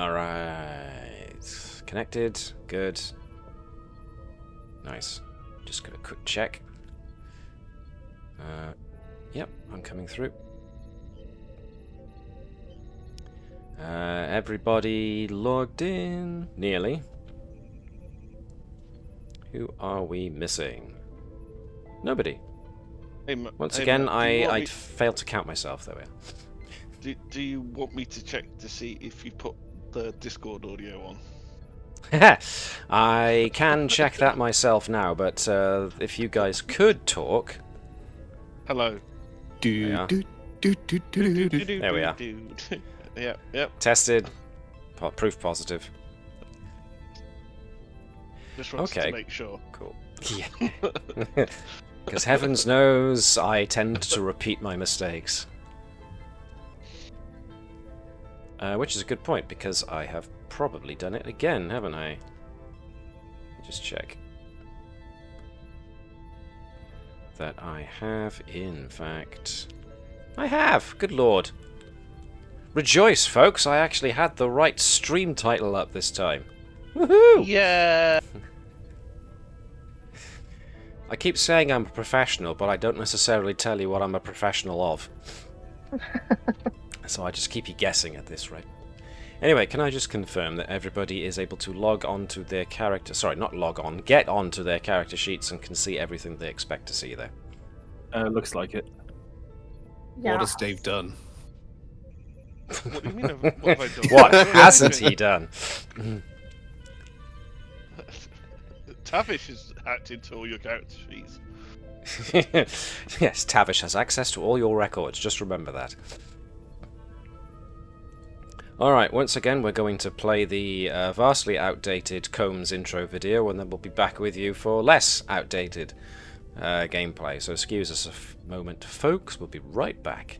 Alright. Connected. Good. Nice. Just got a quick check. Yep, I'm coming through. Everybody logged in. Nearly. Who are we missing? Nobody. Once again, I failed to count myself. There we are. Do you want me to check to see if you put the Discord audio on? I can check that myself now, but if you guys could talk. Hello. There we are. Yep. Tested. Proof positive. Just wanted to make sure. Cool. Yeah. Because heavens knows I tend to repeat my mistakes. Which is a good point, because I have probably done it again, haven't I? Let me just check. That I have, in fact... I have! Good lord. Rejoice, folks! I actually had the right stream title up this time. Woohoo! Yeah! I keep saying I'm a professional, but I don't necessarily tell you what I'm a professional of. So I just keep you guessing at this rate. Anyway, can I just confirm that everybody is able to log on to their character... Sorry, not log on. Get on to their character sheets and can see everything they expect to see there. Looks like it. Yeah. What has Dave done? What do you mean? What have I done? What hasn't he done? Tavish has hacked into all your character sheets. Yes, Tavish has access to all your records. Just remember that. Alright, once again we're going to play the vastly outdated Combs intro video, and then we'll be back with you for less outdated gameplay. So excuse us a moment, folks. We'll be right back.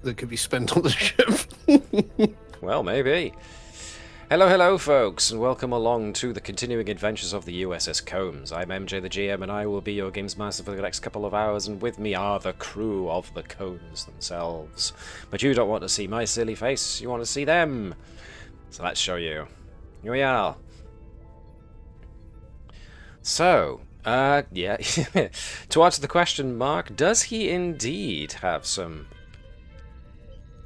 That could be spent on the ship. Well, maybe. Hello, folks, and welcome along to the continuing adventures of the USS Combs. I'm MJ the GM, and I will be your games master for the next couple of hours, and with me are the crew of the Combs themselves. But you don't want to see my silly face, you want to see them. So let's show you. Here we are. So, yeah. To answer the question, Mark, does he indeed have some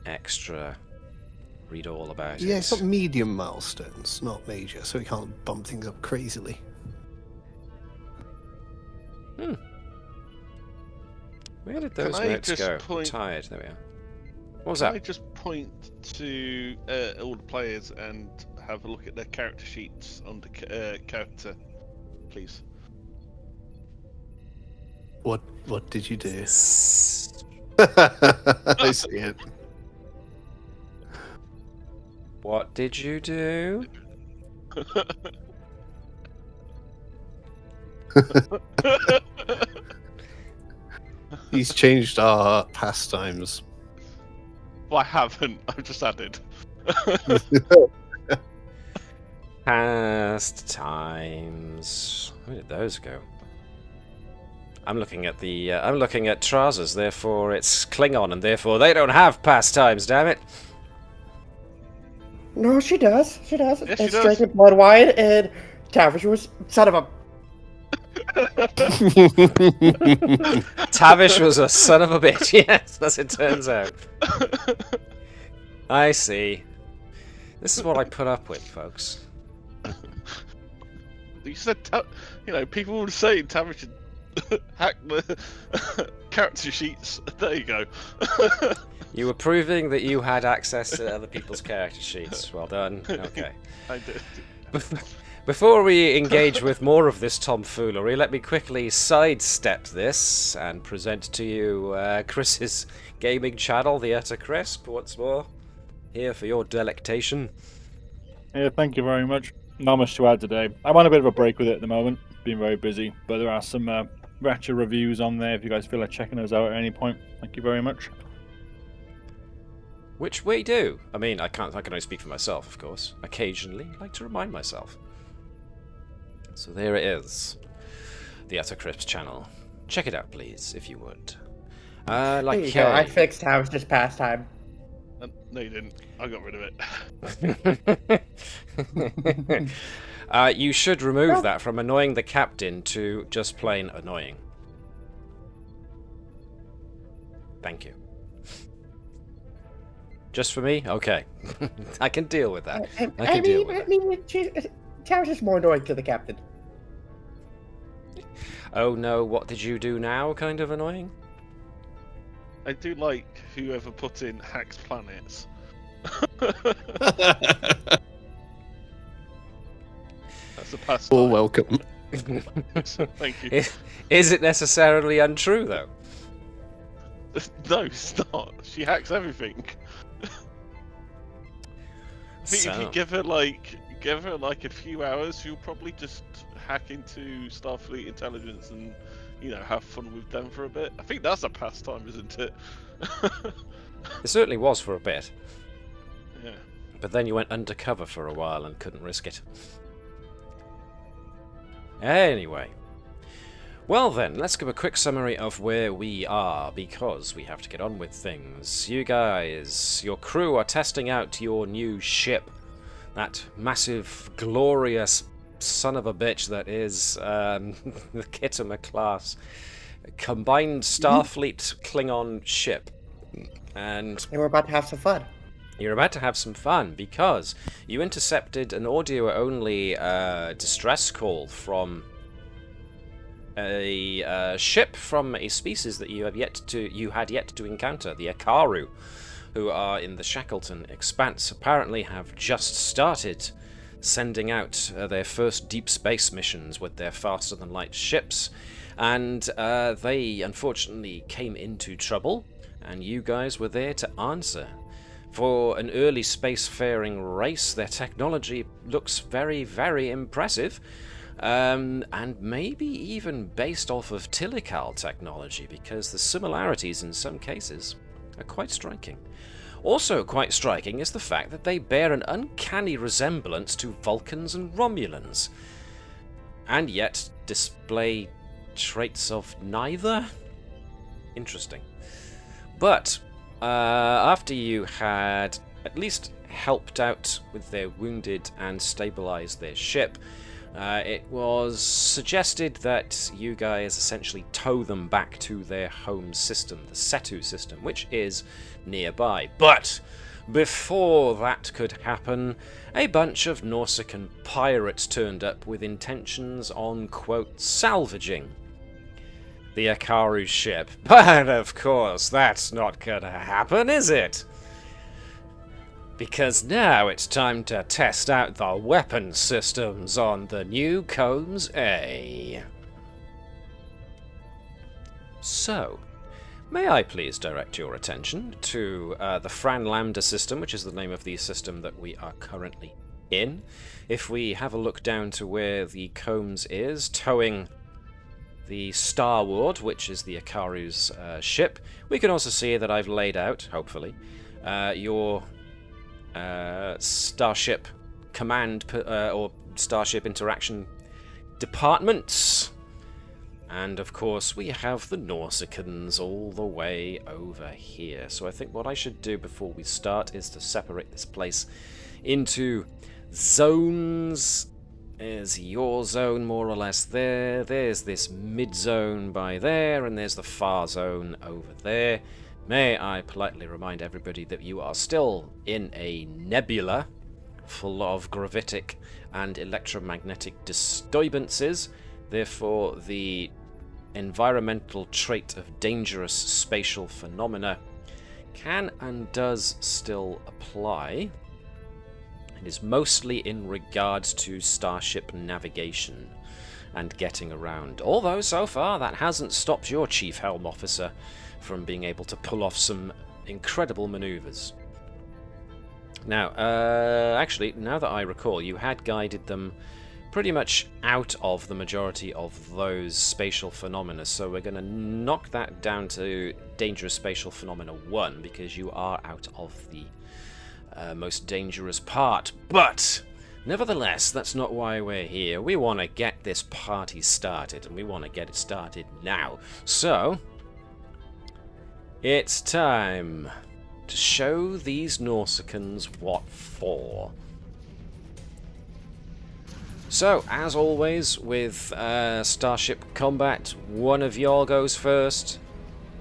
extra read all about it? Yeah, it's got medium milestones, not major, so we can't bump things up crazily. Where did those notes go? I'm tired. There we are. What was that? Can I just point to all the players and have a look at their character sheets under character, please? What did you do? I see it. What did you do? He's changed our pastimes. Well, I haven't. I've just added. Past times. Where did those go? I'm looking at the. I'm looking at trousers. Therefore, it's Klingon, and therefore they don't have pastimes. Damn it! No, she does. She does. Yes, she It's does. drinking blood wine, and Tavish was son of a. Tavish was a son of a bitch. Yes, as it turns out. I see. This is what I put up with, folks. You said, people would say Tavish should hack the character sheets. There you go. You were proving that you had access to other people's character sheets. Well done. Okay. I did. Before we engage with more of this tomfoolery, let me quickly sidestep this and present to you Chris's gaming channel, The Utter Crisp, once more. Here for your delectation. Yeah, thank you very much. Not much to add today. I'm on a bit of a break with it at the moment. Been very busy, but there are some retro reviews on there if you guys feel like checking those out at any point. Thank you very much. Which we do. I mean, I can only speak for myself, of course. Occasionally, I like to remind myself. So there it is. The Utter Crisps channel. Check it out, please, if you would. There you go. I fixed Tavish's pastime. No, you didn't. I got rid of it. You should remove that from annoying the captain to just plain annoying. Thank you. Just for me? Okay. I can deal with that. I mean, Tavish is more annoying to the captain. Oh no, what did you do now? Kind of annoying? I do like whoever put in hacks planets. That's a pastime. All welcome. Thank you. Is it necessarily untrue, though? No, it's not. She hacks everything. I think if you give her like a few hours, she'll probably just hack into Starfleet intelligence and, have fun with them for a bit. I think that's a pastime, isn't it? It certainly was for a bit. Yeah. But then you went undercover for a while and couldn't risk it. Anyway. Well then, let's give a quick summary of where we are, because we have to get on with things. You guys, your crew are testing out your new ship. That massive, glorious son of a bitch that is the Kittimer class combined Starfleet Klingon ship. And we're about to have some fun. You're about to have some fun because you intercepted an audio-only distress call from a ship from a species that you had yet to encounter, the Akaru, who are in the Shackleton Expanse. Apparently have just started sending out their first deep space missions with their faster-than-light ships, and they unfortunately came into trouble, and you guys were there to answer. For an early spacefaring race, their technology looks very, very impressive, and maybe even based off of Tilical technology, because the similarities in some cases are quite striking. Also quite striking is the fact that they bear an uncanny resemblance to Vulcans and Romulans, and yet display traits of neither? Interesting. But after you had at least helped out with their wounded and stabilized their ship, it was suggested that you guys essentially tow them back to their home system, the Setu system, which is nearby. But before that could happen, a bunch of Nausicaan pirates turned up with intentions on, quote, salvaging the Akaru ship. But of course, that's not gonna happen, is it? Because now it's time to test out the weapon systems on the new Combs A. So, may I please direct your attention to the Fran Lambda system, which is the name of the system that we are currently in. If we have a look down to where the Combs is, towing the Starward, which is the Akaru's ship, we can also see that I've laid out, hopefully, your Starship Command or Starship Interaction departments. And of course we have the Nausicaans all the way over here. So I think what I should do before we start is to separate this place into zones. There's your zone more or less there. There's this mid-zone by there, and there's the far zone over there. may I politely remind everybody that you are still in a nebula full of gravitic and electromagnetic disturbances. Therefore, the environmental trait of dangerous spatial phenomena can and does still apply. It is mostly in regards to starship navigation and getting around. Although, so far, that hasn't stopped your Chief Helm Officer from being able to pull off some incredible maneuvers. Now, actually, now that I recall, you had guided them pretty much out of the majority of those spatial phenomena, so we're going to knock that down to Dangerous Spatial Phenomena 1, because you are out of the most dangerous part. But, nevertheless, that's not why we're here. We want to get this party started, and we want to get it started now. So, it's time to show these Nausicaans what for. So, as always, with Starship Combat, one of y'all goes first,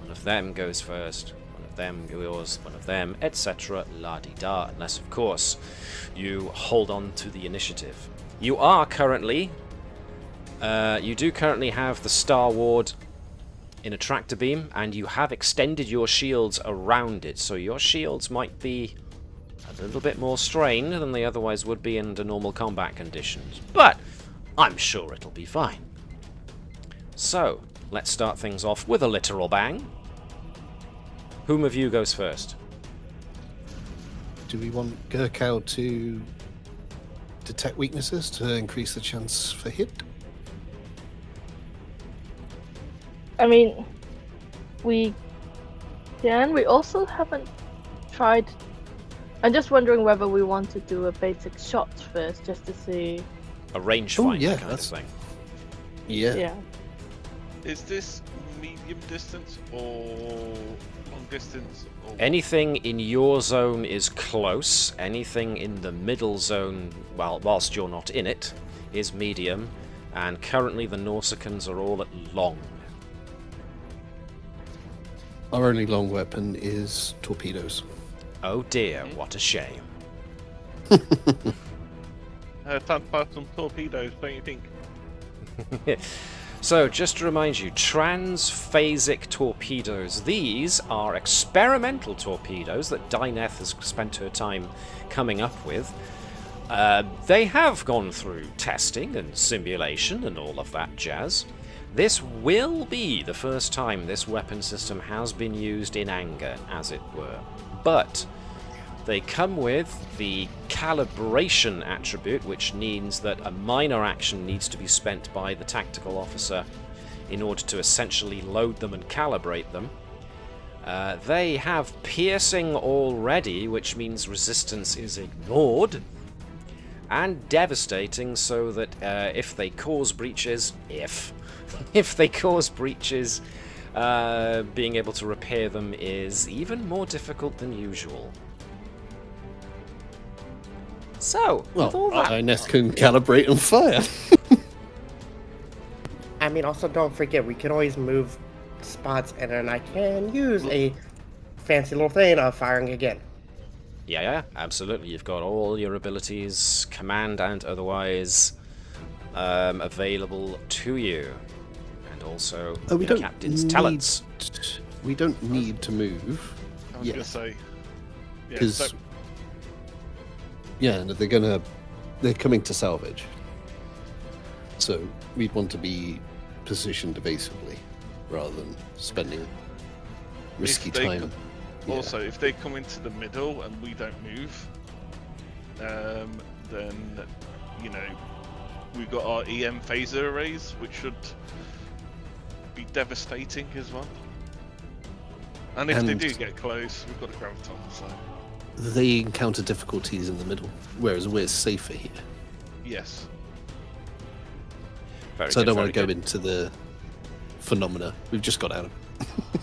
one of them goes first, one of them goes, one of them, etc. La-di-da, unless, of course, you hold on to the initiative. You are currently, you do currently have the Star Ward in a tractor beam, and you have extended your shields around it, so your shields might be a little bit more strained than they otherwise would be under normal combat conditions, but I'm sure it'll be fine. So, let's start things off with a literal bang. Whom of you goes first? Do we want Gurkau to detect weaknesses to increase the chance for hit? I mean, we can. We also haven't tried. I'm just wondering whether we want to do a basic shot first, just to see. A rangefinder yeah, kind of thing. Yeah. Yeah. Is this medium distance or long distance? Or Anything in your zone is close. Anything in the middle zone, well, whilst you're not in it, is medium. And currently the Nausicaans are all at long. Our only long weapon is torpedoes. Oh dear, what a shame. time for some torpedoes, don't you think? So, just to remind you, transphasic torpedoes. These are experimental torpedoes that Dyneth has spent her time coming up with. They have gone through testing and simulation and all of that jazz. This will be the first time this weapon system has been used in anger, as it were. But they come with the calibration attribute, which means that a minor action needs to be spent by the tactical officer in order to essentially load them and calibrate them. They have piercing already, which means resistance is ignored, and devastating, so that if they cause breaches, if they cause breaches, being able to repair them is even more difficult than usual. So, with all that, Dyneth can calibrate and fire. I mean, also don't forget, we can always move spots, and then I can use a fancy little thing of firing again. yeah, absolutely. You've got all your abilities, command and otherwise, available to you. And also we the don't captain's need- talents. We don't need to move. I was gonna say. Yeah, Because so, they're coming to salvage. So we'd want to be positioned evasively rather than spending risky if they time. Also, if they come into the middle and we don't move, then you know we've got our EM phaser arrays, which should be devastating as well. And if they do get close, we've got a graviton. So They encounter difficulties in the middle, whereas we're safer here. yes. So I don't want to go into the phenomena. We've just got out of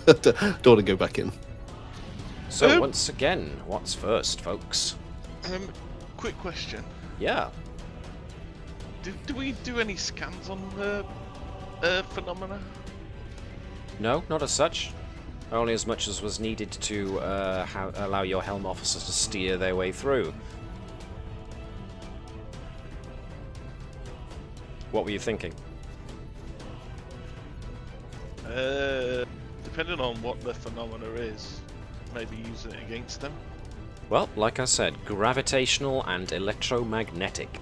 it. Don't want to go back in. So once again, what's first, folks? Quick question. Yeah. Do we do any scans on the phenomena? No, not as such. Only as much as was needed to allow your helm officers to steer their way through. What were you thinking? Depending on what the phenomena is, maybe using it against them. Well, like I said, gravitational and electromagnetic.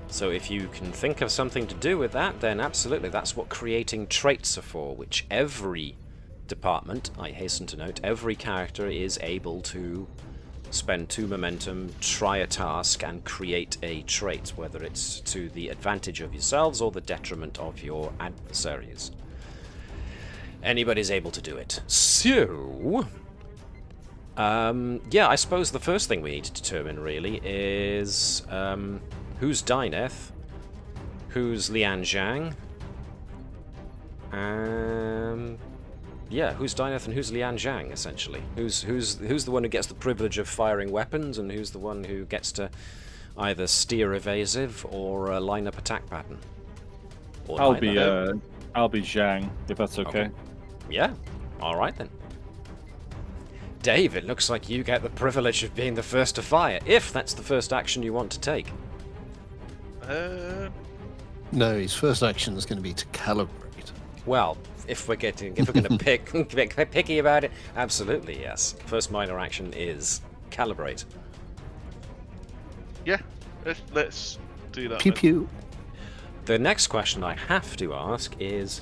So if you can think of something to do with that, then absolutely, that's what creating traits are for, which every department, I hasten to note, every character is able to spend 2 momentum, try a task, and create a trait, whether it's to the advantage of yourselves or the detriment of your adversaries. Anybody's able to do it. So, yeah, I suppose the first thing we need to determine, really, is who's Dyneth, who's Lian Zhang, yeah, who's Dyneth and who's Lian Zhang, essentially. Who's the one who gets the privilege of firing weapons, and who's the one who gets to either steer evasive or line up attack pattern? Or I'll neither. be Zhang, if that's okay. Yeah, alright then. Dave, it looks like you get the privilege of being the first to fire, if that's the first action you want to take. No, his first action is going to be to calibrate. Well, if we're going to pick picky about it, absolutely yes. First minor action is calibrate. Yeah, let's do that. Pew then. pew. The next question I have to ask is,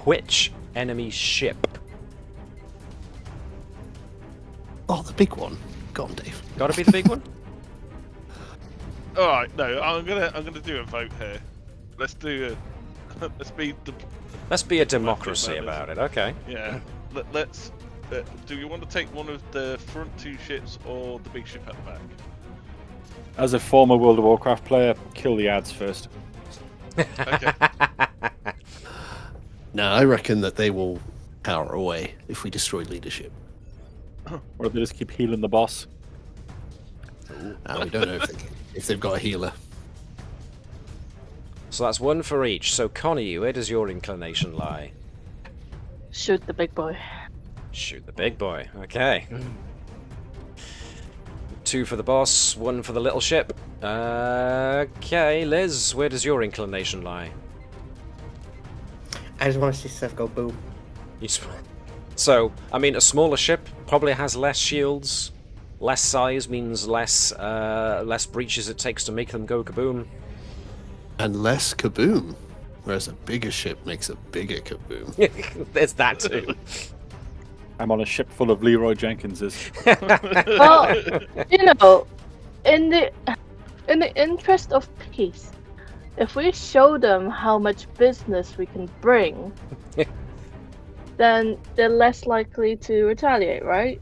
which enemy ship? Oh, the big one. Go on, Dave. Gotta be the big one? All right, no, I'm gonna do a vote here. Let's do a Let's be a democracy about it, okay. Yeah. Let's. Do you want to take one of the front 2 ships or the big ship at the back? As a former World of Warcraft player, kill the ads first. Okay. No, I reckon that they will power away if we destroy leadership. Or they just keep healing the boss. We don't know if they've got a healer. So that's 1 for each. So Connie, where does your inclination lie? Shoot the big boy. Shoot the big boy, okay. 2 for the boss, 1 for the little ship. Okay, Liz, where does your inclination lie? I just want to see stuff go boom. So, I mean, a smaller ship probably has less shields. Less size means less breaches it takes to make them go kaboom. And less kaboom. Whereas a bigger ship makes a bigger kaboom. There's that too. I'm on a ship full of Leroy Jenkinses. Well, you know, in the interest of peace, if we show them how much business we can bring, then they're less likely to retaliate, right?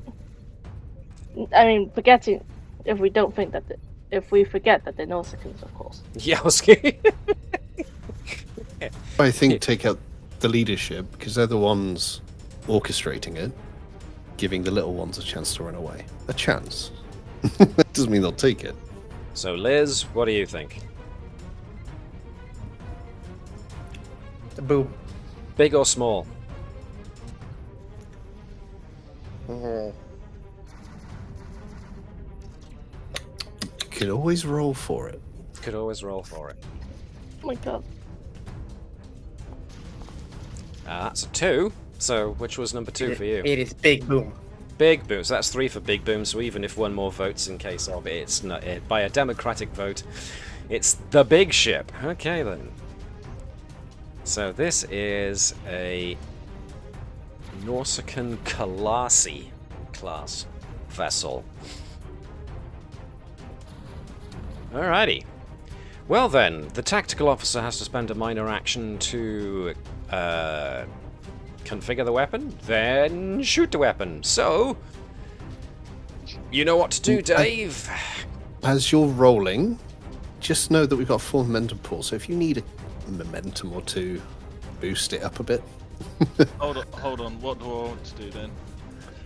I mean, forgetting if we don't think that if we forget that they're Nausicans, of course. Yeah, I was kidding. I think take out the leadership, because they're the ones orchestrating it, giving the little ones a chance to run away. A chance. Doesn't mean they'll take it. So, Liz, what do you think? Boom. Big or small? Could always roll for it. Could always roll for it. Oh my god. That's a 2. So, which was number 2 for you? It is big boom. Big boom. So that's 3 for big boom. So even if 1 more votes in case of it, it's not by a democratic vote. It's the big ship. Okay then. So this is a Nausicaan Colossi class vessel. Alrighty. Well then, the tactical officer has to spend a minor action to configure the weapon, then shoot the weapon. So, you know what to do, Dave. As you're rolling, just know that we've got a full momentum pool, so if you need a momentum or 2, boost it up a bit. Hold on. What do I want to do then?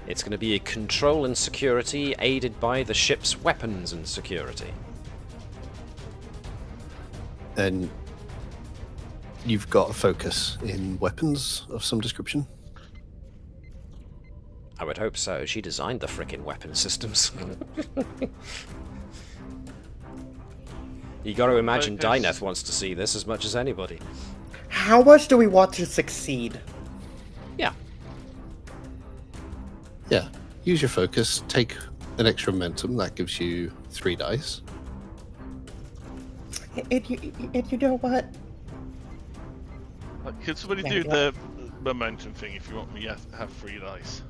It's going to be a control and security aided by the ship's weapons and security. And you've got a focus in weapons of some description. I would hope so. She designed the frickin' weapon systems. You got to imagine Dyneth wants to see this as much as anybody. How much do we want to succeed? Yeah. Yeah. Use your focus. Take an extra momentum. That gives you 3 dice. And you know what? Can somebody do the momentum thing if you want me to have 3 dice?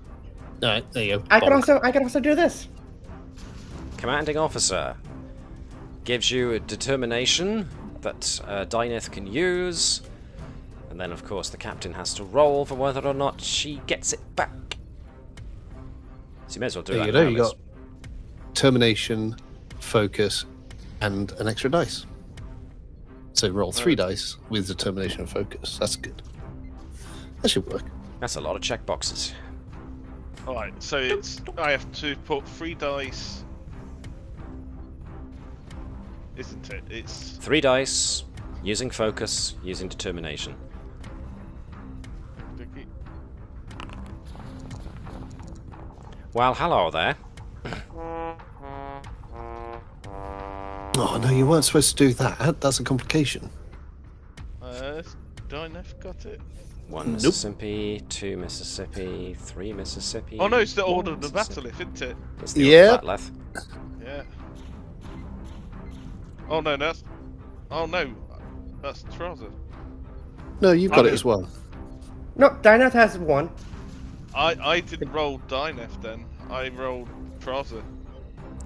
All right, there you go. I can also do this. Commanding officer gives you a determination that Dyneth can use, and then of course the captain has to roll for whether or not she gets it back. So you may as well do There that. you go. You got determination, focus, and an extra dice. So roll 3 dice with determination and focus. That's good. That should work. That's a lot of check boxes. Alright, so I have to put 3 dice. Isn't it? It's 3 dice, using focus, using determination. Well, hello there. Oh, no, you weren't supposed to do that. That's a complication. Dyneth got it. 1 Mississippi, 2 Mississippi, 3 Mississippi. Oh no, it's the order of the Mississippi. battle, isn't it? It's the order of Batleth. Yeah. Oh no, that's. Oh no, that's trouser. No, you've got it as well. No, Dyneth has 1. I didn't roll Dyneth then. I rolled trouser.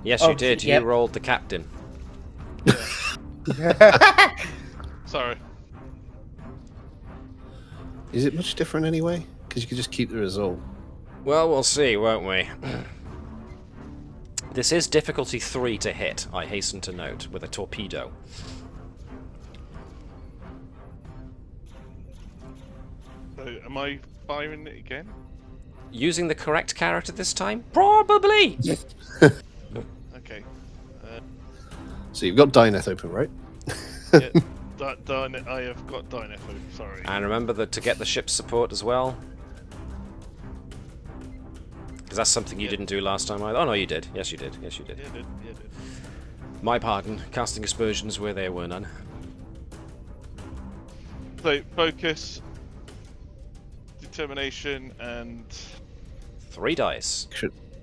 Yes, Oh, you did. yep. You rolled the captain. Sorry. Is it much different anyway? Because you could just keep the result. Well, we'll see, won't we? This is difficulty 3 to hit, I hasten to note, with a torpedo. So, am I firing it again? Using the correct character this time? Probably! Okay. So you've got Dyneth open, right? Yeah, I have got Dyneth. Sorry. And remember that to get the ship's support as well. Because that's something you didn't do last time either. Oh no, you did. Yes, you did. Yes, you did. Yeah, did. My pardon. Casting aspersions where there were none. So, focus, determination, and 3 dice.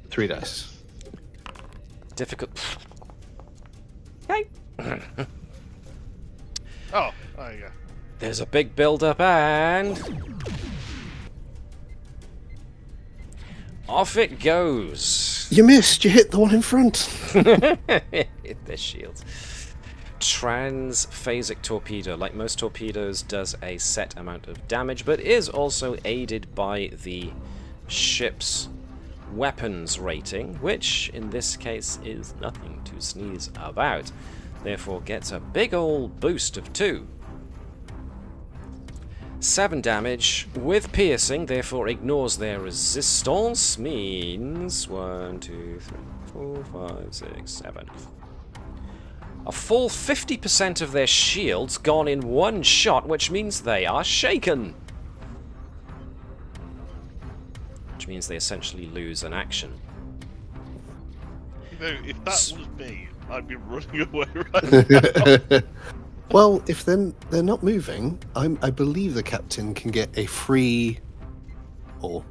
3 dice. Difficult. Okay. oh, there you go. There's a big build-up and... off it goes. You missed. You hit the one in front. Their shields. Transphasic torpedo, like most torpedoes, does a set amount of damage, but is also aided by the ship's weapons rating, which in this case is nothing to sneeze about. Therefore gets a big old boost of 2. 7 damage with piercing, therefore ignores their resistance, means 1, 2, 3, 4, 5, 6, 7. A full 50% of their shields gone in one shot, which means they are shaken. Which means they essentially lose an action. You know, if that was me, I'd be running away right now. Well, if then they're not moving, I believe the captain can get a free or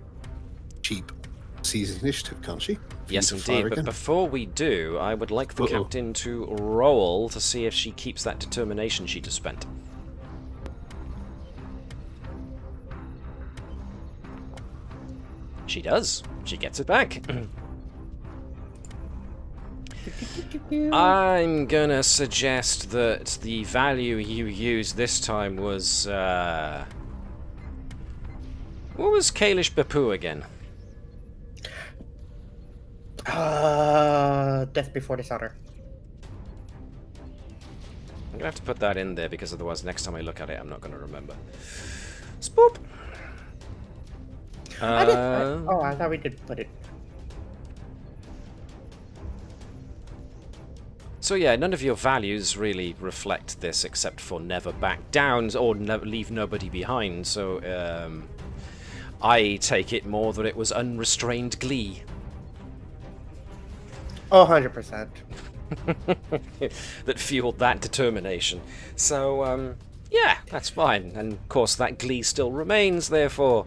cheap seized initiative, can't she? For Yes, you to fire indeed, but again. before we do, I would like the captain to roll to see if she keeps that determination she just spent. She does. She gets it back. I'm gonna suggest that the value you used this time was, what was Kalish Bapu again? Death before dishonor. I'm gonna have to put that in there because otherwise next time I look at it I'm not gonna remember. Spoop! I thought we did put it. So yeah, none of your values really reflect this except for never back down or never leave nobody behind. So I take it more that it was unrestrained glee. Oh, 100%. that fueled that determination. So yeah, that's fine. And of course that glee still remains, therefore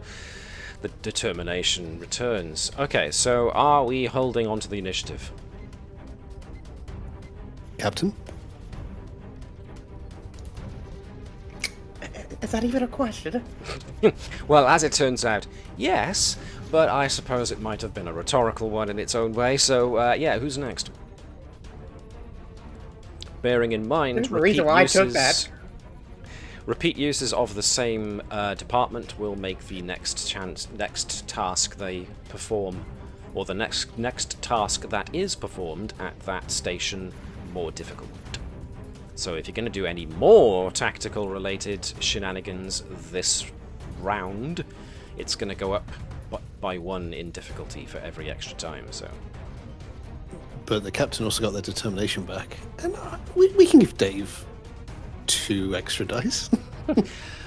the determination returns. Okay, so are we holding on to the initiative? Captain? Is that even a question? Well, as it turns out, yes, but I suppose it might have been a rhetorical one in its own way, so yeah, who's next? Bearing in mind, There's a reason why I took that. Repeat uses of the same department will make the next task they perform, or the next task that is performed at that station, more difficult. So if you're going to do any more tactical related shenanigans this round, it's going to go up by 1 in difficulty for every extra time. So, but the captain also got their determination back, and we can give Dave 2 extra dice.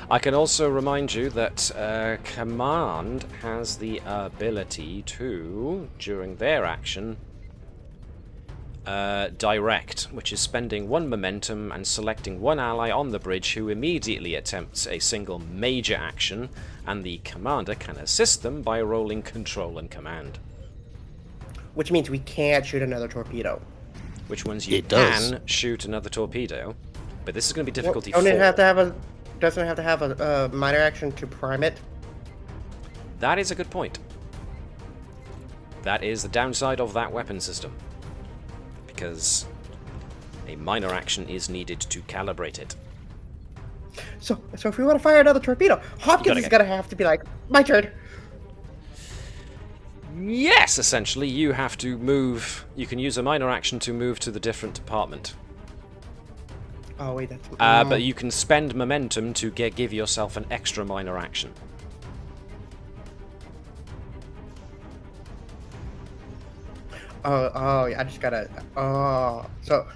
I can also remind you that Command has the ability to, during their action, direct, which is spending 1 momentum and selecting 1 ally on the bridge who immediately attempts a single major action, and the commander can assist them by rolling control and command. Which means we can't shoot another torpedo. Which ones you can shoot another torpedo, but this is going to be difficulty 4. Doesn't it have to have a minor action to prime it? That is a good point. That is the downside of that weapon system, because a minor action is needed to calibrate it. So if we want to fire another torpedo, Hopkins is going to have to be like, my turn. Yes, essentially, you have to move. You can use a minor action to move to the different department. Oh, wait, that's... But you can spend momentum to give yourself an extra minor action. Oh, I just gotta... Oh, so...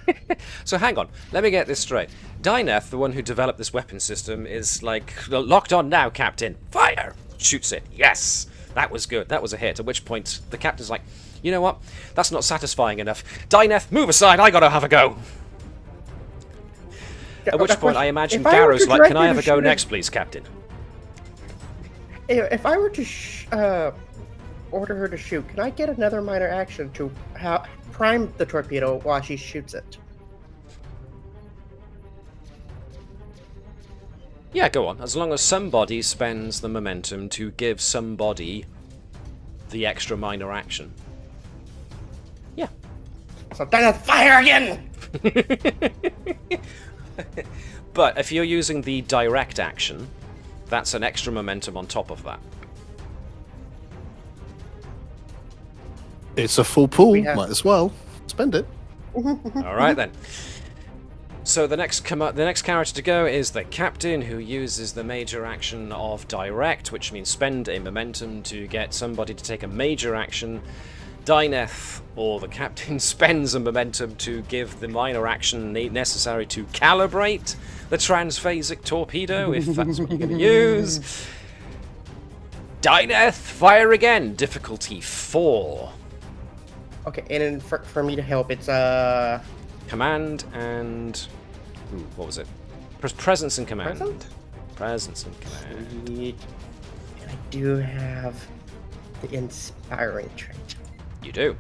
So hang on, let me get this straight. Dyneth, the one who developed this weapon system, is like, locked on now, Captain. Fire! Shoots it. Yes! That was good. That was a hit. At which point, the Captain's like, you know what? That's not satisfying enough. Dyneth, move aside. I gotta have a go. At which point, I imagine Garrow's like, can I have a go next, please, Captain? If I were to order her to shoot, can I get another minor action to prime the torpedo while she shoots it? Yeah, go on. As long as somebody spends the momentum to give somebody the extra minor action. Yeah. So then fire again! But if you're using the direct action, that's an extra momentum on top of that. It's a full pool, might as well spend it. Alright then. So the next character to go is the Captain, who uses the major action of direct, which means spend a momentum to get somebody to take a major action. Dyneth, or the Captain, spends a momentum to give the minor action necessary to calibrate the transphasic torpedo, if that's what you're going to use. Dyneth, fire again. Difficulty 4. Okay, and then for me to help, it's command and... Ooh, what was it? Presence and command. Presence and command. Sweet. And I do have the inspiring trait. You do.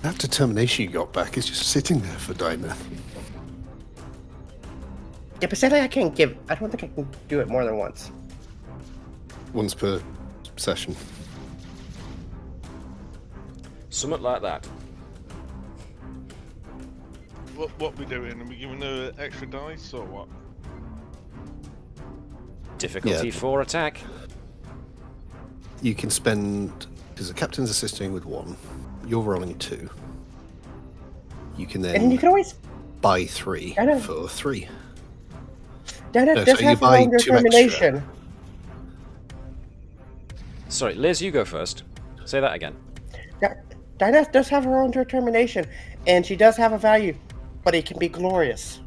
That determination you got back is just sitting there for Dyneth. Yeah, but sadly I can't give... I don't think I can do it more than once. Once per session. Something like that. What we doing? Are we giving her extra dice or what? Difficulty 4 attack. You can spend... Because the Captain's assisting with 1. You're rolling 2. You can then... And you can always... buy 3 for 3. Dyneth just has her own determination. Sorry, Liz, you go first. Say that again. Dinah does have her own determination, and she does have a value, but it can be glorious.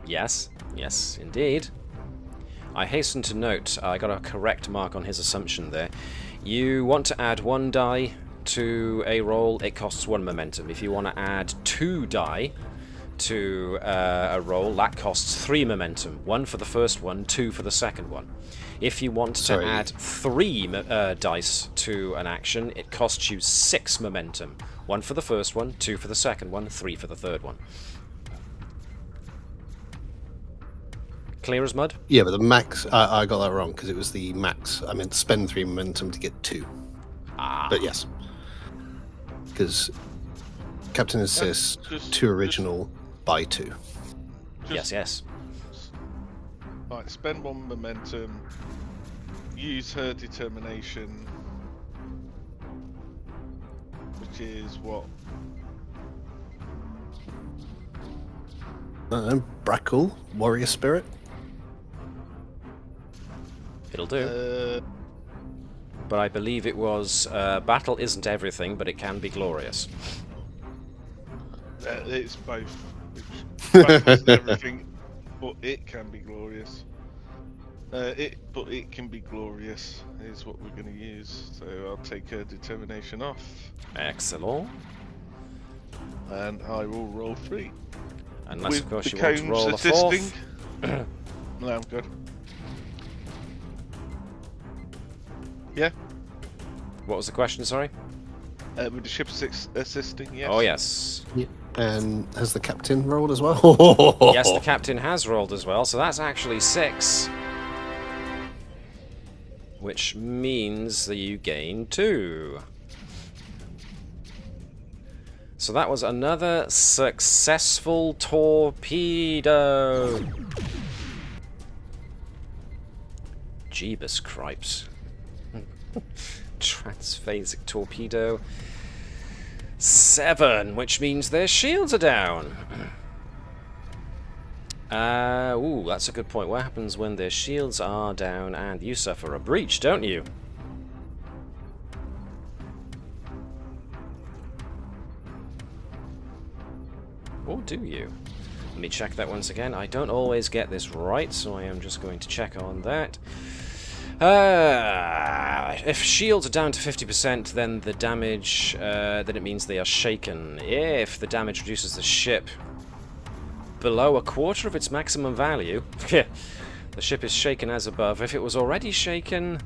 Yes, yes, indeed. I hasten to note, I got a correct mark on his assumption there. You want to add 1 die to a roll, it costs 1 momentum. If you want to add 2 die to a roll, that costs 3 momentum. 1 for the first one, 2 for the second one. If you want to add 3 dice to an action, it costs you 6 momentum. 1 for the first one, 2 for the second one, 3 for the third one. Clear as mud? Yeah, but the max, I got that wrong because it was the max. I meant spend 3 momentum to get 2. Ah. But yes. Because Captain Assist, 2 original, buy 2. Yes. Right, spend 1 momentum, use her determination, which is what? Brackle, Warrior Spirit. It'll do. But I believe it was, battle isn't everything, but it can be glorious. It's both. Battle isn't everything, but it can be glorious. But it can be glorious is what we're going to use. So I'll take her determination off. Excellent. And I will roll 3. Unless, of course, the you want to roll assisting. a 4th. No, I'm good. Yeah. What was the question, sorry? With the ship assisting, yes. Oh, yes. Yeah. And has the captain rolled as well? Yes, the captain has rolled as well, so that's actually 6. Which means that you gain 2. So that was another successful torpedo. Jeebus cripes. Transphasic torpedo. 7, which means their shields are down. Ooh, that's a good point. What happens when their shields are down and you suffer a breach, don't you? Or do you? Let me check that once again. I don't always get this right, so I am just going to check on that. If shields are down to 50%, then the damage, then it means they are shaken. If the damage reduces the ship below a quarter of its maximum value, the ship is shaken as above. If it was already shaken,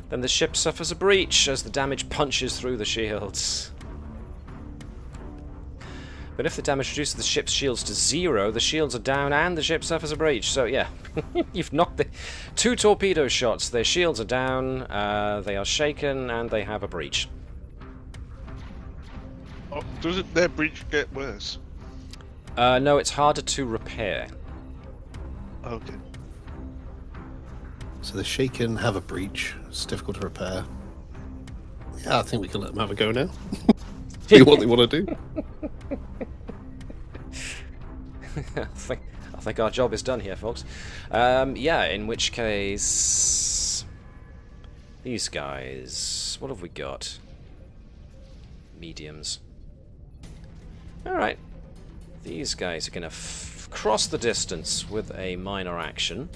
then the ship suffers a breach as the damage punches through the shields. But if the damage reduces the ship's shields to 0, the shields are down and the ship suffers a breach. So yeah, you've knocked the 2 torpedo shots. Their shields are down, they are shaken, and they have a breach. Oh, doesn't their breach get worse? No, it's harder to repair. Okay. So the shaken have a breach. It's difficult to repair. Yeah, I think we can let them have a go now. See what they want to do. I think our job is done here, folks. Yeah, in which case... These guys... What have we got? Mediums. Alright. These guys are going to cross the distance with a minor action.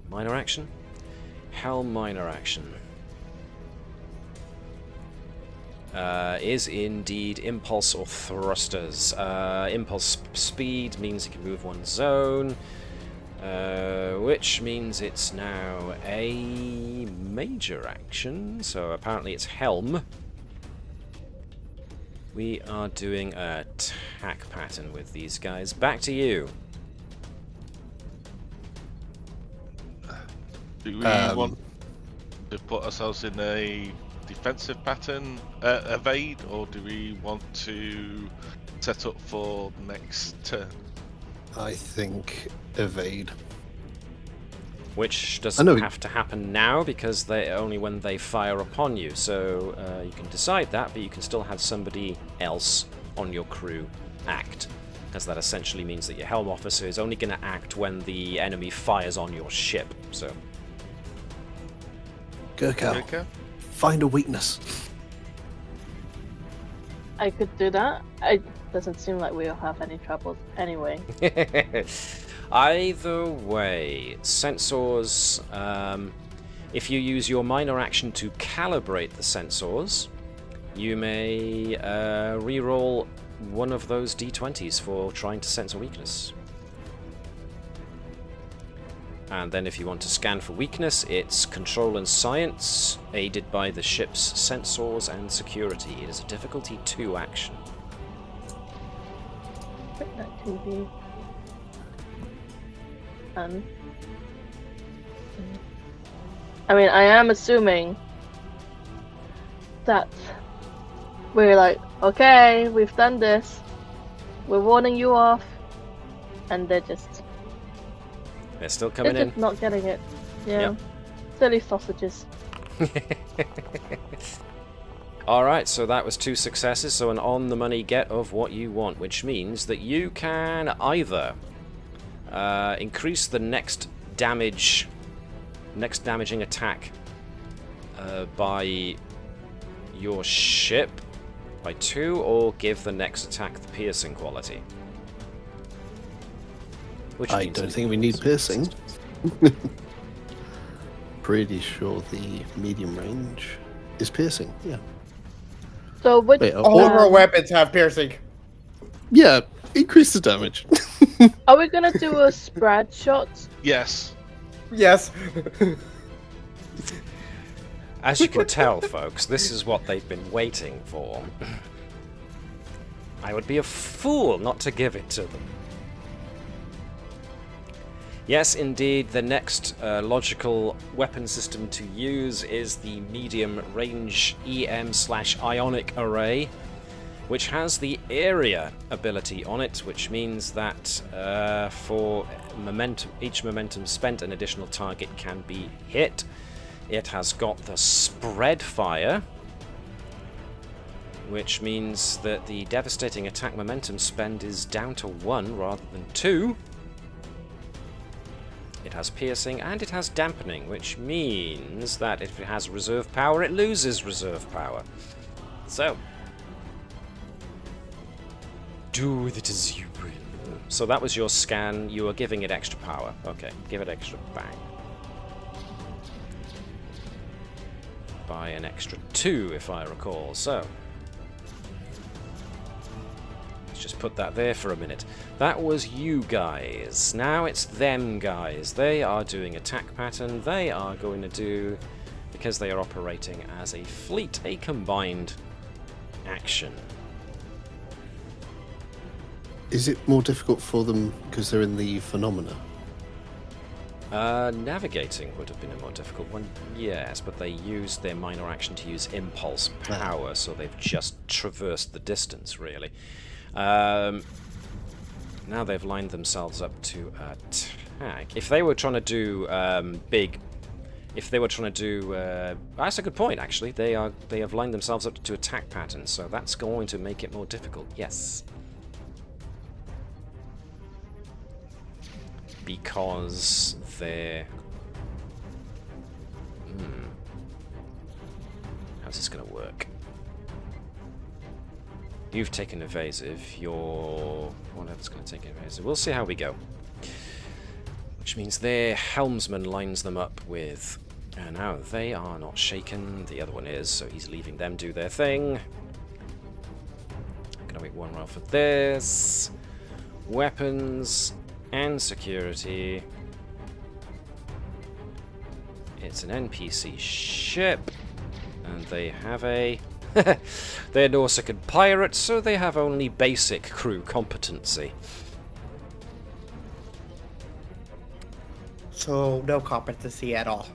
Minor action? Hell, minor action. Is indeed impulse or thrusters. Impulse speed means it can move 1 zone, which means it's now a major action, so apparently it's helm. We are doing a attack pattern with these guys. Back to you. Do we want to put ourselves in a defensive pattern, evade, or do we want to set up for next turn? I think evade. Which doesn't have to happen now, because they only when they fire upon you. So you can decide that, but you can still have somebody else on your crew act, as that essentially means that your helm officer is only going to act when the enemy fires on your ship. So Gurkha, Okay. find a weakness. I could do that. It doesn't seem like we'll have any trouble anyway. Either way, sensors, if you use your minor action to calibrate the sensors, you may reroll one of those d20s for trying to sense a weakness. And then if you want to scan for weakness, it's control and science, aided by the ship's sensors and security. It is a difficulty 2 action. Put that TV. I mean, I am assuming that we're like, okay, we've done this. We're warning you off, and they're still coming in. just not getting it. Yeah, Yep. silly sausages. Alright, so that was 2 successes, so an on-the-money get of what you want, which means that you can either increase the next damaging attack by your ship by 2, or give the next attack the piercing quality. Which I means don't think we need piercing. Pretty sure the medium range is piercing, yeah. So which Wait, All of our weapons have piercing. Yeah, increase the damage. are we gonna do a spread shot? Yes. Yes. As you can tell, folks, this is what they've been waiting for. I would be a fool not to give it to them. Yes, indeed, the next logical weapon system to use is the medium range EM/ionic array, which has the area ability on it, which means that for each momentum spent, an additional target can be hit. It has got the spread fire, which means that the devastating attack momentum spend is down to 1 rather than 2. It has piercing, and it has dampening, which means that if it has reserve power, it loses reserve power. So, do with it as you will. So that was your scan. You were giving it extra power. Okay, give it extra bang. By an extra 2, if I recall. So, let's just put that there for a minute. That was you guys. Now it's them guys. They are doing attack pattern. They are going to do, because they are operating as a fleet, a combined action. Is it more difficult for them because they're in the phenomena? Navigating would have been a more difficult one, yes, but they used their minor action to use impulse power, so they've just traversed the distance, really. Now they've lined themselves up to attack. If they were trying to do that's a good point, actually. They have lined themselves up to attack patterns, so that's going to make it more difficult, yes. Because they're... How's this going to work? You've taken evasive, what else is going to take evasive? We'll see how we go. Which means their helmsman lines them up with... And now they are not shaken, the other one is, so he's leaving them do their thing. I'm going to make 1 roll for this. Weapons... and security. It's an NPC ship, and they have a... They're Nausicaan pirates, so they have only basic crew competency. So no competency at all.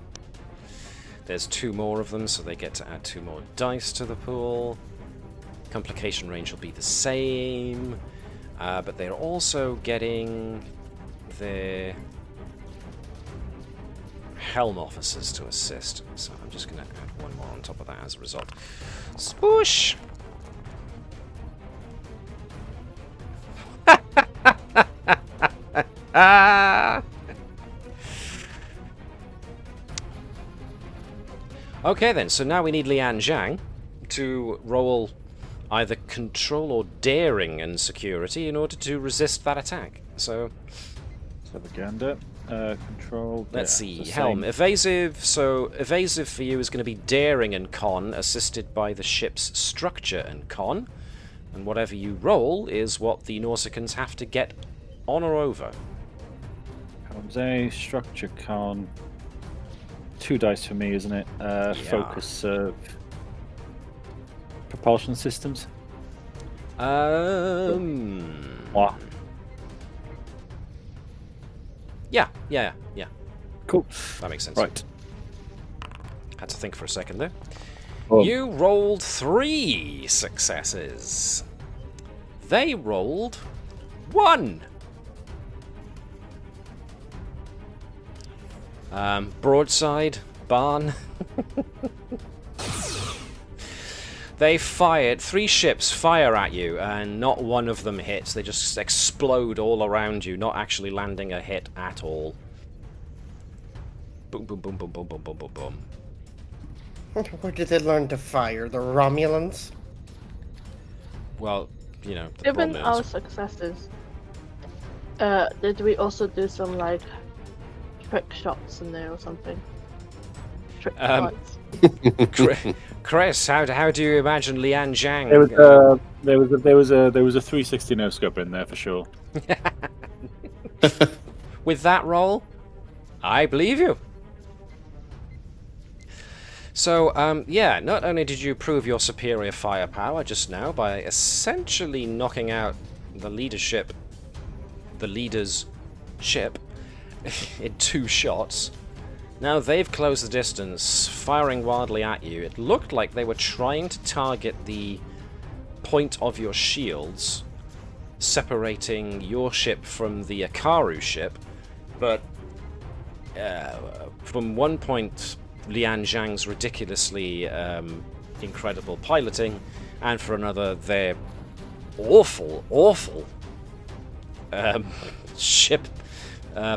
There's 2 more of them, so they get to add 2 more dice to the pool. Complication range will be the same, but they're also getting their helm officers to assist. So I'm just going to add 1 more on top of that as a result. Swoosh! Okay then, so now we need Lian Zhang to roll either control or daring and security in order to resist that attack. So Let's have a gander. Control. let's yeah, see. the Helm, same. evasive. So evasive for you is going to be daring and con, assisted by the ship's structure and con. And whatever you roll is what the Nausicaans have to get on or over. Helm's A, structure con. 2 dice for me, isn't it? Focus propulsion systems. What? Yeah. Cool. That makes sense. Right. Had to think for a second there. Well, You rolled 3 successes. They rolled 1. Broadside, barn. They fired, 3 ships fire at you, and not one of them hits. They just explode all around you, not actually landing a hit at all. Boom, boom, boom, boom, boom, boom, boom, boom, boom. Where did they learn to fire? The Romulans? Well, you know, the Given problem our is... successes, did we also do some like trick shots in there or something? Trick shots. Chris, how do you imagine Lian Zhang? There was a 360 no scope in there for sure. With that roll, I believe you. So, yeah, not only did you prove your superior firepower just now by essentially knocking out the leader's ship in 2 shots, now they've closed the distance, firing wildly at you. It looked like they were trying to target the point of your shields, separating your ship from the Akaru ship, but from one point, Lian Zhang's ridiculously incredible piloting, and for another, their awful ship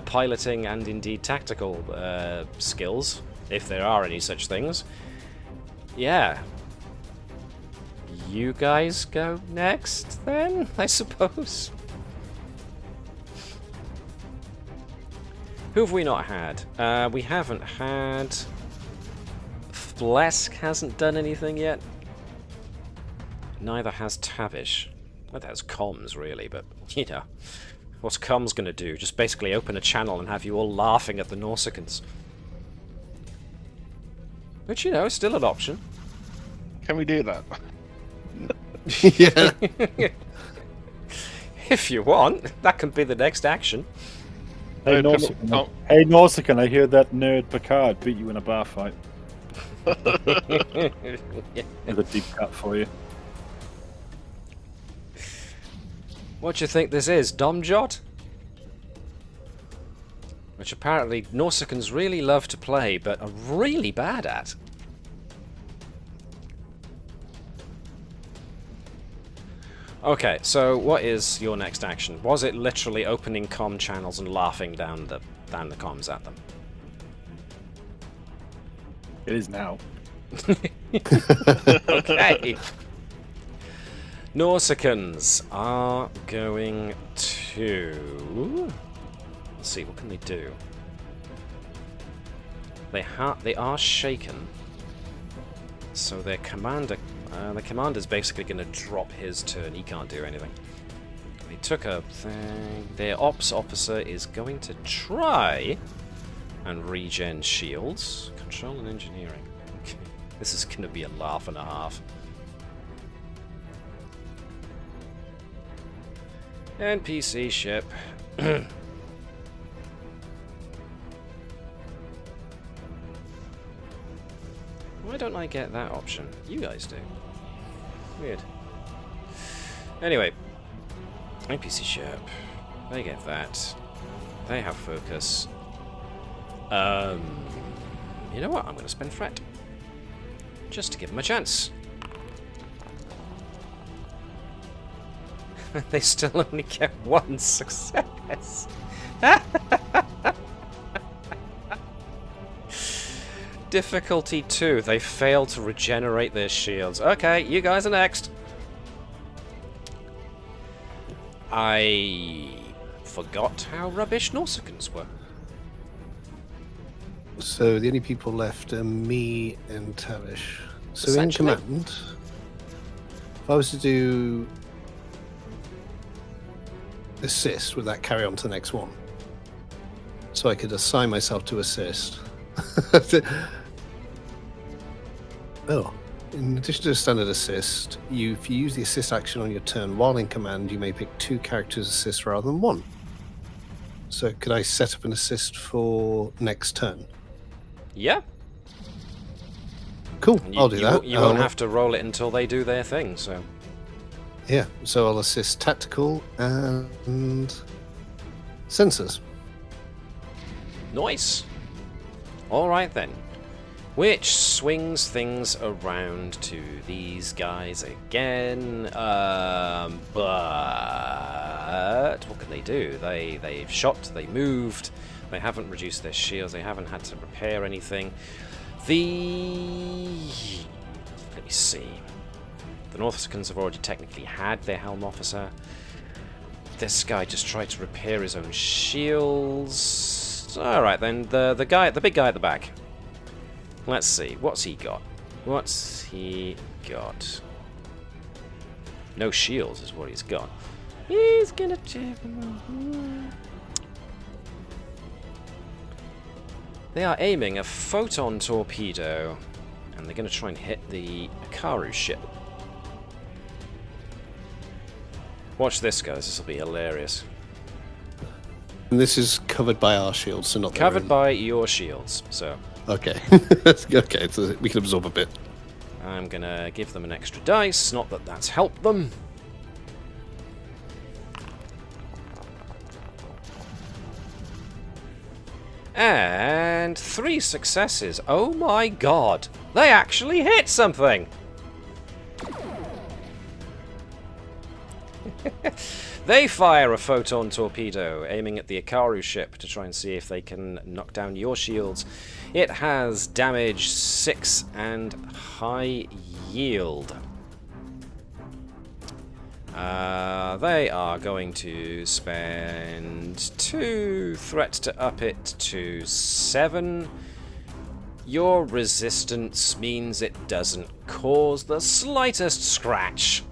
piloting and indeed tactical skills, if there are any such things. Yeah. You guys go next, then, I suppose. Who have we not had? We haven't had... Flesk hasn't done anything yet. Neither has Tavish. Well, that's comms, really, but, you know, what's comms gonna do? Just basically open a channel and have you all laughing at the Nausicaans. Which, you know, is still an option. Can we do that? Yeah. If you want, that can be the next action. Hey, No, Nausicaan, no. hey, Nausicaan, I hear that nerd Picard beat you in a bar fight. With a deep cut for you. What do you think this is, Domjot? Which apparently Nausicaans really love to play, but are really bad at. Okay, so what is your next action? Was it literally opening comm channels and laughing down the comms at them? It is now. Okay. Nausicaans are going to... Let's see, what can they do? They are shaken. So their commander... the commander's basically going to drop his turn. He can't do anything. They took a thing. Their ops officer is going to try and regen shields. Control and engineering. Okay. This is going to be a laugh and a half. NPC ship. Why don't I get that option? You guys do. Weird. Anyway, NPC ship. They get that. They have focus. You know what? I'm going to spend threat. Just to give them a chance. They still only get 1 success. Difficulty 2. They fail to regenerate their shields. Okay, you guys are next. I forgot how rubbish Nausicaans were. So the only people left are me and Tavish. So in Essentially. command, if I was to do assist, would that carry on to the next one? So I could assign myself to assist. Oh, in addition to a standard assist, if you use the assist action on your turn while in command, you may pick 2 characters assist rather than 1. So could I set up an assist for next turn? Yeah. Cool, I'll do that. You won't have to roll it until they do their thing, so... Yeah, so I'll assist tactical and sensors. Nice. Alright then. Which swings things around to these guys again. But what can they do? They've shot, they moved, they haven't reduced their shields, they haven't had to repair anything. Let me see. The Nausicaans have already technically had their Helm Officer. This guy just tried to repair his own shields. Alright then, the big guy at the back. Let's see, what's he got? What's he got? No shields is what he's got. He's gonna check him. They are aiming a photon torpedo, and they're gonna try and hit the Akaru ship. Watch this, guys. This will be hilarious. And this is covered by our shields, so not Covered by your shields, so... Okay. Okay, so we can absorb a bit. I'm gonna give them an extra dice, not that that's helped them. And 3 successes. Oh my god! They actually hit something! They fire a photon torpedo, aiming at the Akaru ship to try and see if they can knock down your shields. It has damage 6 and high yield. They are going to spend 2 threats to up it to 7. Your resistance means it doesn't cause the slightest scratch.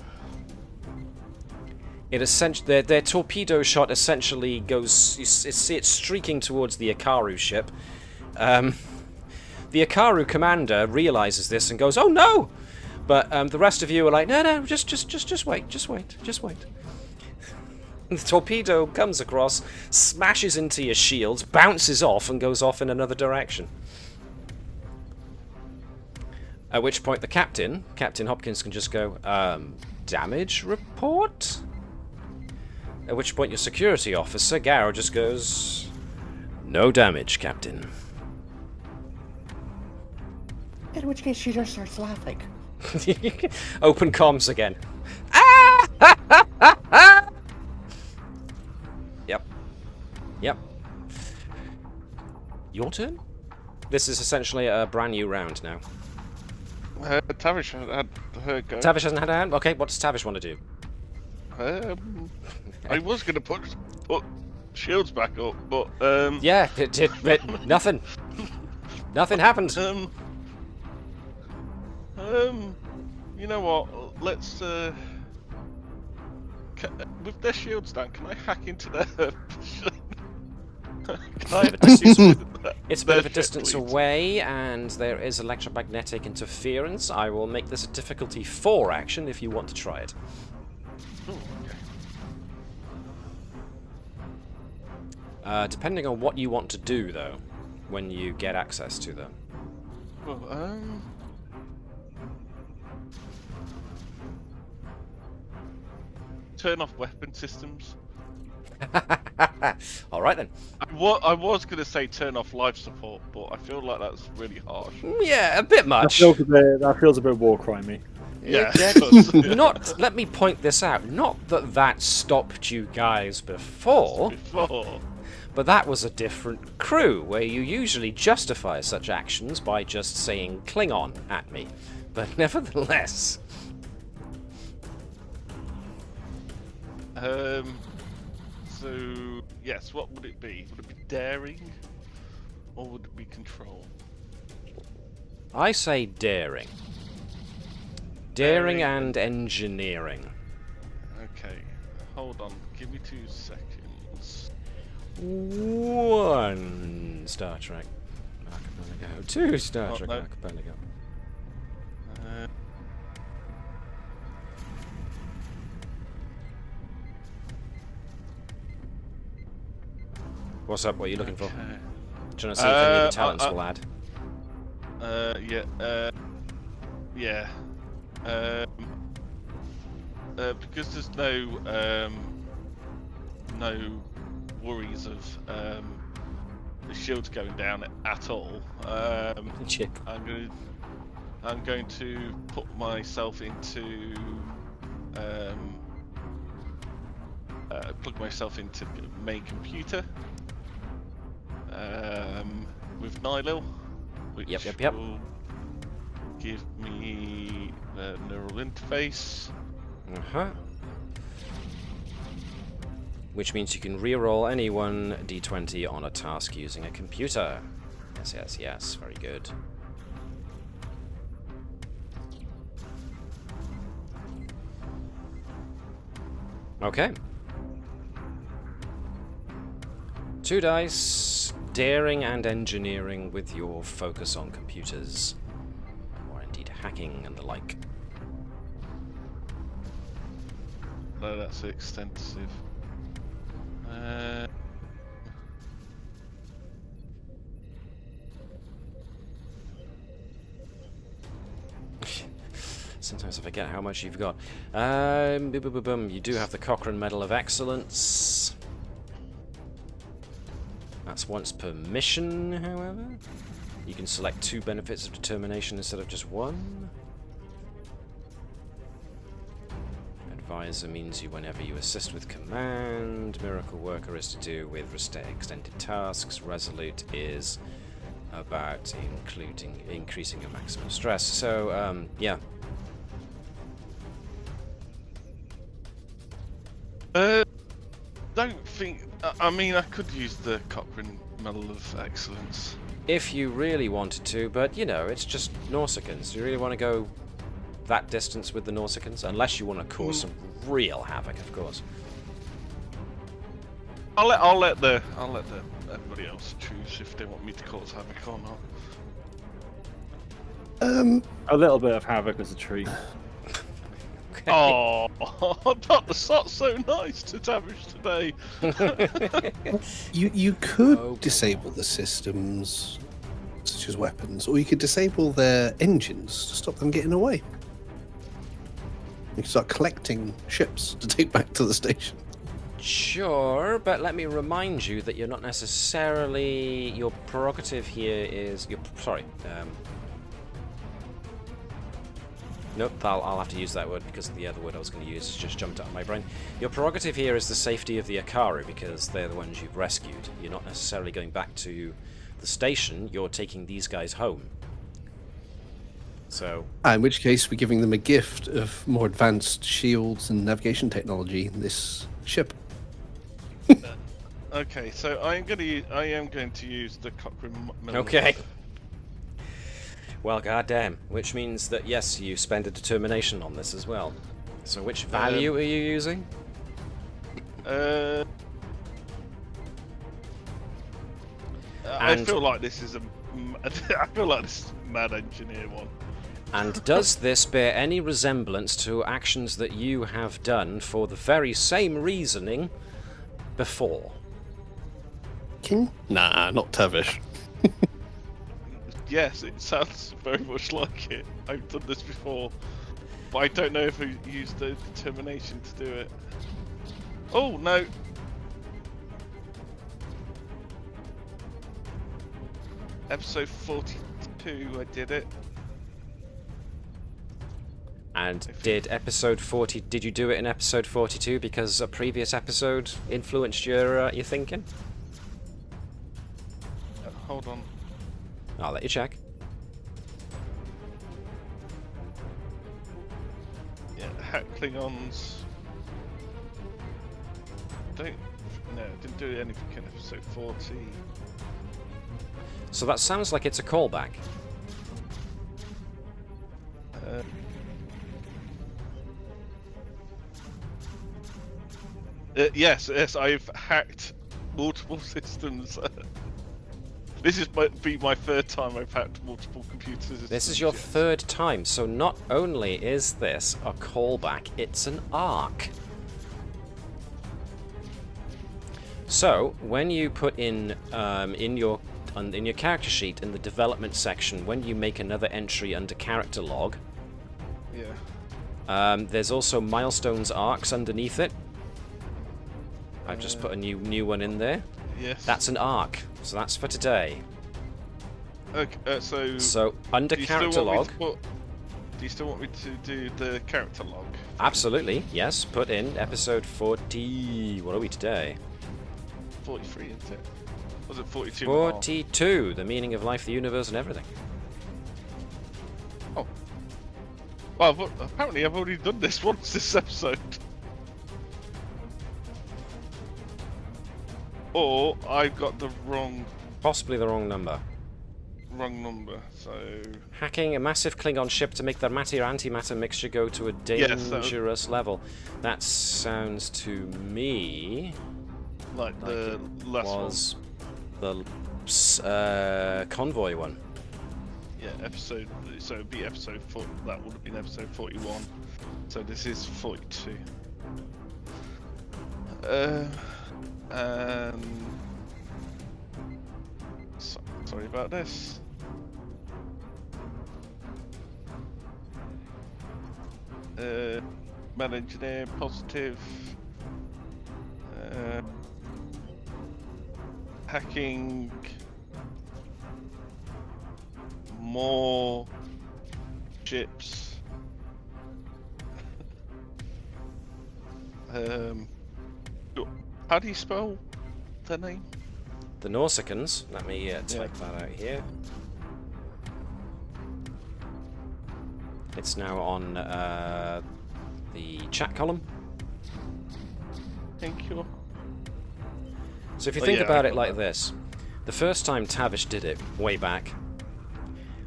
It essentially, their torpedo shot essentially goes. You see it streaking towards the Akaru ship. The Akaru commander realizes this and goes, "Oh no!" But the rest of you are like, "No, just wait, just wait." The torpedo comes across, smashes into your shields, bounces off, and goes off in another direction. At which point, the Captain Hopkins, can just go, "Damage report." At which point your security officer, Garo, just goes, "No damage, Captain." In which case she just starts laughing. Open comms again. Yep. Your turn? This is essentially a brand new round now. Tavish had her go. Tavish hasn't had a hand? Okay, what does Tavish want to do? I was going to put shields back up, but Yeah, it nothing. Nothing happened. You know what? Let's with their shields down, can I hack into their? It's a bit of a distance away, and there is electromagnetic interference. I will make this a difficulty 4 action if you want to try it. Depending on what you want to do, though, when you get access to them. Well, turn off weapon systems. All right then. I was going to say turn off life support, but I feel like that's really harsh. Yeah, a bit much. That feels a bit war crimey. Yeah. Not. Let me point this out. Not that stopped you guys before. But that was a different crew, where you usually justify such actions by just saying Klingon at me. But nevertheless... So, yes, what would it be? Would it be daring? Or would it be control? I say daring. Daring and engineering. Okay, hold on. Give me 2 seconds. 1 Star Trek Archipelago. 2 Star Trek no. Archipelago. What's up? What are you looking for? Trying to see if any of the talents will add. Yeah. Because there's no worries of the shields going down at all. Chip. I'm going to put myself into plug myself into main computer with Nilil, which Yep. will give me the neural interface. Which means you can reroll any one d20 on a task using a computer. Yes. Very good. Okay. 2 dice, daring and engineering with your focus on computers. Or indeed hacking and the like. No, that's extensive. Sometimes I forget how much you've got. You do have the Cochrane Medal of Excellence. That's once per mission, however. You can select 2 benefits of determination instead of just 1. Advisor means you whenever you assist with command. Miracle Worker is to do with extended tasks. Resolute is about increasing your maximum stress. So, yeah. Don't think. I mean, I could use the Cochrane Medal of Excellence. If you really wanted to, but you know, it's just Nausicaans. Do you really want to go that distance with the Nausicaans? Unless you want to cause some real havoc, of course. I'll let everybody else choose if they want me to cause havoc or not. A little bit of havoc as a treat. Okay. Oh, that's not so nice to damage today. You could disable the systems, such as weapons, or you could disable their engines to stop them getting away. You can start collecting ships to take back to the station. Sure, but let me remind you that you're not necessarily... Your prerogative here is... Nope, I'll have to use that word because the other word I was going to use has just jumped out of my brain. Your prerogative here is the safety of the Akaru because they're the ones you've rescued. You're not necessarily going back to the station, you're taking these guys home. So... In which case, we're giving them a gift of more advanced shields and navigation technology in this ship. Okay, so I am going to use the Cochrane Medal. Okay. Well, goddamn. Which means that, yes, you spend a determination on this as well. So which value are you using? I feel like this is mad engineer one. And does this bear any resemblance to actions that you have done for the very same reasoning before? King? Nah, not Tavish. Yes, it sounds very much like it. I've done this before, but I don't know if I used the determination to do it. Oh, no. Episode 42, I did it. And did you do it in episode 42 because a previous episode influenced your thinking? hold on. I'll let you check. Yeah, hack Klingons. Didn't do anything in episode 40. So that sounds like it's a callback. Yes, I've hacked multiple systems. This is be my third time I've hacked multiple computers. This is your third time, so not only is this a callback, it's an arc. So when you put in your character sheet in the development section, when you make another entry under character log, there's also milestones arcs underneath it. I've just put a new one in there. Yes. That's an arc, so that's for today. Okay, so under character log. Do you still want me to do the character log? Absolutely, yes. Put in episode 40. What are we today? 43, isn't it? Was it 42? 42. The meaning of life, the universe, and everything. Oh. Well, apparently I've already done this once this episode. Or I've got the wrong... Possibly the wrong number. Wrong number, so... Hacking a massive Klingon ship to make the matter-antimatter mixture go to a dangerous level. That sounds to me... Like the last one. The convoy one. Yeah, episode... So it'd be episode 4... That would have been episode 41. So this is 42. Sorry about this. Man engineer positive. Hacking more ships. How do you spell their name? The Nausicaans. Let me type that out here. It's now on the chat column. Thank you. So if you think about it like this, the first time Tavish did it, way back,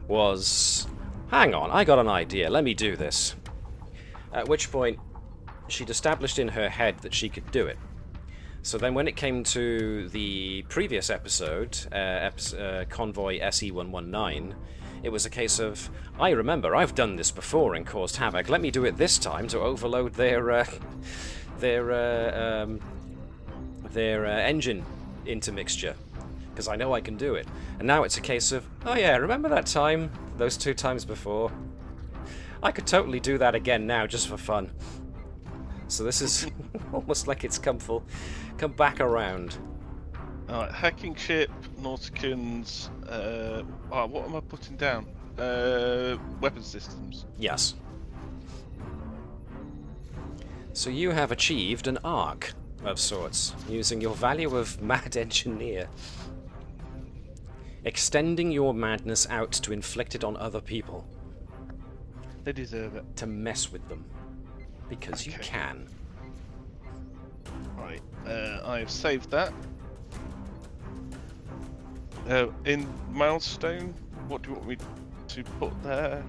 was, hang on, I got an idea, let me do this. At which point, she'd established in her head that she could do it. So then when it came to the previous episode, Convoy SE-119, it was a case of, I remember, I've done this before and caused havoc, let me do it this time to overload their engine intermixture, because I know I can do it. And now it's a case of, oh yeah, remember that time, those 2 times before? I could totally do that again now, just for fun. So this is almost like it's come back around. Alright, hacking ship, Nausicaans, what am I putting down? Weapon systems. Yes. So you have achieved an arc of sorts, using your value of Mad Engineer. Extending your madness out to inflict it on other people. They deserve it. To mess with them. Because you can. Right, I've saved that. In milestone, what do you want me to put there?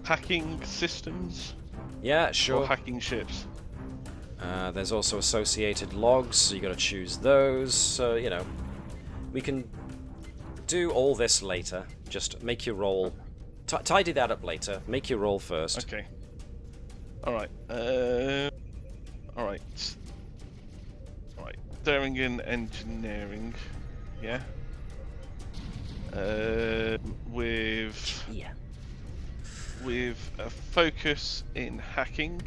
Hacking systems? Yeah, sure. Or hacking ships? There's also associated logs, so you got to choose those. So, you know, we can do all this later. Just make your roll. Tidy that up later. Make your roll first. Okay. Alright. Alright. Alright. Daring in engineering. Yeah. With a focus in hacking.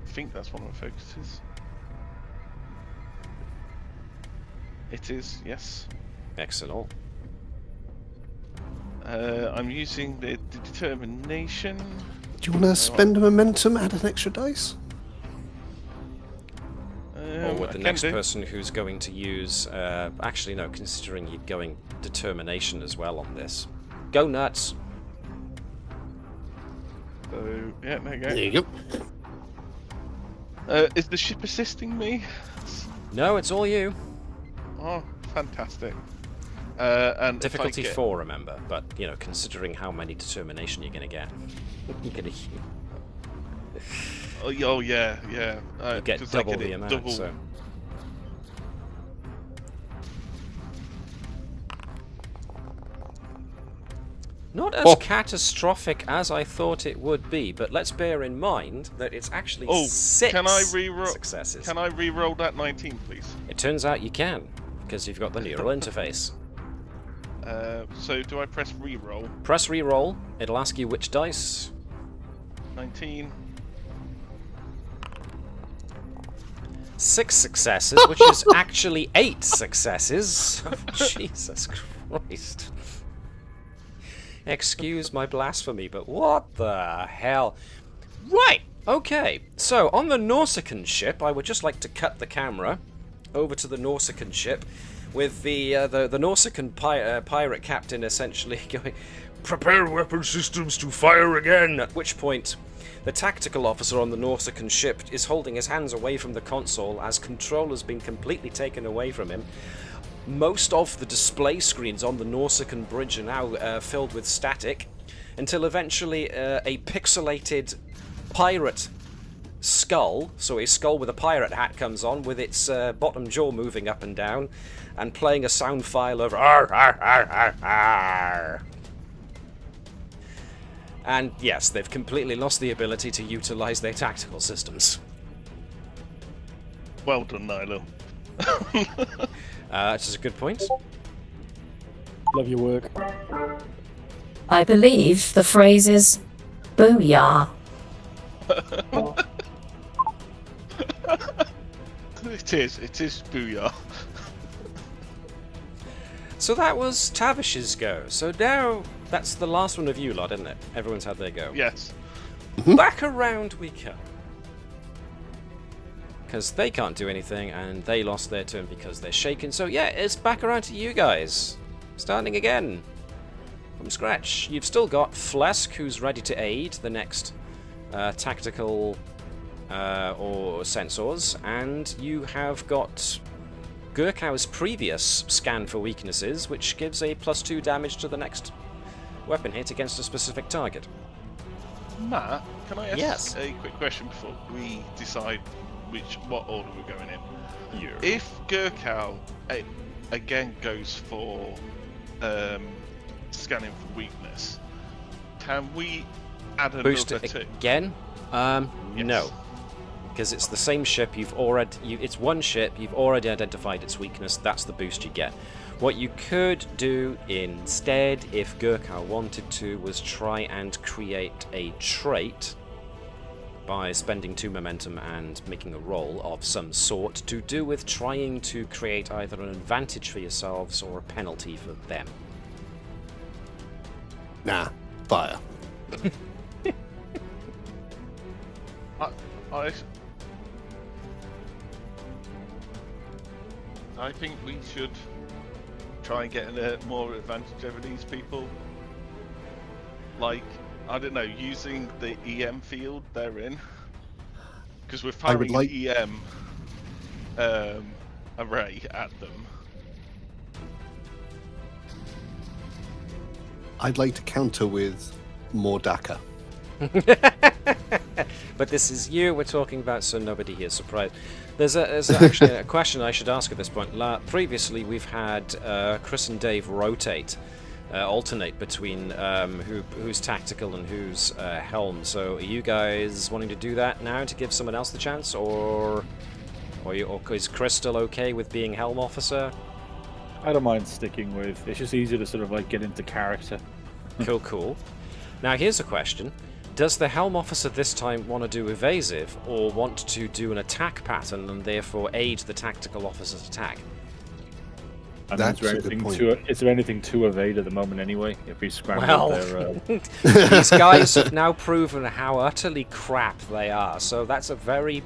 I think that's one of my focuses. It is, yes. Excellent. I'm using the determination. Do you want to spend a momentum, add an extra dice? Or with I the can next do. person who's going to use... actually, no, considering you're going determination as well on this. Go nuts! So, yeah, there you go. There you go. Is the ship assisting me? No, it's all you. Oh, fantastic. And if I Difficulty get- 4, remember. But, you know, considering how many determination you're going to get. You're going to... Oh, yeah. You get 'cause I double the it amount, double- so... Not as catastrophic as I thought it would be, but let's bear in mind that it's actually Oh, 6 can I re-roll? successes. Can I re-roll that 19, please? It turns out you can, because you've got the neural interface. So do I press re-roll? Press re-roll, it'll ask you which dice. 19. 6 successes, which is actually 8 successes. Oh, Jesus Christ. Excuse my blasphemy, but what the hell? Right, okay. So, on the Nausicaan ship, I would just like to cut the camera over to the Nausicaan ship with the Nausicaan pirate captain essentially going, "Prepare weapon systems to fire again!" At which point, the tactical officer on the Nausicaan ship is holding his hands away from the console as control has been completely taken away from him. Most of the display screens on the Nausicaan bridge are now filled with static, until eventually a pixelated pirate skull, so a skull with a pirate hat, comes on with its bottom jaw moving up and down and playing a sound file of "Arr, arr, arr, arr, arr." And yes, they've completely lost the ability to utilize their tactical systems. Well done, Nilo. Which is a good point. Love your work. I believe the phrase is booyah. It is booyah. So that was Tavish's go. So now that's the last one of you lot, isn't it? Everyone's had their go. Yes. Back around we come. Because they can't do anything, and they lost their turn because they're shaken. So yeah, it's back around to you guys. Starting again. From scratch. You've still got Flesk, who's ready to aid the next tactical or sensors. And you have got Gurkau's previous scan for weaknesses, which gives a +2 damage to the next weapon hit against a specific target. Matt, can I ask Yes. a quick question before we decide what order we're going in? Yeah. If Gurkau again goes for scanning for weakness, can we add another Boost it 2? again? Yes. No. Because it's the same ship, it's one ship, you've already identified its weakness, that's the boost you get. What you could do instead, if Gurkau wanted to, was try and create a trait by spending 2 momentum and making a roll of some sort to do with trying to create either an advantage for yourselves or a penalty for them. Nah, fire. I think we should try and get a more advantage over these people. Like, I don't know, using the EM field they're in. Because we're I would firing like- an EM array at them. I'd like to counter with more DACA. But this is you we're talking about, so nobody here is surprised. There's actually a question I should ask at this point. Previously, we've had Chris and Dave alternate between who's tactical and who's helm. So, are you guys wanting to do that now to give someone else the chance, or is Chris still okay with being helm officer? I don't mind sticking with. It's just easier to sort of like get into character. Cool. Now, here's a question. Does the helm officer this time want to do evasive, or want to do an attack pattern and therefore aid the tactical officer's attack? I mean, That's a good point. Is there anything to evade at the moment anyway? If we scramble Well, their, these guys have now proven how utterly crap they are, so that's a very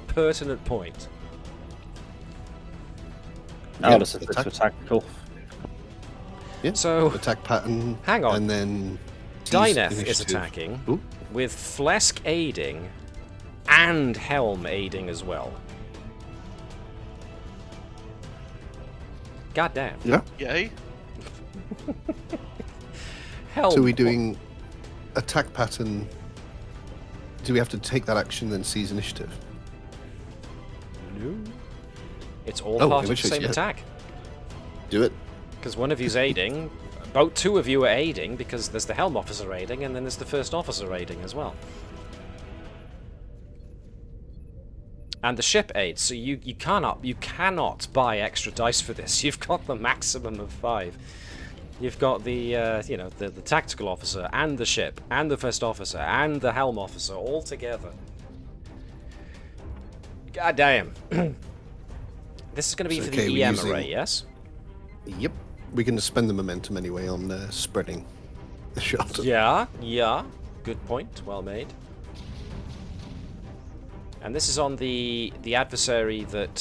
pertinent point. I'll assist this for tactical. Yeah. So, attack pattern. hang on. And then Dyneth is initiative. attacking, Ooh. with Flesk aiding, and Helm aiding as well. God damn. Yeah. Yay. Helm. So we're doing attack pattern. Do we have to take that action then seize initiative? No. It's all Oh, part in of which the case, same yeah. attack. Do it. Because one of you's aiding, about two of you are aiding, because there's the Helm officer aiding, and then there's the first officer aiding as well. And the ship aids, so you cannot buy extra dice for this. You've got the maximum of 5. You've got the the tactical officer and the ship and the first officer and the Helm officer all together. God damn. This is going to be So, for okay, the we're EM using- array, yes? Yep. We're going to spend the momentum anyway on spreading the shot. Yeah. Good point. Well made. And this is on the adversary that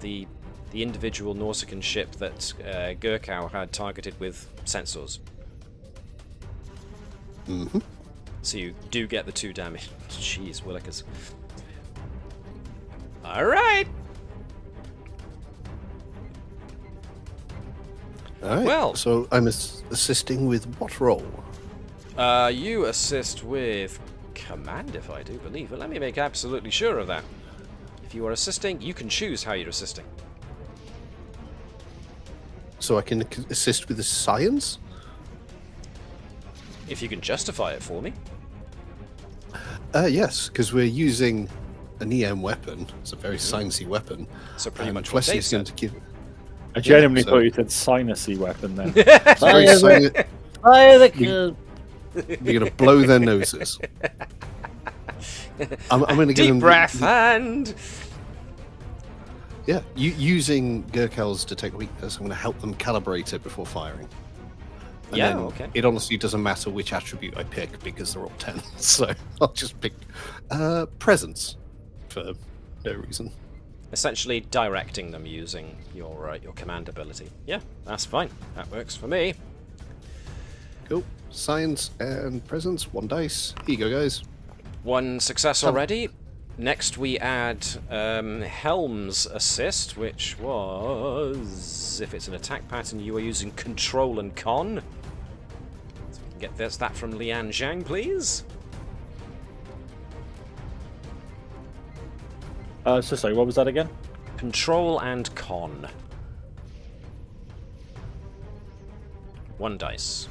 the individual Nausicaan ship that Gurkau had targeted with sensors. Mm-hmm. So you do get the 2 damage. Jeez, Willikers. Alright! Alright. Well- So I'm assisting with what role? You assist with command, if I do believe, but let me make absolutely sure of that. If you are assisting, you can choose how you're assisting. So I can assist with the science? If you can justify it for me. Yes, because we're using an EM weapon. It's a very sciencey weapon. So pretty much what Wesley Dave is going said. to give. I genuinely so- thought you said sinusy weapon then. It's very sci- We're going to blow their noses. I'm going to give Deep them breath and... Yeah, using Gurkal's detect weakness, I'm going to help them calibrate it before firing. And Yeah, then okay. It honestly doesn't matter which attribute I pick because they're all 10. So I'll just pick presence for no reason. Essentially directing them using your command ability. Yeah, that's fine. That works for me. Cool. Science and presence, 1 dice. Here you go, guys. 1 success already. Next we add Helm's assist, which was... If it's an attack pattern, you are using control and con. So we can get that from Lian Zhang, please. So sorry, what was that again? Control and con. 1 dice.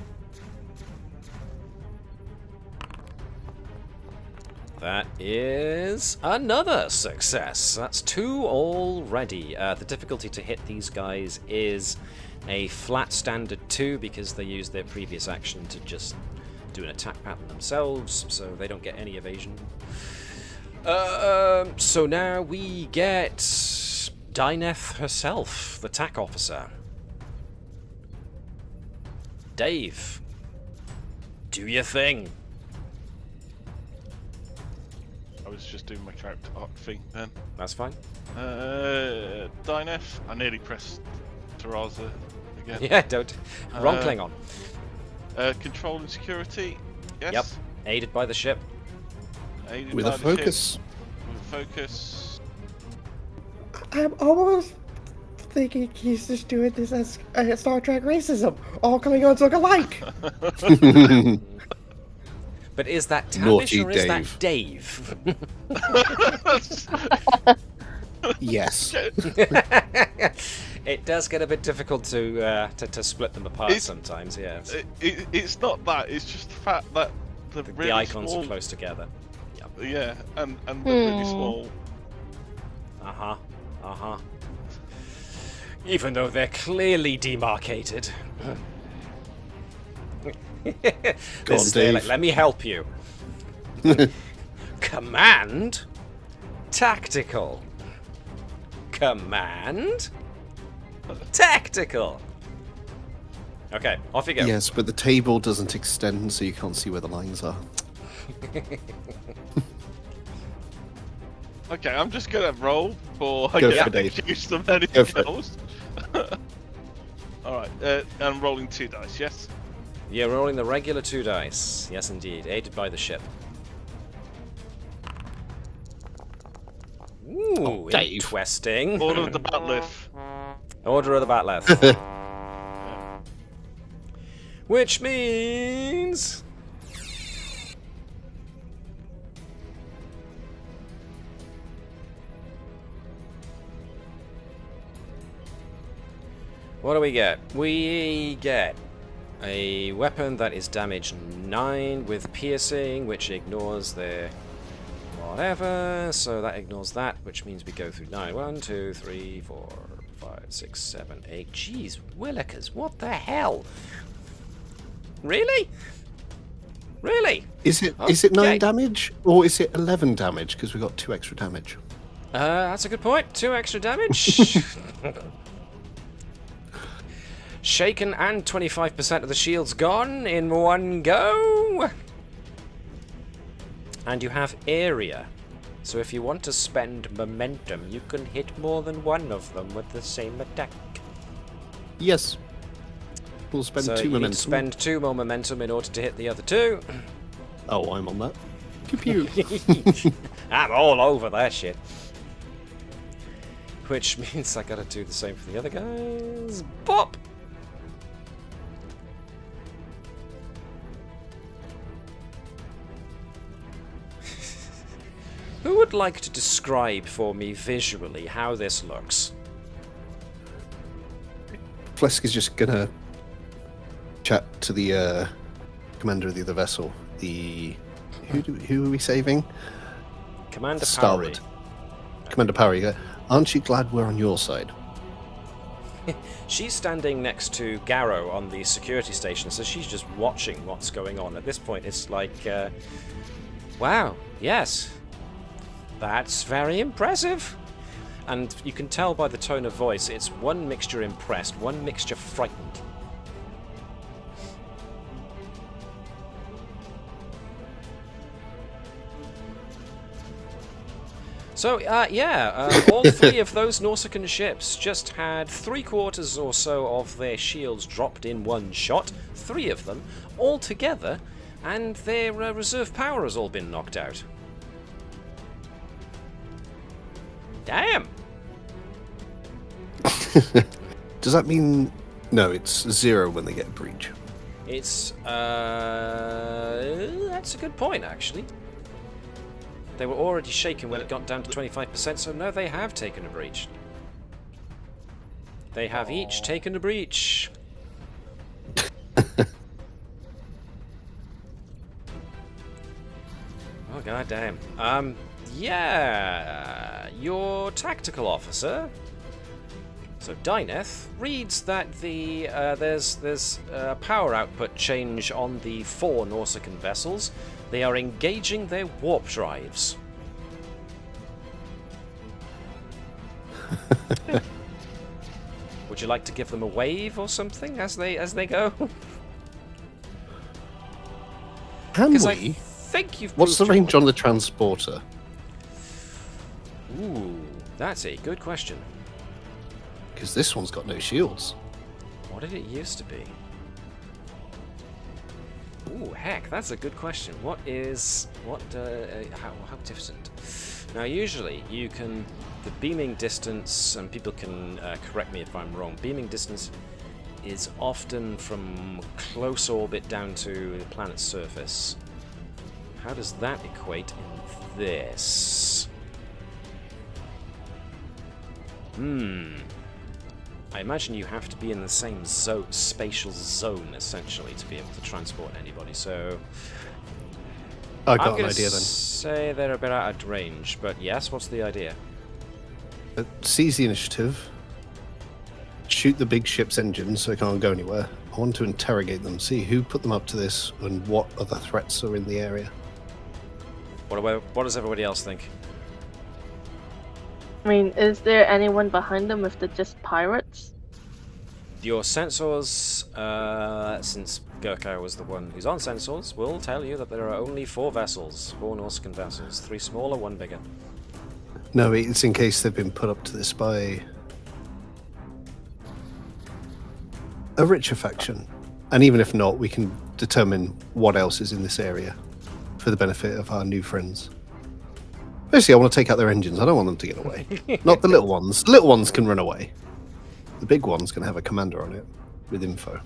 That is another success. That's 2 already. The difficulty to hit these guys is a flat standard 2 because they use their previous action to just do an attack pattern themselves, so they don't get any evasion. So now we get Dyneth herself, the TAC officer. Dave, do your thing. I was just doing my character arc thing then. That's fine. Dynef. I nearly pressed Terraza again. Yeah, don't. Wrong Klingon. Control and security. Yes. Yep. Aided by the ship. Aided With by a the ship. focus. With a focus. I'm almost thinking he's just doing this as Star Trek racism. All Klingons look alike. But is that Naughty Tavish or is that Dave. Dave? Yes. It does get a bit difficult to split them apart It's- sometimes, yes. It's not that. It's just the fact that the The really icons small, are close together. Yep. Yeah, and they're really small. Uh-huh. Uh-huh. Even though they're clearly demarcated. This is Dave. like, let me help you. Command. Tactical. Command. Tactical. Okay, off you go. Yes, but the table doesn't extend, so you can't see where the lines are. Okay, I'm just gonna roll for I Go get for to Dave. choose them Go anything for it. else. Alright, I'm rolling 2 dice, yes? You're rolling the regular 2 dice. Yes, indeed. Aided by the ship. Ooh, Dave. interesting. Order of the Batleth. Order of the Batleth. Which means... what do we get? We get a weapon that is damage 9 with piercing, which ignores the whatever, so that ignores that, which means we go through 9. 1, 2, 3, 4, 5, 6, 7, 8. Jeez, Willikers, what the hell? Really? Really? Is it 9 damage or is it 11 damage? Because we got 2 extra damage. That's a good point. 2 extra damage. Shaken and 25% of the shields gone in one go. And you have area. So if you want to spend momentum, you can hit more than one of them with the same attack. Yes. We'll spend so 2 you momentum. Need to spend 2 more momentum in order to hit the other 2. Oh, I'm on that. Pew. I'm all over that shit. Which means I gotta do the same for the other guys. Bop! Who would like to describe for me visually how this looks? Flesk is just gonna chat to the commander of the other vessel. Who are we saving? Commander Parry. Starboard. Commander Parry. Aren't you glad we're on your side? She's standing next to Garrow on the security station, so she's just watching what's going on. At this point, it's like, wow, yes, that's very impressive. And you can tell by the tone of voice, it's one mixture impressed, one mixture frightened. So, all 3 of those Nausicaan ships just had 3/4 or so of their shields dropped in one shot, 3 of them, all together, and their reserve power has all been knocked out. Damn! Does that mean... No, it's 0 when they get a breach. It's, that's a good point, actually. They were already shaken when it got down to 25%, so no, they have taken a breach. They have each taken a breach. Oh, goddamn. Yeah, your tactical officer, so Dyneth, reads that there's a power output change on the 4 Nausicaan vessels. They are engaging their warp drives. Would you like to give them a wave or something as they go? Can Because we? I think you've. What's the proved your range on the transporter? Ooh, that's a good question. Because this one's got no shields. What did it used to be? Ooh, heck, that's a good question. How different? Now, usually you can, the beaming distance, and people can correct me if I'm wrong, beaming distance is often from close orbit down to the planet's surface. How does that equate in this? I imagine you have to be in the same spatial zone, essentially, to be able to transport anybody, so... I got I'm an gonna idea then. say they're a bit out of range, but yes, what's the idea? Seize the initiative. Shoot the big ship's engines so they can't go anywhere. I want to interrogate them, see who put them up to this, and what other threats are in the area. What does everybody else think? I mean, is there anyone behind them if they're just pirates? Your sensors, since Gurkha was the one who's on sensors, will tell you that there are only 4 vessels, 4 Nausicaan vessels, 3 smaller, 1 bigger. No, it's in case they've been put up to this by a richer faction. And even if not, we can determine what else is in this area for the benefit of our new friends. Basically, I want to take out their engines. I don't want them to get away. Not the little ones. The little ones can run away. The big one's going to have a commander on it with info.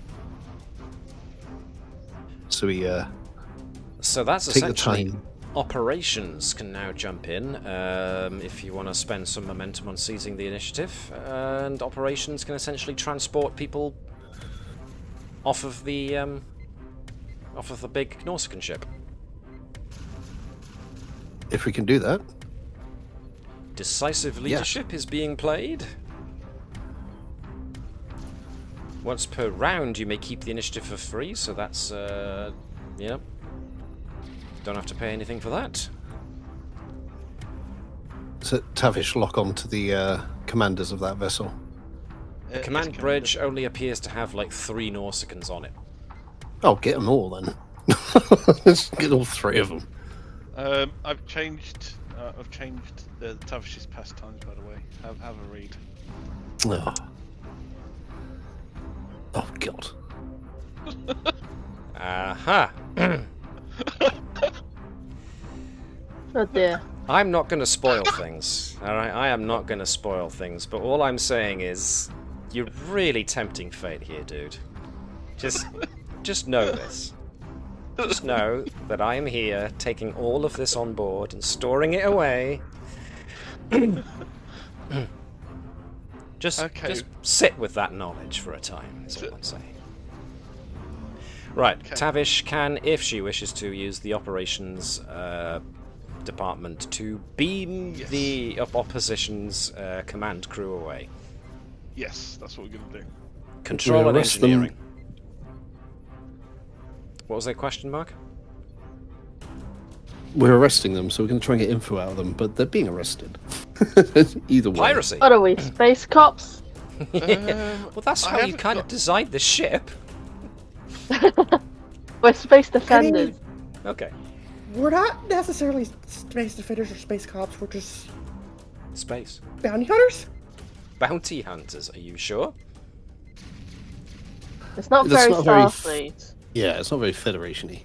So we So that's take the essentially time. operations can now jump in if you want to spend some momentum on seizing the initiative, and operations can essentially transport people off of the big Nausicaan ship. If we can do that. Decisive leadership is being played. Once per round, you may keep the initiative for free, so that's, yeah. Don't have to pay anything for that. So Tavish lock on to the commanders of that vessel. The command bridge only appears to have like 3 Nausicaans on it. Oh, get them all then. Let's get all 3 of them. I've changed the Tavish's pastimes, by the way. Have a read. Oh, oh God. Aha! Oh dear. I'm not going to spoil things. Alright, I am not going to spoil things, but all I'm saying is you're really tempting fate here, dude. Just know this. Just know that I am here taking all of this on board and storing it away. Just sit with that knowledge for a time, is all I'm saying. Right, Tavish can, if she wishes to, use the operations department to beam the opposition's command crew away. Yes, that's what we're going to do. Control and engineering. What was their question, Mark? We're arresting them, so we're going to try and get info out of them, but they're being arrested. Either way. Piracy! What are we, space cops? Well, that's how you kind of designed the ship. We're space defenders. Okay. We're not necessarily space defenders or space cops. We're just Space. bounty hunters. Bounty hunters, are you sure? It's not That's very not very Starfleet. Yeah, it's not very Federation-y.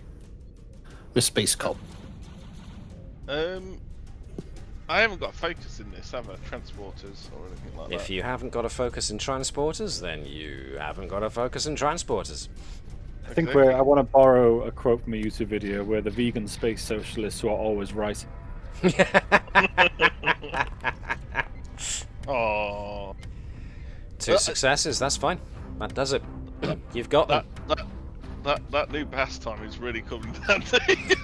We're space cop. I haven't got focus in this, have I? Transporters or anything like that. If you haven't got a focus in transporters, then you haven't got a focus in transporters. I think I want to borrow a quote from a YouTube video where the vegan space socialists are always right. Oh, 2 successes, that's fine. That does it. You've got them. that new pastime is really coming handy.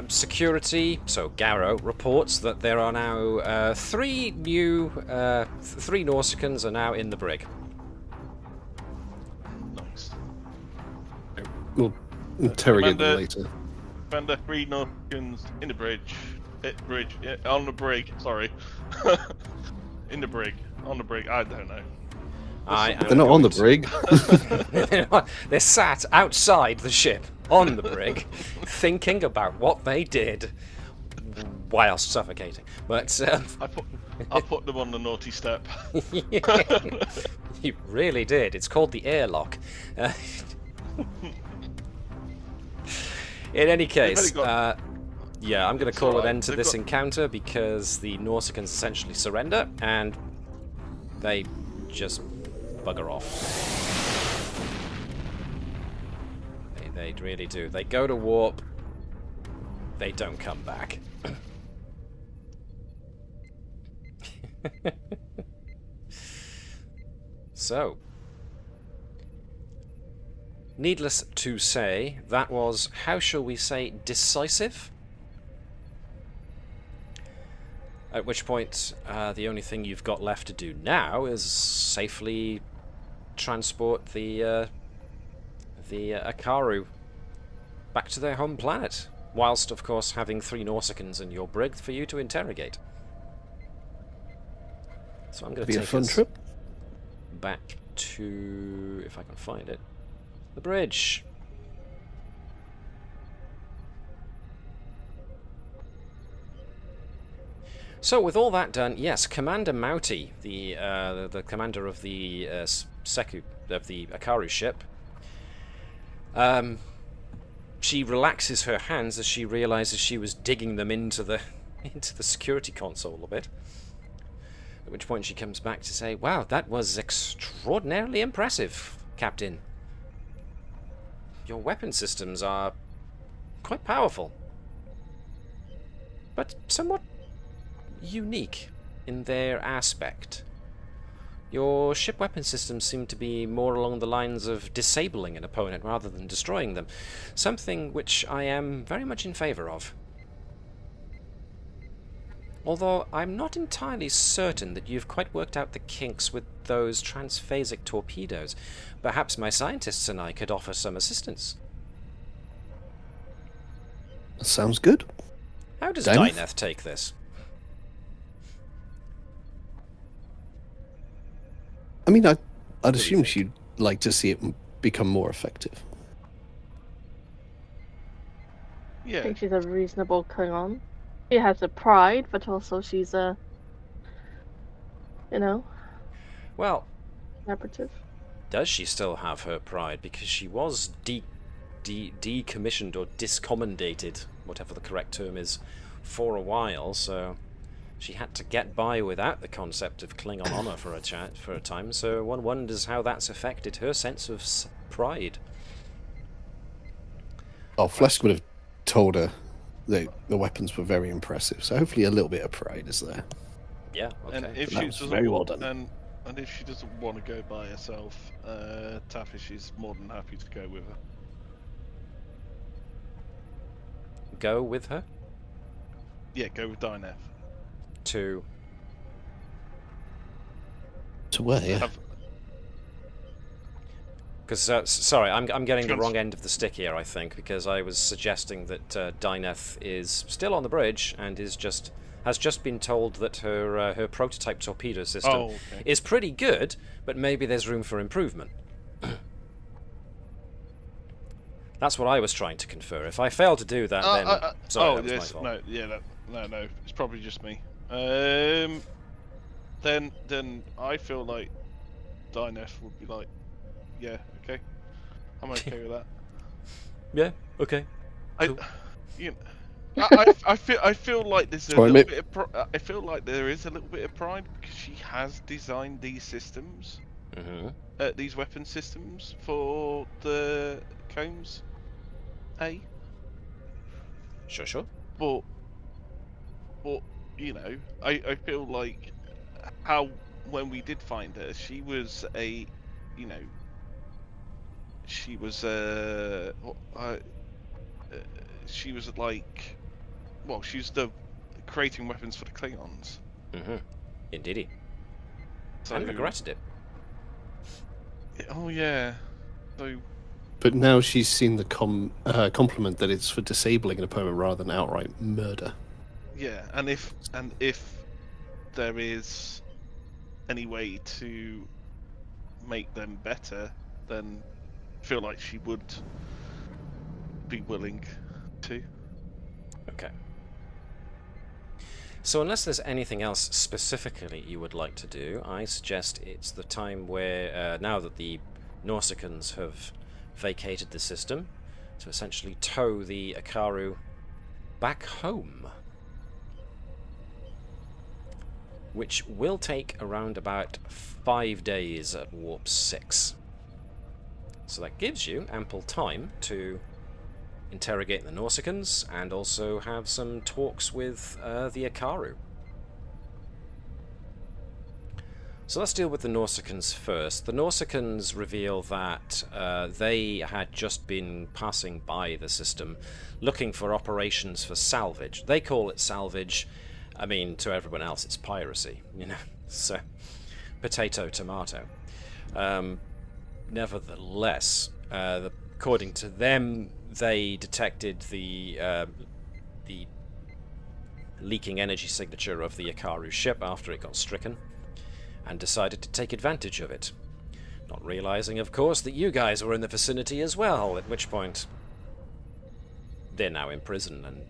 Security, so Garrow, reports that there are now 3 Nausicaans are now in the brig. Nice. We'll interrogate them later. Commander, 3 Nausicaans in the bridge. On the brig, sorry. In the brig. On the brig, I don't know. They're not on the brig. They're sat outside the ship, on the brig, thinking about what they did whilst suffocating. But I put them on the naughty step. You really did. It's called the airlock. In any case, yeah, I'm going to call an end to this encounter because the Nausicaans essentially surrender and they just bugger off. They really do. They go to warp. They don't come back. So, needless to say, that was, how shall we say, decisive? At which point, the only thing you've got left to do now is safely transport the Akaru back to their home planet, whilst, of course, having 3 Nausicaans in your brig for you to interrogate. So I'm going to take a fun trip. Back to, if I can find it, the bridge. So with all that done, yes, Commander Mouty, the commander of the Akaru ship, she relaxes her hands as she realizes she was digging them into the security console a bit. At which point she comes back to say, "Wow, that was extraordinarily impressive, Captain. Your weapon systems are quite powerful, but somewhat unique in their aspect. Your ship weapon systems seem to be more along the lines of disabling an opponent rather than destroying them, something which I am very much in favour of. Although I'm not entirely certain that you've quite worked out the kinks with those transphasic torpedoes. Perhaps my scientists and I could offer some assistance." Sounds good. How does Dyneth? Dyneth take this? I mean, I'd do you assume think? she'd like to see it become more effective. I Yeah. think she's a reasonable Klingon. She has a pride, but also she's a, Well, collaborative. does she still have her pride? Because she was decommissioned or discommendated, whatever the correct term is, for a while, so she had to get by without the concept of Klingon honor for a time, so one wonders how that's affected her sense of pride. Oh, Flesk would have told her that the weapons were very impressive, so hopefully a little bit of pride is there. Yeah, okay. And if That she was doesn't very well want, done. and if she doesn't want to go by herself, Taffy, she's more than happy to go with her. Go with her Yeah, go with Dyneth. to... To where? Yeah. Have, Because, sorry, I'm getting the Trans- wrong end of the stick here, I think, because I was suggesting that Dyneth is still on the bridge and has just been told that her prototype torpedo system Oh, okay. is pretty good, but maybe there's room for improvement. That's what I was trying to confer. If I fail to do that, then sorry, that was my yes, fault. no, yeah, no, it's probably just me. Then I feel like Dyneth would be like, yeah, okay, I'm okay with that. Yeah, okay. Cool. I feel like there's a Sorry, little mate. bit of I feel like there is a little bit of pride because she has designed these systems, Mm-hmm. these weapon systems for the Combs A. Sure. But I feel like how when we did find her, she was a, she was she was like, well, she's the creating weapons for the Klingons. Mm-hmm. Indeedy. So, And regretted it. Oh yeah. So But now she's seen the compliment that it's for disabling an opponent rather than outright murder. yeah, and if there is any way to make them better, then I feel like she would be willing to. Okay. So unless there's anything else specifically you would like to do, I suggest it's the time where, now that the Nausicaans have vacated the system, to essentially tow the Akaru back home. Which will take around about 5 days at Warp 6. So that gives you ample time to interrogate the Nausicaans and also have some talks with the Akaru. So let's deal with the Nausicaans first. The Nausicaans reveal that they had just been passing by the system looking for operations for salvage. They call it salvage. I mean, to everyone else it's piracy, so potato, tomato. Nevertheless, according to them, they detected the leaking energy signature of the Akaru ship after it got stricken, and decided to take advantage of it. Not realizing, of course, that you guys were in the vicinity as well, at which point they're now in prison, and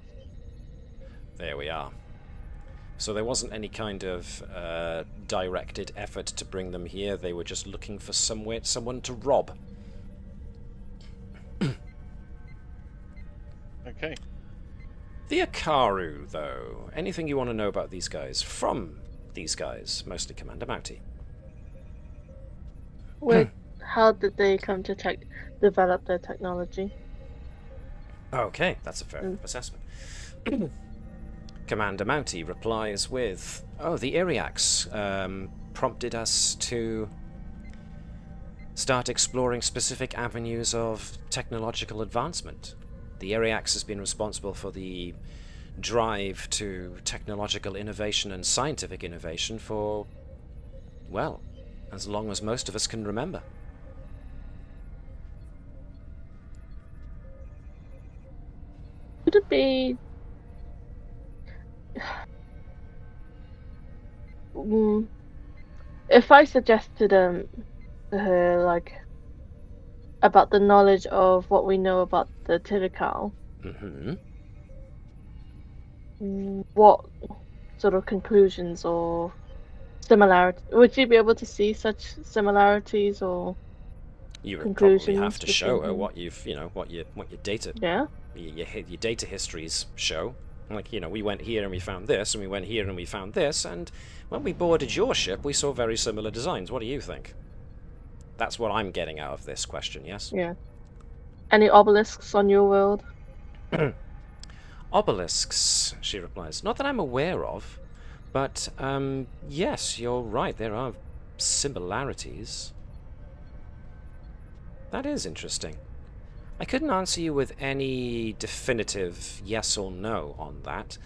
there we are. So there wasn't any kind of directed effort to bring them here. They were just looking for someone to rob. Okay. The Akaru, though. Anything you want to know about these guys? From these guys, mostly Commander Mouty. How did they come to develop their technology? Okay, that's a fair assessment. Commander Mouty replies with, the Iriax prompted us to start exploring specific avenues of technological advancement. The Iriax has been responsible for the drive to technological innovation and scientific innovation for, well, as long as most of us can remember. Could it be... if I suggested to her, like, about the knowledge of what we know about the Tirikal, what sort of conclusions or similarities would you be able to see such similarities or you would conclusions? Probably have to show her between- what you've, what your data, Yeah. your data histories show. Like, we went here and we found this, and we went here and we found this, and when we boarded your ship, we saw very similar designs. What do you think? That's what I'm getting out of this question, yes? Yeah. Any obelisks on your world? Obelisks, she replies. Not that I'm aware of, but, yes, you're right, there are similarities. That is interesting. I couldn't answer you with any definitive yes or no on that.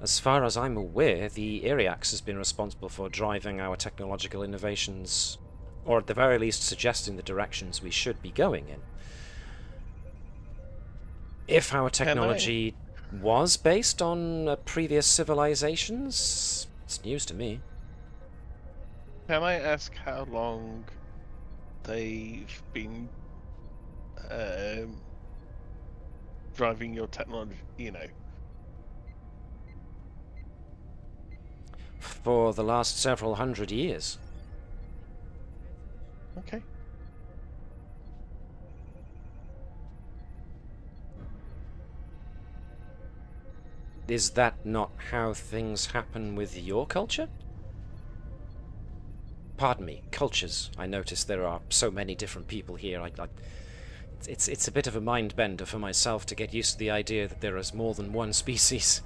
As far as I'm aware, the Iriax has been responsible for driving our technological innovations, or at the very least suggesting the directions we should be going in. If our technology was based on previous civilizations, it's news to me. Can I ask how long they've been driving your technology, For the last several hundred years. Okay. Is that not how things happen with your culture? Pardon me, cultures. I notice there are so many different people here. It's a bit of a mind bender for myself to get used to the idea that there is more than one species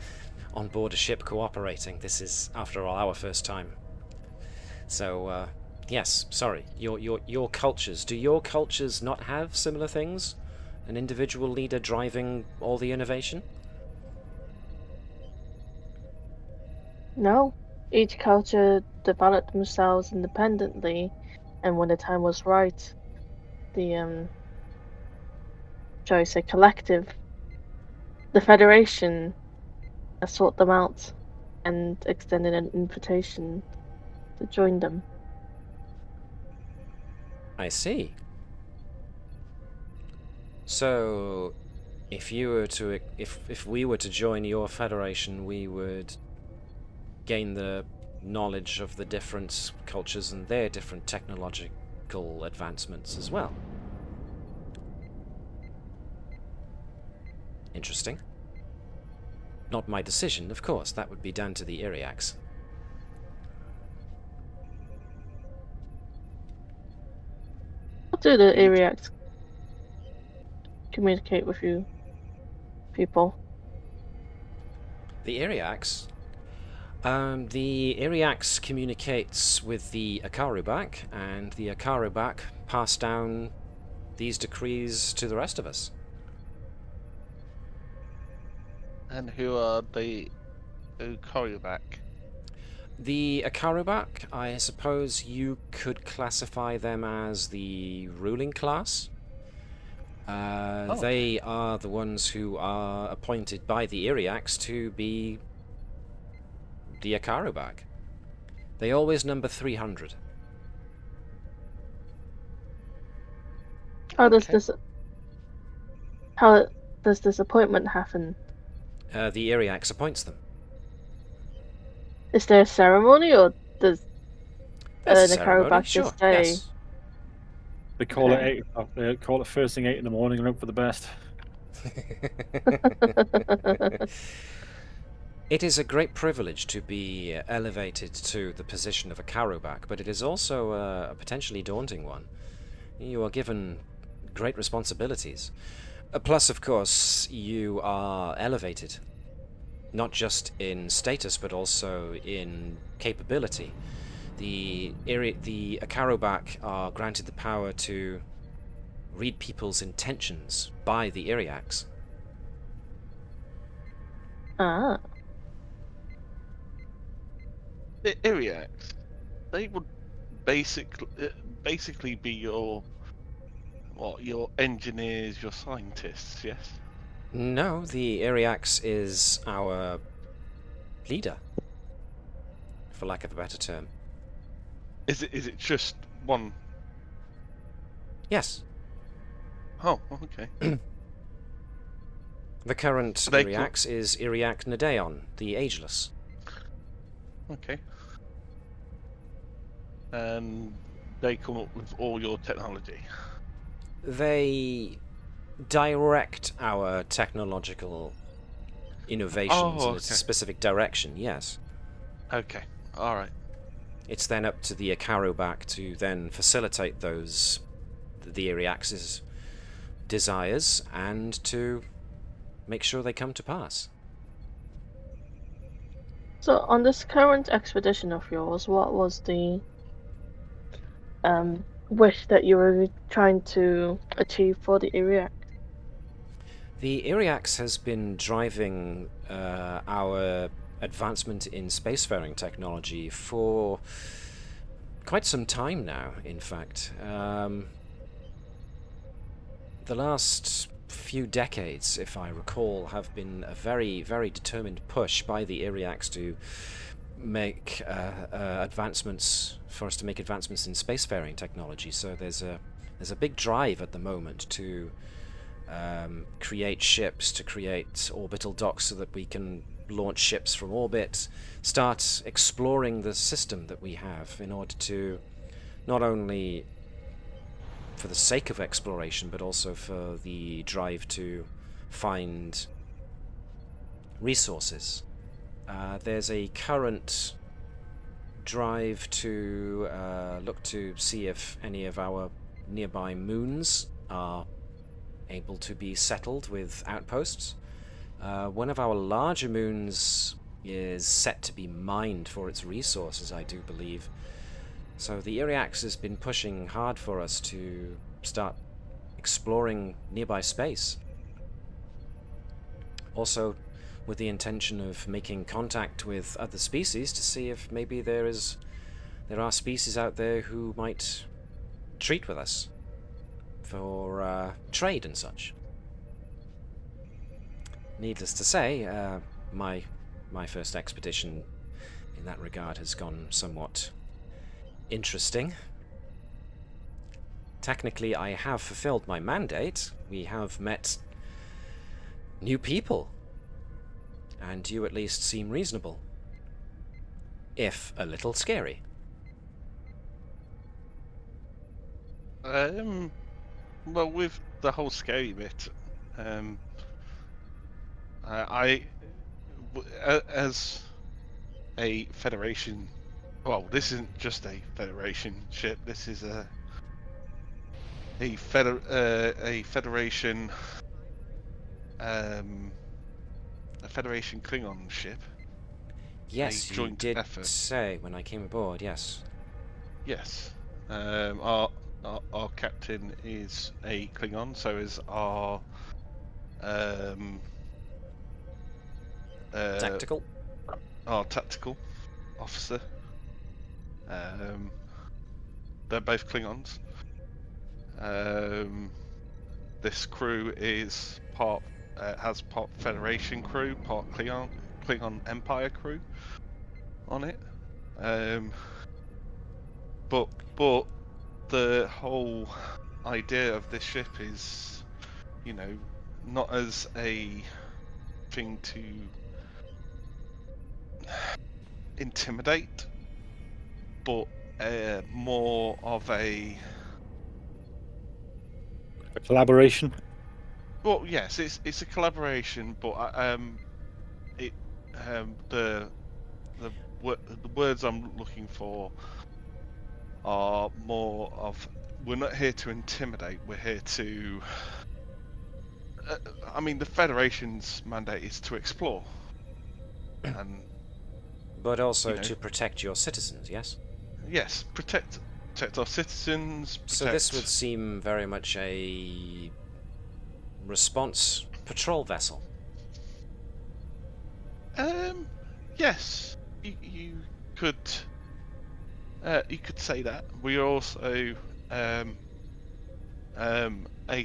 on board a ship cooperating. This is, after all, our first time. So, yes, sorry. Your cultures. Do your cultures not have similar things? An individual leader driving all the innovation? No. Each culture developed themselves independently, and when the time was right, the shall I say collective, the Federation sought them out and extended an invitation to join them. I see. So, if we were to join your federation, we would gain the knowledge of the different cultures and their different technological advancements as well. Interesting. Not my decision, of course. That would be down to the Iriax. How do the Iriax communicate with you people? The Iriax? The Iriax communicates with the Akarubak, and the Akarubak pass down these decrees to the rest of us. And who are the Akarubak? The Akarubak, I suppose you could classify them as the ruling class. They are the ones who are appointed by the Iriax to be the Akarubak. They always number 300. How does this appointment happen? The Iriax appoints them. Is there a ceremony, or does There's a the Akaru ceremony, back sure, just say? yes. They call it Okay. 8 o'clock. They call it first thing 8 in the morning and hope for the best. It is a great privilege to be elevated to the position of a Karubak, but it is also a potentially daunting one. You are given great responsibilities. Plus, of course, you are elevated, not just in status, but also in capability. The Akarubak are granted the power to read people's intentions by the Iriaks. Ah. The Iriaks, they would basically be your engineers, your scientists, yes? No, the Iriaks is our leader, for lack of a better term. Is it just one? Yes. Oh, okay. The current So they Iriaks is Iriak Nadeon, the Ageless. Okay. And they come up with all your technology. They direct our technological innovations in a okay. specific direction, yes. Okay. All right. It's then up to the Akarubak to then facilitate the Iriaks' desires and to make sure they come to pass. So on this current expedition of yours, what was the wish that you were trying to achieve for the Iriak? The Iriaks has been driving our advancement in spacefaring technology for quite some time now, in fact. The last few decades, if I recall, have been a very, very determined push by the Iriaks to make advancements, for us to make advancements in spacefaring technology. So there's a big drive at the moment to create ships, to create orbital docks so that we can launch ships from orbit, start exploring the system that we have in order to not only for the sake of exploration, but also for the drive to find resources. There's a current drive to look to see if any of our nearby moons are able to be settled with outposts. One of our larger moons is set to be mined for its resources, I do believe. So the Iriaks has been pushing hard for us to start exploring nearby space. Also with the intention of making contact with other species to see if maybe there are species out there who might treat with us for trade and such. Needless to say, my first expedition in that regard has gone somewhat interesting. Technically, I have fulfilled my mandate. We have met new people, and you at least seem reasonable, if a little scary. Well, with the whole scary bit, as a Federation, well, this isn't just a Federation ship. This is a Federation, a Federation Klingon ship. Yes, you joint did effort. say when I came aboard. Yes. Yes. Our captain is a Klingon, so is our Tactical. Our tactical officer. They're both Klingons. This crew is has part Federation crew, part Klingon Empire crew on it. But the whole idea of this ship is, not as a thing to intimidate, but more of a. A collaboration. Well, yes, it's a collaboration, but the words I'm looking for are more of, we're not here to intimidate, we're here to. I mean, the Federation's mandate is to explore, and But also you know, to protect your citizens, yes? yes, protect our citizens. So this would seem very much a response patrol vessel. Yes, you could say that. We are also a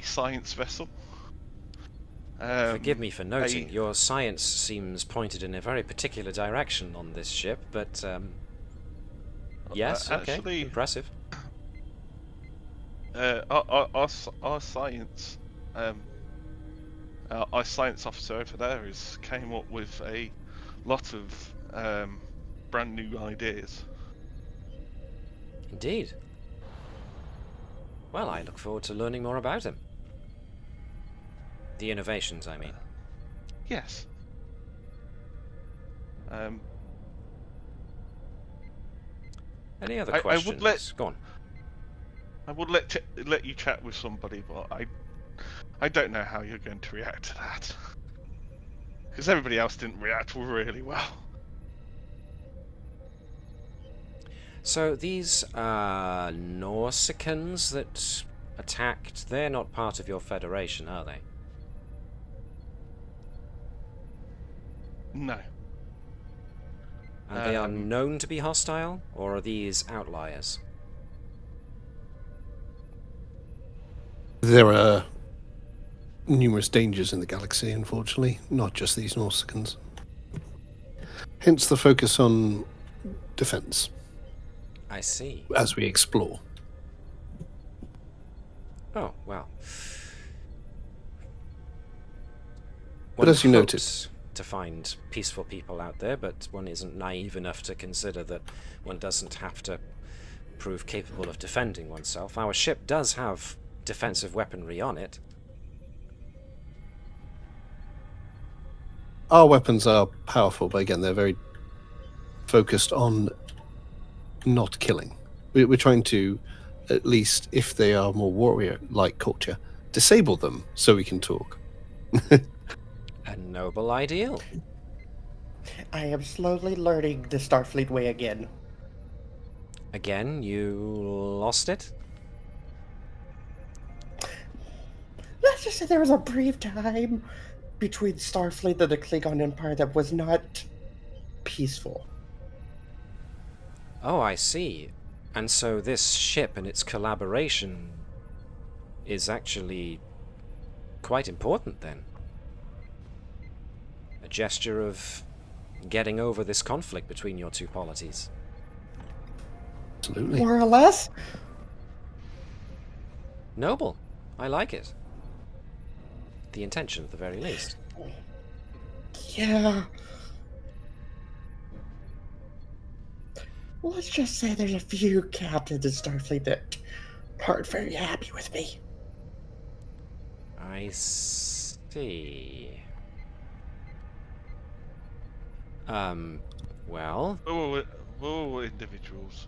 science vessel. Forgive me for noting, your science seems pointed in a very particular direction on this ship, but yes, okay, actually, impressive. our science, our science officer over there came up with a lot of brand new ideas. Indeed. Well, I look forward to learning more about him. The innovations, I mean. Yes. Any other questions? Go on. I would let you chat with somebody, but I don't know how you're going to react to that. Because everybody else didn't react really well. So these Nausicaans that attacked, they're not part of your Federation, are they? No. And they are known to be hostile, or are these outliers? There are numerous dangers in the galaxy, unfortunately, not just these Nausicaans. Hence the focus on defense. I see. As we explore. Oh, well. But as you noted, to find peaceful people out there, but one isn't naive enough to consider that one doesn't have to prove capable of defending oneself. Our ship does have defensive weaponry on it. Our weapons are powerful, but again, they're very focused on not killing. We're trying to, at least if they are more warrior-like culture, disable them so we can talk. A noble ideal. I am slowly learning the Starfleet way again. Again, you lost it? Let's just say there was a brief time between Starfleet and the Klingon Empire that was not peaceful. Oh, I see. And so this ship and its collaboration is actually quite important then. A gesture of getting over this conflict between your two polities. Absolutely. More or less? Noble. I like it. The intention, at the very least. Yeah. Let's just say there's a few captains in Starfleet that aren't very happy with me. I see. Well... We're individuals.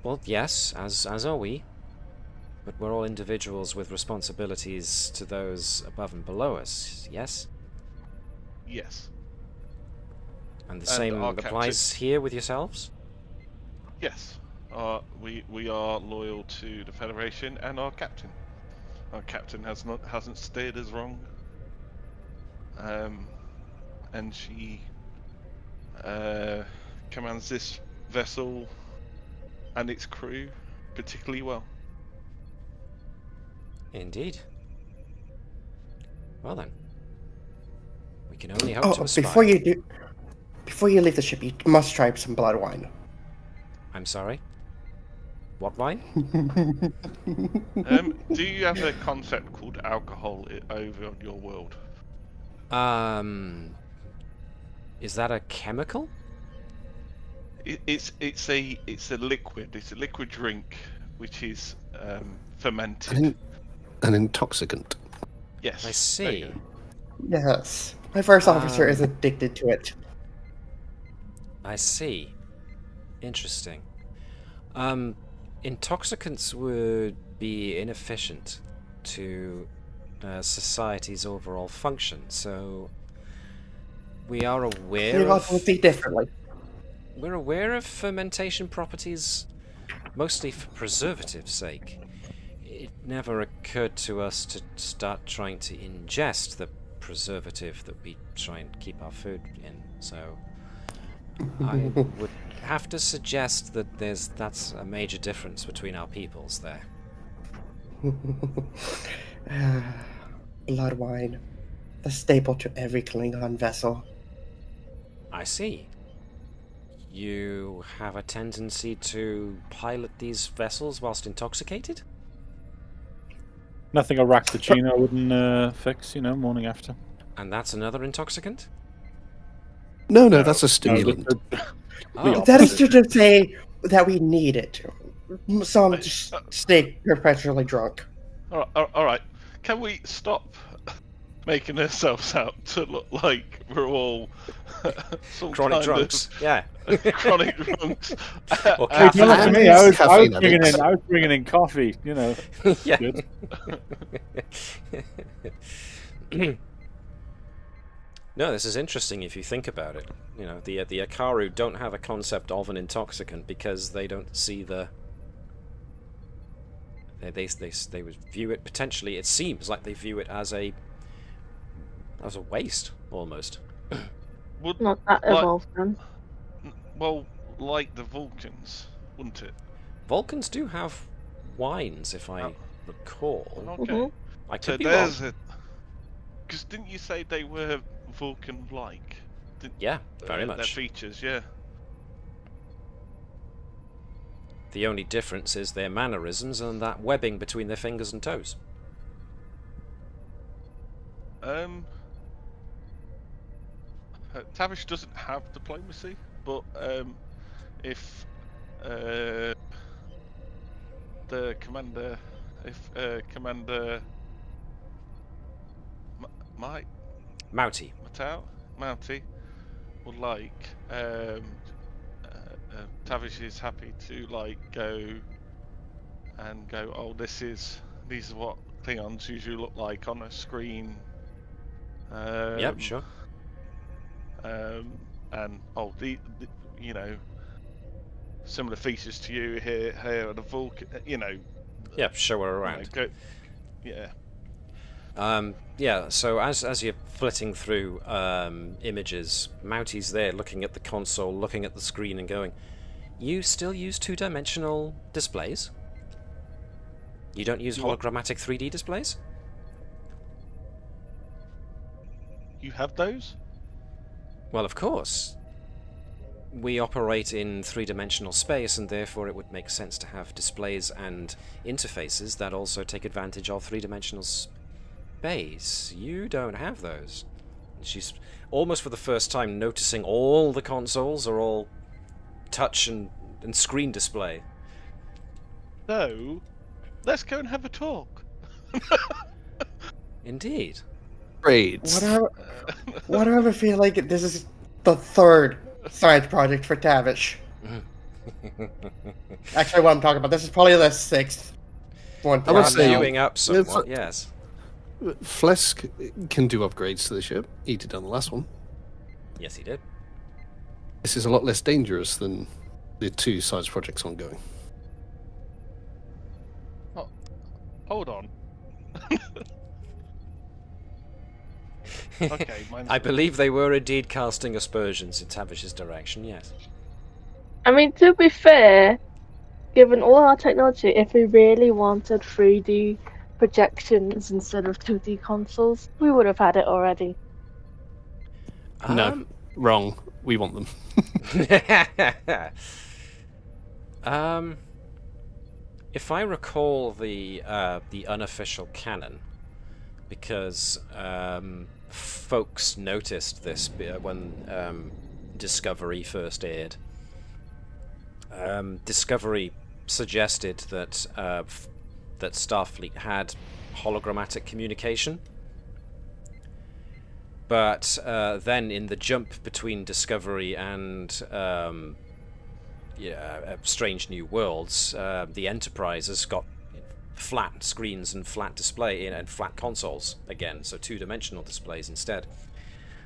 Well, yes, as are we. But we're all individuals with responsibilities to those above and below us, yes? Yes. And the same applies here with yourselves? Yes. We are loyal to the Federation and our captain. Our captain hasn't steered us wrong. And she commands this vessel and its crew particularly well. Indeed. Well then, we can only hope to aspire. Before you leave the ship, you must try some blood wine. I'm sorry? What wine? Do you have a concept called alcohol over on your world? Is that a chemical? it's a liquid. It's a liquid drink which is fermented. An intoxicant. Yes. I there see. you go. Yes. My first officer is addicted to it. I see. Interesting. Intoxicants would be inefficient to society's overall function, so we are aware Klingons will see differently. We're aware of fermentation properties, mostly for preservative sake. It never occurred to us to start trying to ingest the preservative that we try and keep our food in, so I would have to suggest that that's a major difference between our peoples there. Blood wine. The staple to every Klingon vessel. I see. You have a tendency to pilot these vessels whilst intoxicated? Nothing a Rakhtachino wouldn't fix, morning after. And that's another intoxicant? No, that's a stimulant. Oh. That is to just say that we need it. Some just stay perpetually drunk. All right. Can we stop making ourselves out to look like we're all some Chronic kind drunks. Yeah. of chronic drunks? Or Hey, caffeine not to me. addicts. I was Caffeine bringing in coffee. Yeah. Good. No, this is interesting if you think about it. The Akaru don't have a concept of an intoxicant because they don't see the. They would view it potentially. It seems like they view it as a waste almost. Would, Not that evolved then. well, like the Vulcans, wouldn't it? Vulcans do have wines, if I recall. Okay. Mhm. I So could be wrong. there's a. Because didn't you say they were Vulcan-like? Yeah, very Their much. features, yeah. The only difference is their mannerisms and that webbing between their fingers and toes. Tavish doesn't have diplomacy, but if the commander, Commander Mouty. Mounty would like, Tavish is happy to go. Oh, these are what Klingons usually look like on a screen. Yep, sure. And the similar features to you here at the Vulcan, Yep, show her around. Yeah, so as you're flitting through images, Mouty's there looking at the console, looking at the screen and going, you still use two-dimensional displays? You don't use hologrammatic 3D displays? You have those? Well, of course. We operate in three-dimensional space, and therefore it would make sense to have displays and interfaces that also take advantage of three-dimensional space. You don't have those. She's almost for the first time noticing all the consoles are all touch and screen display. So, let's go and have a talk. Indeed. Grades. What I have a feeling this is the third science project for Tavish. Actually, what I'm talking about, this is probably the sixth one. I would say- Queuing up somewhat, yes. Flesk can do upgrades to the ship. He did on the last one. Yes, he did. This is a lot less dangerous than the two science projects ongoing. Oh, hold on. Okay, I believe they were indeed casting aspersions in Tavish's direction, yes. I mean, to be fair, given all our technology, if we really wanted 3D projections instead of 2D consoles, we would have had it already. No, wrong. We want them. If I recall the unofficial canon, because folks noticed this when Discovery first aired, Discovery suggested that that Starfleet had hologrammatic communication, but then in the jump between Discovery and Strange New Worlds, the Enterprise has got flat screens and flat display and flat consoles again, so two-dimensional displays instead.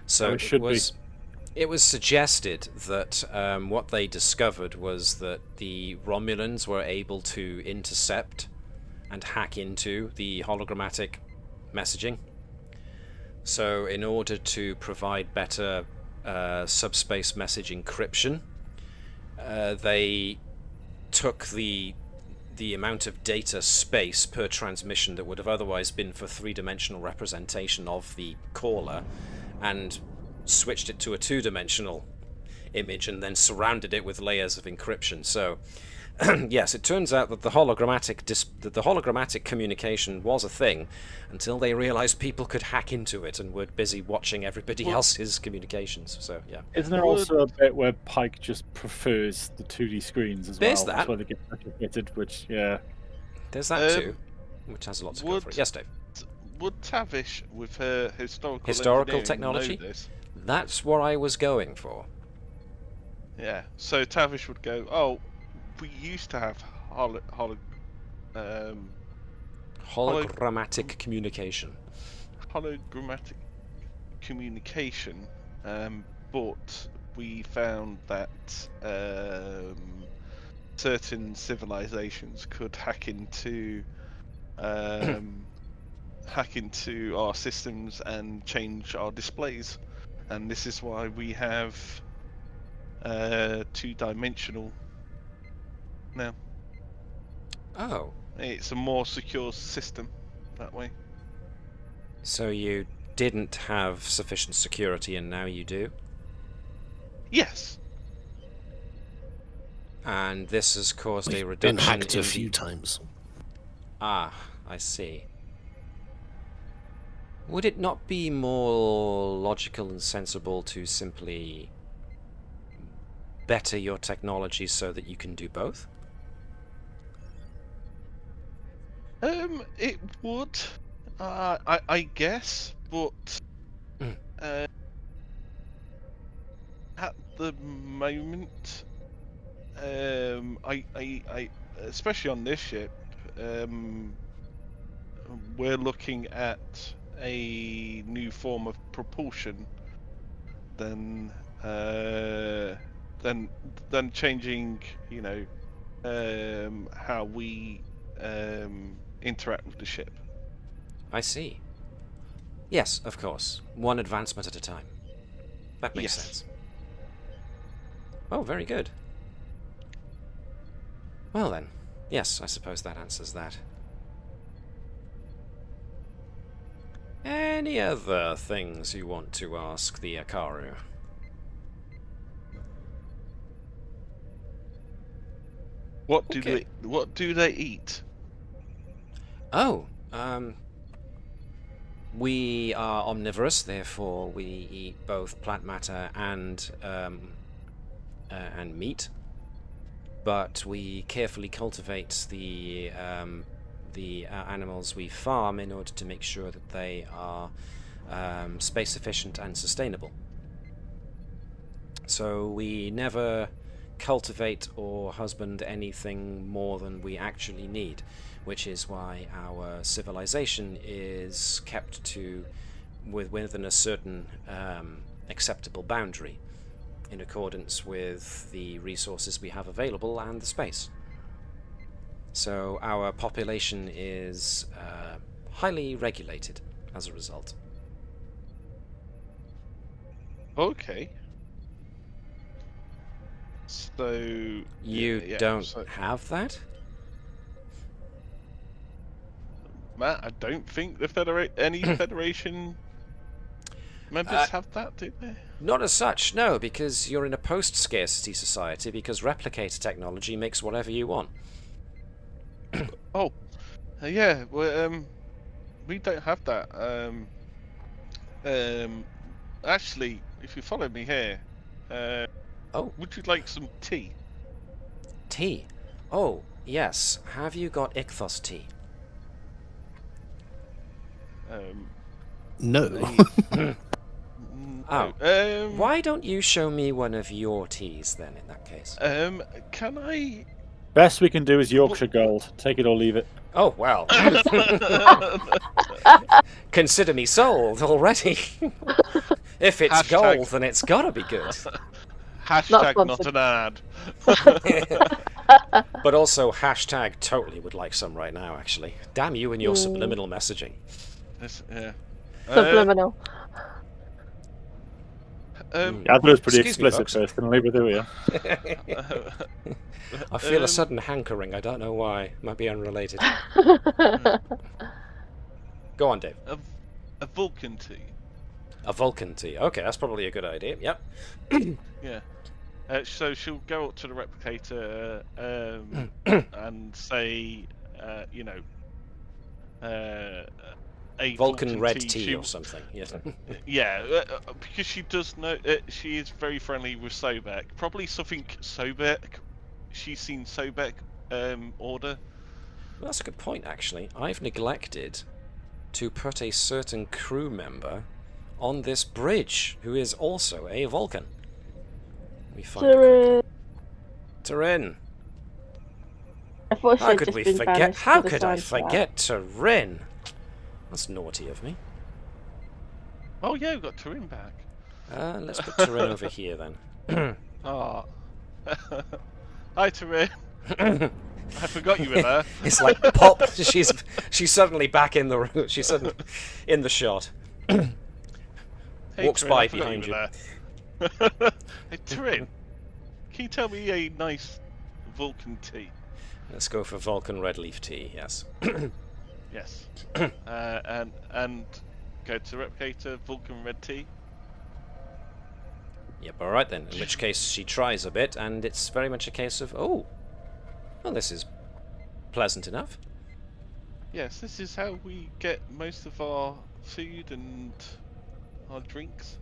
So it was suggested that what they discovered was that the Romulans were able to intercept and hack into the hologrammatic messaging. So in order to provide better subspace message encryption, they took the amount of data space per transmission that would have otherwise been for three-dimensional representation of the caller and switched it to a two-dimensional image and then surrounded it with layers of encryption. So yes, it turns out that the hologrammatic communication was a thing until they realized people could hack into it and were busy watching everybody else's communications. So yeah. Isn't there also a bit where Pike just prefers the 2D screens as There's well? that. That's why they get retrofitted, which, yeah. There's that too, which has a lot to go for it. Yes, Dave. Would Tavish, with her historical technology? know this? That's what I was going for. Yeah, so Tavish would go, oh, we used to have hologrammatic communication. Hologrammatic communication, but we found that certain civilizations could hack into our systems and change our displays, and this is why we have two-dimensional now. Oh. It's a more secure system that way. So you didn't have sufficient security and now you do? Yes. And this has caused a We've reduction been hacked in a few times. Ah, I see. Would it not be more logical and sensible to simply better your technology so that you can do both? It would, I guess, but at the moment, I especially on this ship, we're looking at a new form of propulsion, then changing, how we interact with the ship. I see. Yes, of course. One advancement at a time. That makes sense. Oh, very good. Well then, yes, I suppose that answers that. Any other things you want to ask the Akaru? What do they eat? Oh, we are omnivorous, therefore we eat both plant matter and meat. But we carefully cultivate the animals we farm in order to make sure that they are space efficient and sustainable. So we never cultivate or husband anything more than we actually need, which is why our civilization is kept to within a certain acceptable boundary in accordance with the resources we have available and the space. So our population is highly regulated as a result. Okay. So you don't have that? Matt, I don't think the any Federation members have that, do they? Not as such, no, because you're in a post-scarcity society, because replicator technology makes whatever you want. Oh, yeah, well, we don't have that. Actually, if you follow me here, oh, would you like some tea? Tea. Oh, yes. Have you got Ichthos tea? No. Oh. Why don't you show me one of your teas then, in that case? Can I? Best we can do is Yorkshire Gold. Take it or leave it. Oh, well. Consider me sold already. If it's gold, then it's gotta be good. Hashtag not an ad. But also, hashtag totally would like some right now, actually. Damn you and your subliminal messaging. Yeah. Subliminal. I thought it was pretty Excuse me, explicit folks. first. Can I leave it with you? I feel a sudden hankering. I don't know why. Might be unrelated. Go on, Dave. A Vulcan tea. A Vulcan tea. Okay, that's probably a good idea. Yep. Yeah. So she'll go up to the replicator and say, a Vulcan red tea tea or something. Yes. Yeah, because she does know. She is very friendly with Sobek. Probably something Sobek. She's seen Sobek order. Well, that's a good point, actually. I've neglected to put a certain crew member on this bridge who is also a Vulcan. Let me find her quickly. Turin. How could we forget? How could I forget Turin? That's naughty of me. Oh yeah, we've got Turin back. Let's put Turin over here then. Ah. Hi Turin. I forgot you were there. It's like pop. She's suddenly back in the room. She's suddenly in the shot. Hey, Walks Turin, by I forgot behind you. were there. Hey Turin, can you tell me a nice Vulcan tea? Let's go for Vulcan red leaf tea. Yes. Yes. And go to replicator Vulcan red tea. Yep. All right then. In which case she tries a bit, and it's very much a case of well, this is pleasant enough. Yes, this is how we get most of our food and our drinks.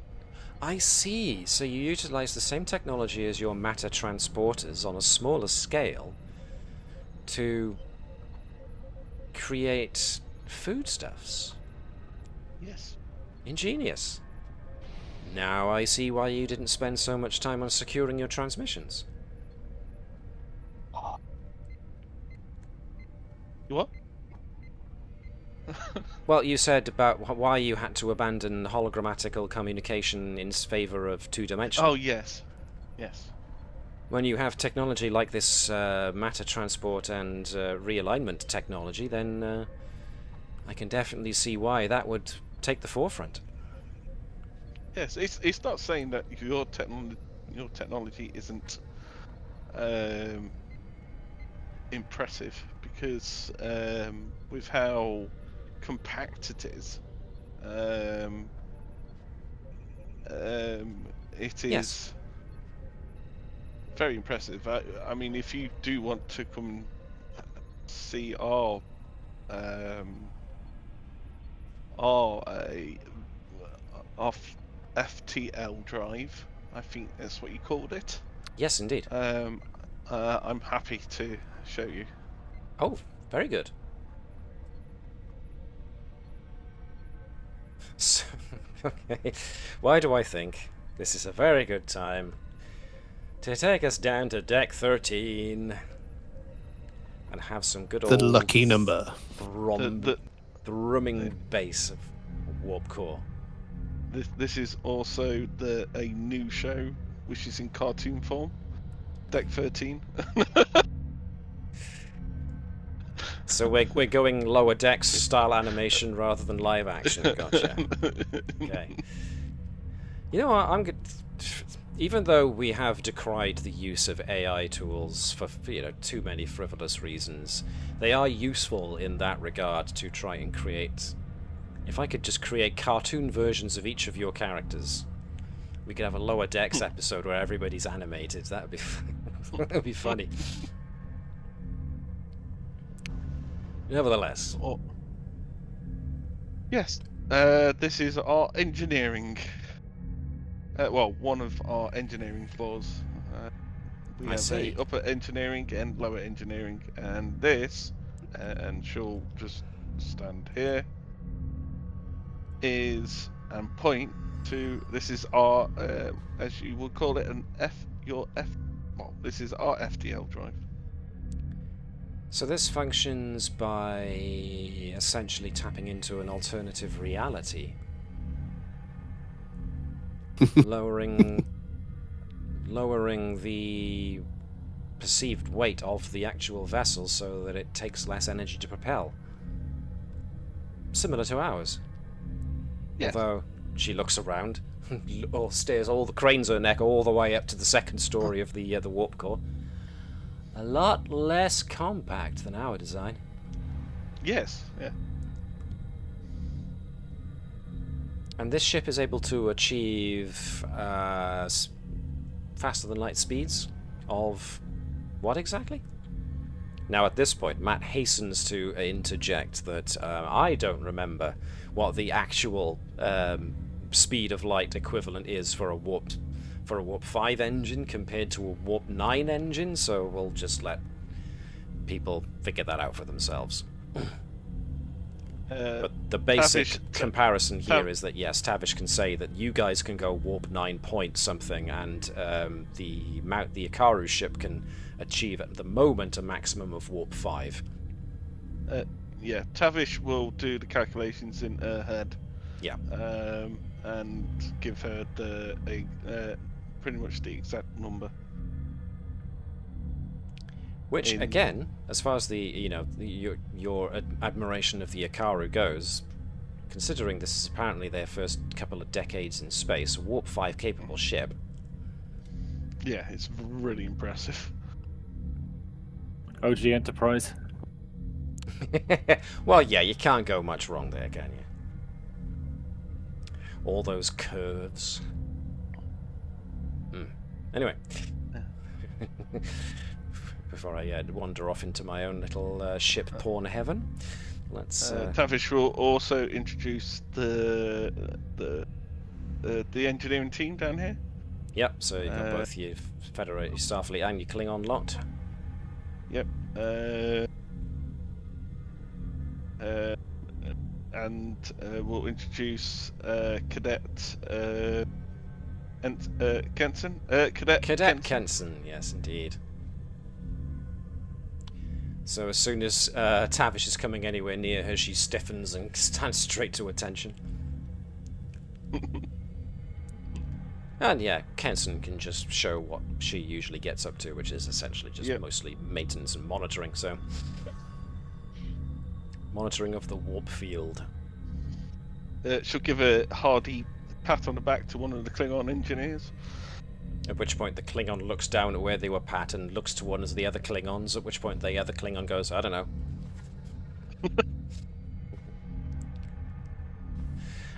I see. So you utilize the same technology as your matter transporters on a smaller scale to create foodstuffs. Yes. Ingenious. Now I see why you didn't spend so much time on securing your transmissions. You what? Well, you said about why you had to abandon hologrammatical communication in favour of two-dimensional. Oh yes. Yes. When you have technology like this matter transport and realignment technology, then I can definitely see why that would take the forefront. Yes, it's not saying that your technology isn't impressive, because with how compact it is, it is Yes. very impressive. I mean, if you do want to come see our FTL drive, I think that's what you called it. Yes, indeed. I'm happy to show you. Oh, very good. So, okay. Why do I think this is a very good time to take us down to deck 13 and have some good old The lucky number. thrumming bass of warp core. This is also a new show, which is in cartoon form. Deck 13. So we're going lower decks style animation rather than live action. Gotcha. Okay. You know what? I'm good. Even though we have decried the use of AI tools for too many frivolous reasons, they are useful in that regard to try and create. If I could just create cartoon versions of each of your characters, we could have a lower decks episode where everybody's animated. That would be that would be funny. Nevertheless. Oh. Yes. This is our engineering. Well, one of our engineering floors. We I have see. a upper engineering and lower engineering, and this, and she'll just stand here, is and point to, this is our, as you would call it, well, this is our FTL drive. So this functions by essentially tapping into an alternative reality. lowering the perceived weight of the actual vessel so that it takes less energy to propel. Similar to ours. Yes. Although she looks around, or steers all the cranes her neck all the way up to the second story of the warp core. A lot less compact than our design. Yes, yeah. And this ship is able to achieve faster than light speeds of what exactly? Now at this point, Matt hastens to interject that I don't remember what the actual speed of light equivalent is for a warp 5 engine compared to a warp 9 engine, so we'll just let people figure that out for themselves. But the basic comparison here is that yes, Tavish can say that you guys can go warp 9 point something, and the Akaru ship can achieve at the moment a maximum of warp 5. Yeah, Tavish will do the calculations in her head. Yeah. And give her pretty much the exact number. Which, again, as far as your admiration of the Akaru goes, considering this is apparently their first couple of decades in space, a warp 5 capable ship. Yeah, it's really impressive. OG Enterprise. Well, yeah, you can't go much wrong there, can you? All those curves. Anyway. Before I wander off into my own little ship porn heaven, let's... Tavish will also introduce the engineering team down here. Yep, so you've got both your Federated Starfleet and your Klingon lot. Yep. And we'll introduce Cadet Kenson. Cadet Kenson, yes, indeed. So as soon as Tavish is coming anywhere near her, she stiffens and stands straight to attention. And yeah, Kenson can just show what she usually gets up to, which is essentially just mostly maintenance and monitoring, so... Monitoring of the warp field. She'll give a hearty pat on the back to one of the Klingon engineers. At which point the Klingon looks down at where they were pat and looks to one of the other Klingons, at which point the other Klingon goes, I don't know.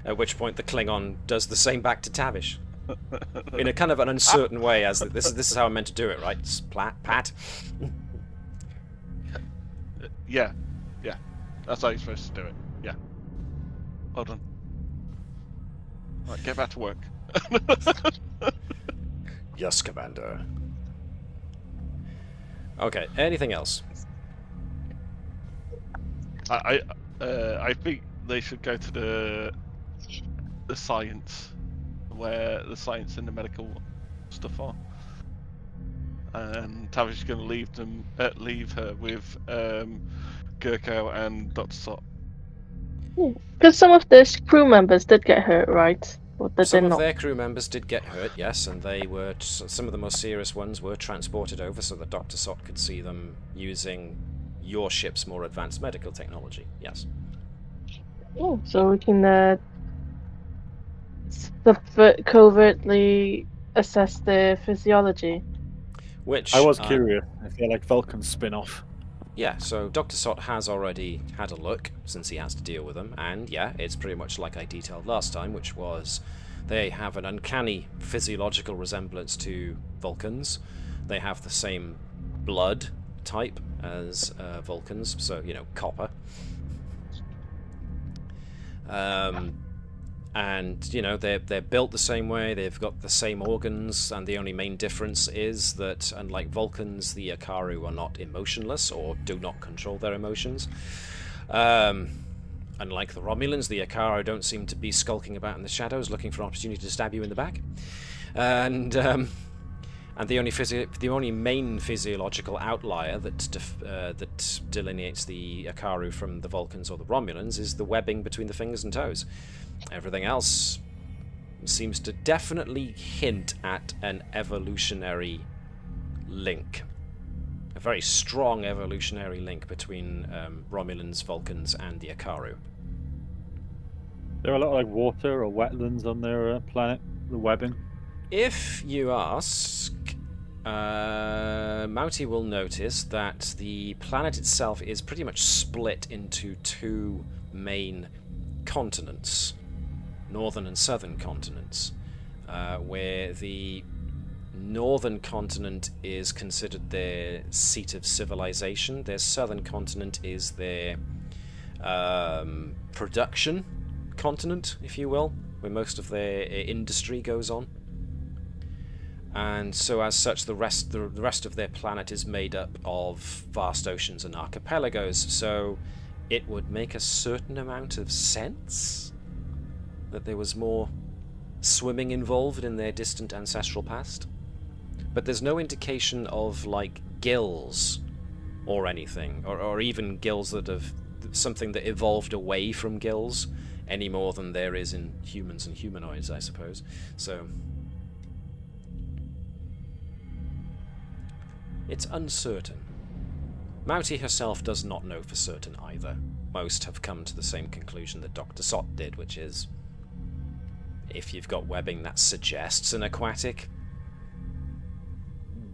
At which point the Klingon does the same back to Tavish. In a kind of an uncertain way, as this is how I meant to do it, right? Pat. Yeah. That's how you're supposed to do it. Yeah. Well done. Right, get back to work. Yes, Commander. Okay, anything else? I think they should go to the science, where the science and the medical stuff are. And Tavish is going to leave her with Gurko and Dr. Sot. Because some of the crew members did get hurt, right? Some of their crew members did get hurt, yes, and they were some of the most serious ones were transported over so that Dr. Sot could see them using your ship's more advanced medical technology. Yes. Oh, so we can covertly assess their physiology. Which I was curious if they're like Vulcan's spin-off. Yeah, so Dr. Sot has already had a look, since he has to deal with them, and yeah, it's pretty much like I detailed last time, which was they have an uncanny physiological resemblance to Vulcans. They have the same blood type as Vulcans, so, copper. And, you know, they're built the same way, they've got the same organs, and the only main difference is that, unlike Vulcans, the Akaru are not emotionless, or do not control their emotions. Unlike the Romulans, the Akaru don't seem to be skulking about in the shadows, looking for an opportunity to stab you in the back. And the only main physiological outlier that delineates the Akaru from the Vulcans or the Romulans is the webbing between the fingers and toes. Everything else seems to definitely hint at an evolutionary link. A very strong evolutionary link between Romulans, Vulcans, and the Akaru. There are a lot of like water or wetlands on their planet, the webbing. If you ask, Mouty will notice that the planet itself is pretty much split into two main continents, northern and southern continents, where the northern continent is considered their seat of civilization. Their southern continent is their production continent, if you will, where most of their industry goes on. And so as such, the rest of their planet is made up of vast oceans and archipelagos, so it would make a certain amount of sense that there was more swimming involved in their distant ancestral past. But there's no indication of, like, gills or anything, or even gills that have something that evolved away from gills, any more than there is in humans and humanoids, I suppose. So it's uncertain. Mouty herself does not know for certain either. Most have come to the same conclusion that Dr. Sott did, which is, if you've got webbing, that suggests an aquatic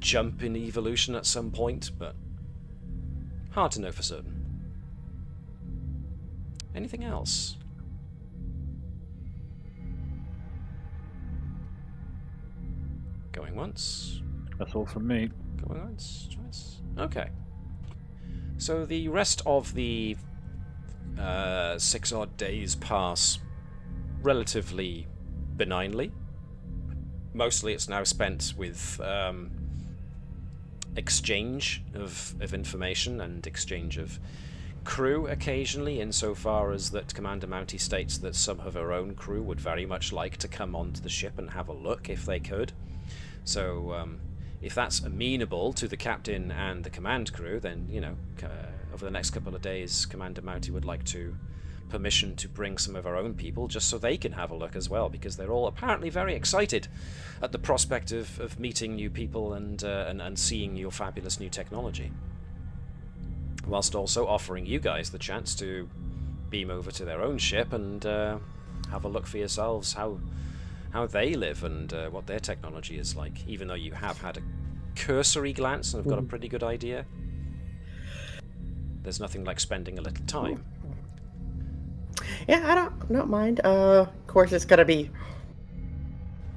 jump in evolution at some point, but hard to know for certain. Anything else? Going once. That's all from me. Going once, twice. Okay. So the rest of the 6 odd days pass relatively benignly. Mostly it's now spent with exchange of information and exchange of crew occasionally, insofar as that Commander Mouty states that some of her own crew would very much like to come onto the ship and have a look if they could. So if that's amenable to the captain and the command crew, then, you know, over the next couple of days, Commander Mouty would like permission to bring some of our own people, just so they can have a look as well, because they're all apparently very excited at the prospect of meeting new people and seeing your fabulous new technology, whilst also offering you guys the chance to beam over to their own ship and have a look for yourselves how they live and what their technology is like, even though you have had a cursory glance and have got a pretty good idea. There's nothing like spending a little time. Yeah, I don't mind. Of course, it's gonna be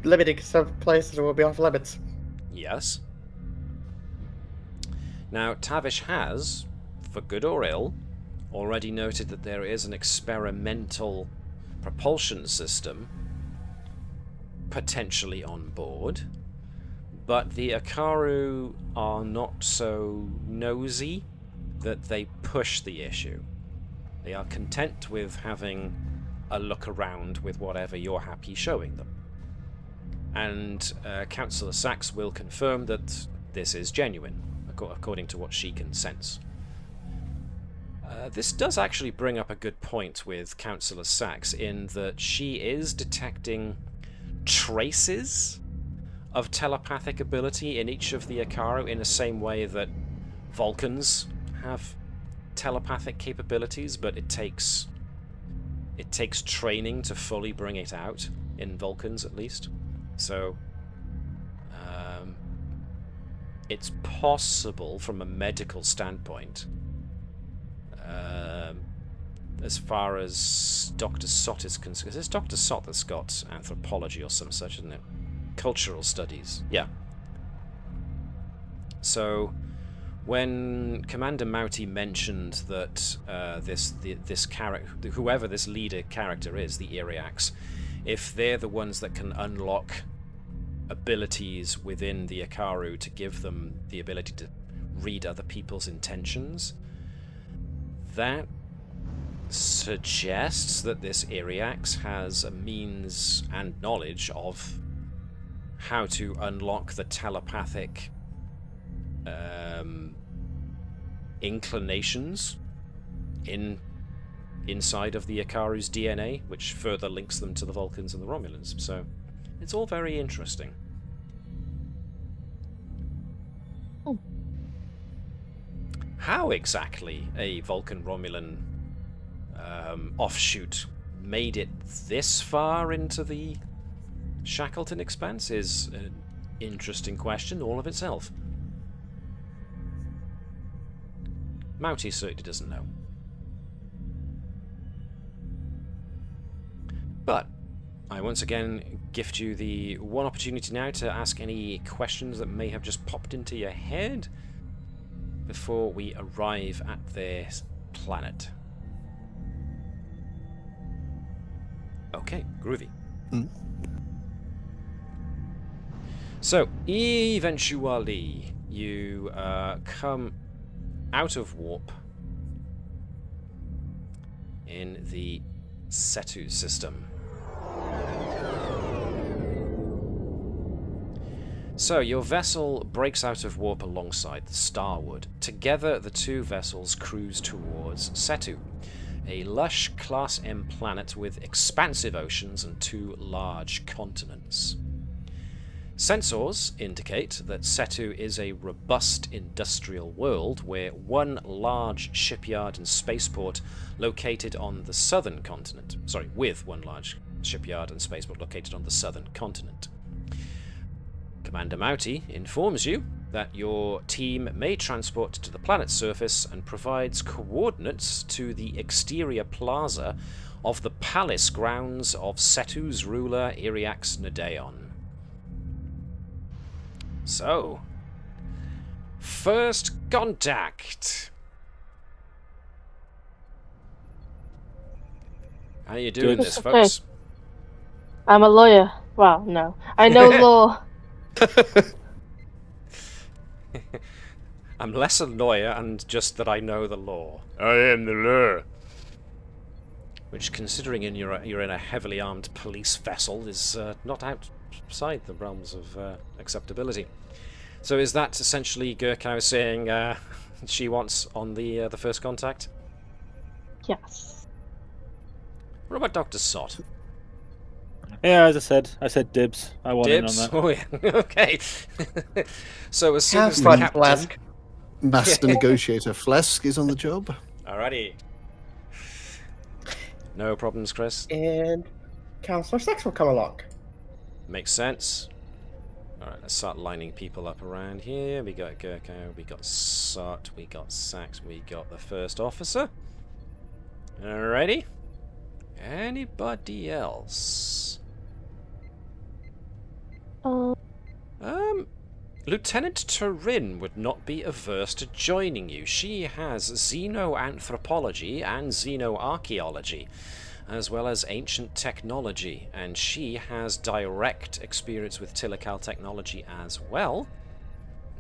limited. Some places will be off limits. Yes. Now, Tavish has, for good or ill, already noted that there is an experimental propulsion system potentially on board, but the Akaru are not so nosy that they push the issue. They are content with having a look around with whatever you're happy showing them. And Councillor Sachs will confirm that this is genuine, according to what she can sense. This does actually bring up a good point with Councillor Sachs, in that she is detecting traces of telepathic ability in each of the Akaru, in the same way that Vulcans have telepathic capabilities, but it takes training to fully bring it out, in Vulcans at least. So it's possible from a medical standpoint, as far as Dr. Sott is concerned. It's Dr. Sott that's got anthropology or some such, isn't it? Cultural studies. Yeah. So when Commander Mouty mentioned that this character, whoever this leader character is, the Iriax, if they're the ones that can unlock abilities within the Akaru to give them the ability to read other people's intentions, that suggests that this Iriax has a means and knowledge of how to unlock the telepathic inclinations inside of the Akaru's DNA, which further links them to the Vulcans and the Romulans. So it's all very interesting. How exactly a Vulcan-Romulan offshoot made it this far into the Shackleton Expanse is an interesting question all of itself. Mouty certainly doesn't know. But I once again gift you the one opportunity now to ask any questions that may have just popped into your head before we arrive at their planet. Okay, groovy. So, eventually, you come out of warp in the Setu system. So, your vessel breaks out of warp alongside the Starwood. Together, the two vessels cruise towards Setu, a lush Class M planet with expansive oceans and 2 large continents. Sensors indicate that Setu is a robust industrial world where one large shipyard and spaceport located on the southern continent. With one large shipyard and spaceport located on the southern continent. Commander Mouty informs you that your team may transport to the planet's surface and provides coordinates to the exterior plaza of the palace grounds of Setu's ruler Iriax Nadeon. So, first contact. How you doing this, folks? I'm a lawyer. Well, no. I know law. I'm less a lawyer and just that I know the law. I am the law. Which, considering you're in a heavily armed police vessel, is not outside the realms of acceptability. So is that essentially Gurkau saying she wants on the first contact? Yes. What about Dr. Sott? Yeah, as I said dibs. I want in on Dibs? that. Oh yeah, okay. So as soon Have as the fun, captain... Flask. Master negotiator Flesk is on the job. Alrighty. No problems, Chris. And Counselor Sex will come along. Makes sense. Alright, let's start lining people up around here. We got Gurkau, we got Sott, we got Sax, we got the first officer. Alrighty. Anybody else? Lieutenant Turin would not be averse to joining you. She has xenoanthropology and xenoarchaeology, as well as ancient technology, and she has direct experience with Tilical technology as well.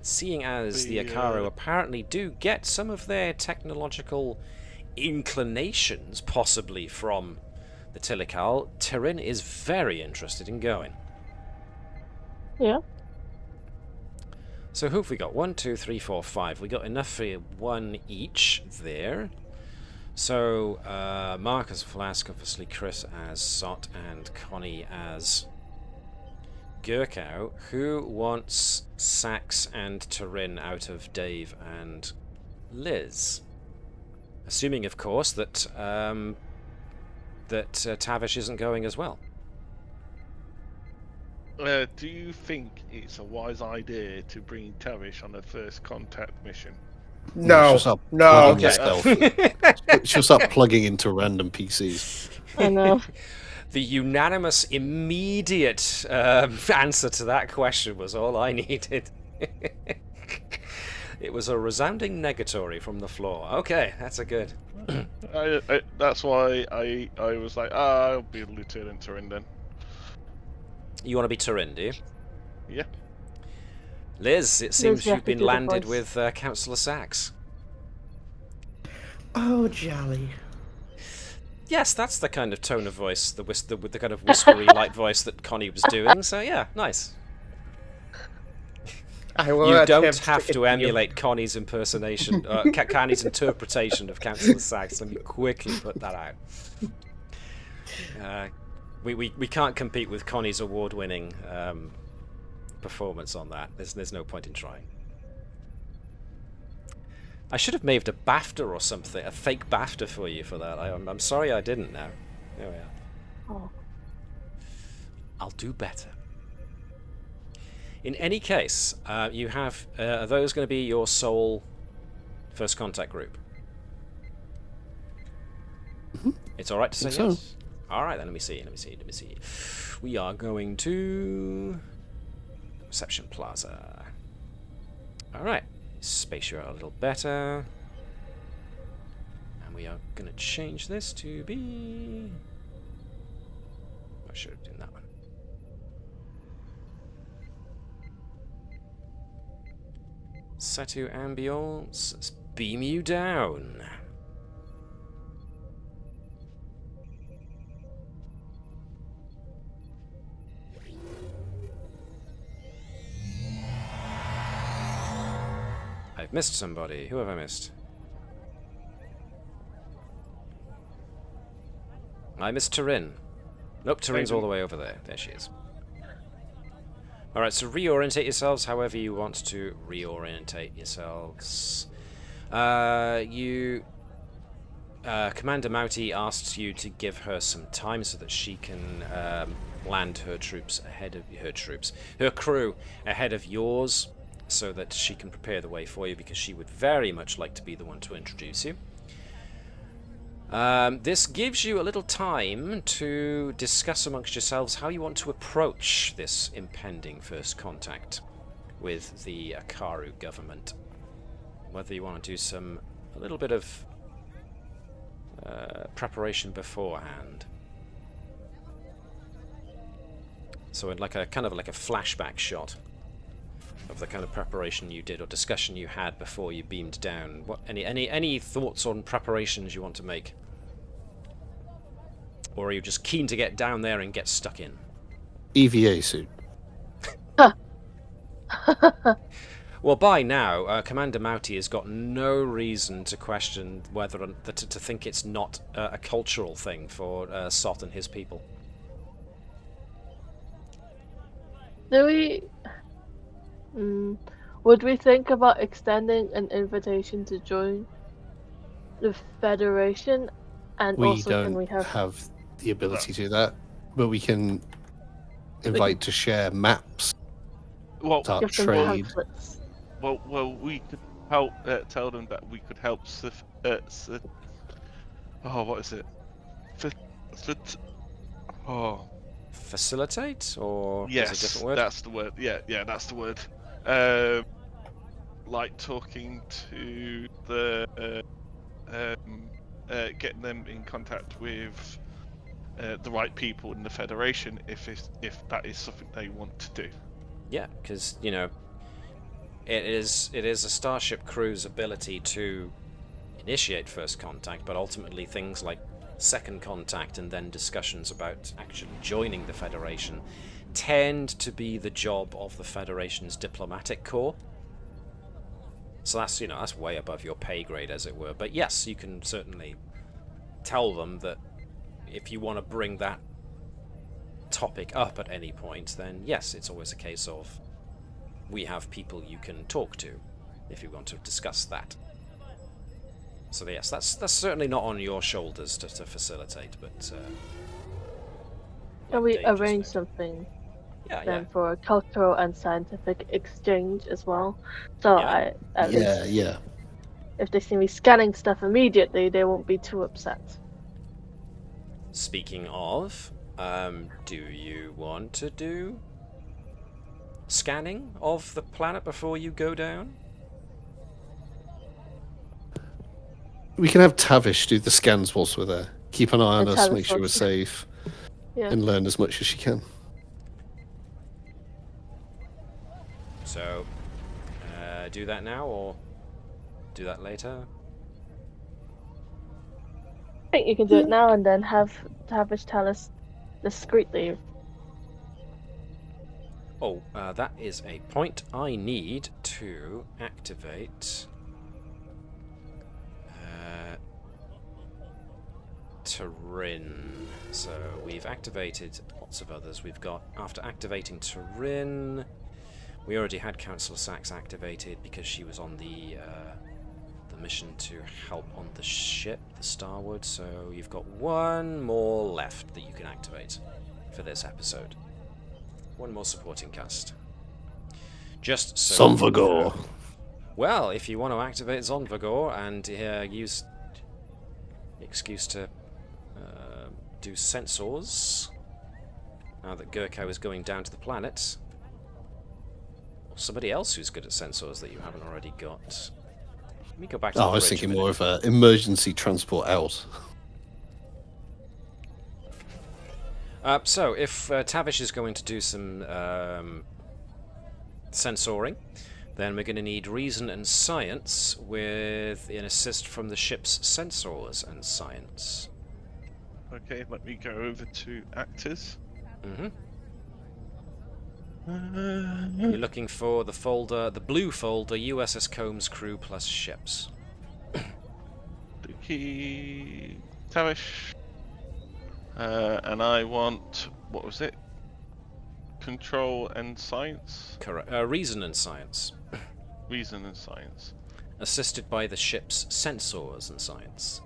Seeing as the Akaru apparently do get some of their technological inclinations, possibly from the Tilical, Turin is very interested in going. Yeah. So who have we got? 1, 2, 3, 4, 5. We got enough for one each there. So Marcus Flask, obviously Chris as Sott, and Connie as Gurkau. Who wants Sax and Turin out of Dave and Liz? Assuming, of course, that Tavish isn't going as well. Do you think it's a wise idea to bring Tavish on a first contact mission? No, no. She'll start plugging into random PCs. I know. The unanimous, immediate answer to that question was all I needed. It was a resounding negatory from the floor. Okay, that's a good. That's why I was like, I'll be Lieutenant Turin then. You want to be Turin, do you? Yeah. Liz, it seems you have you've to been do the landed voice. with Councillor Sachs. Oh, jolly. Yes, that's the kind of tone of voice, with the kind of whispery light voice that Connie was doing. So yeah, nice. I will You don't attempt have to continue. emulate Connie's impersonation, Connie's interpretation of Councillor Sachs. Let me quickly put that out. We can't compete with Connie's award-winning performance on that. There's no point in trying. I should have made a BAFTA or something, a fake BAFTA for you for that. I'm sorry I didn't now. There we are. Oh. I'll do better. In any case, you have... are those going to be your sole first contact group? Mm-hmm. It's alright to say So. yes? Alright then, let me see. We are going to... Reception Plaza. Alright. Space you out a little better. And we are going to change this to be... I should have done that one. Set to ambience. Let's beam you down. I've missed somebody. Who have I missed? I missed Turin. Nope, Turin's all the way over there. There she is. Alright, so reorientate yourselves however you want to reorientate yourselves. Commander Mauti asked you to give her some time so that she can land her troops ahead of her crew ahead of yours, so that she can prepare the way for you, because she would very much like to be the one to introduce you. This gives you a little time to discuss amongst yourselves how you want to approach this impending first contact with the Akaru government. Whether you want to do a little bit of preparation beforehand. So in like a kind of like a flashback shot of the kind of preparation you did or discussion you had before you beamed down. What any thoughts on preparations you want to make? Or are you just keen to get down there and get stuck in? EVA suit. Well, by now, Commander Mauti has got no reason to question whether to think it's not a cultural thing for Sot and his people. Would we think about extending an invitation to join the Federation? And We also, don't can we have the ability to do that, but we can invite to share maps, Well, start give them trade. pamphlets? well, we could help tell them that we could help. What is it? Facilitate, or is it a Yes, different word? that's the word. Yeah, that's the word. Like talking to the getting them in contact with the right people in the Federation, if that is something they want to do. Yeah, because it is a starship crew's ability to initiate first contact, but ultimately things like second contact and then discussions about actually joining the Federation tend to be the job of the Federation's diplomatic corps. So that's way above your pay grade, as it were. But yes, you can certainly tell them that if you want to bring that topic up at any point, then yes, it's always a case of we have people you can talk to if you want to discuss that. So yes, that's certainly not on your shoulders to facilitate, but Can we dangerous arrange thing. something Yeah, then for a cultural and scientific exchange as well? So Yeah. at least Yeah. if they see me scanning stuff immediately, they won't be too upset. Speaking of, do you want to do scanning of the planet before you go down? We can have Tavish do the scans whilst we're there. Keep an eye on And us, Tavish make sure we're also. safe, Yeah. and learn as much as she can. So, do that now or do that later? I think you can do it now and then have Tavish tell us discreetly. Oh, that is a point. I need to activate Turin. So we've activated lots of others. We've got, after activating Turin, we already had Councillor Sachs activated because she was on the mission to help on the ship, the Starwood. So you've got one more left that you can activate for this episode. One more supporting cast. Just so. Sonvagor. Well, if you want to activate Sonvagor and use the excuse to do sensors, now that Gurkha is going down to the planet, or somebody else who's good at sensors that you haven't already got. Let me go back to the I was bridge thinking a more minute. of emergency transport out. So, if Tavish is going to do some sensoring, then we're going to need reason and science with an assist from the ship's sensors and science. Okay, let me go over to actors. You're looking for the folder, the blue folder, USS Combs crew plus ships. Dookie Tavish. And I want, what was it? Control and science? Correct. Reason and science. Reason and science. Assisted by the ship's sensors and science.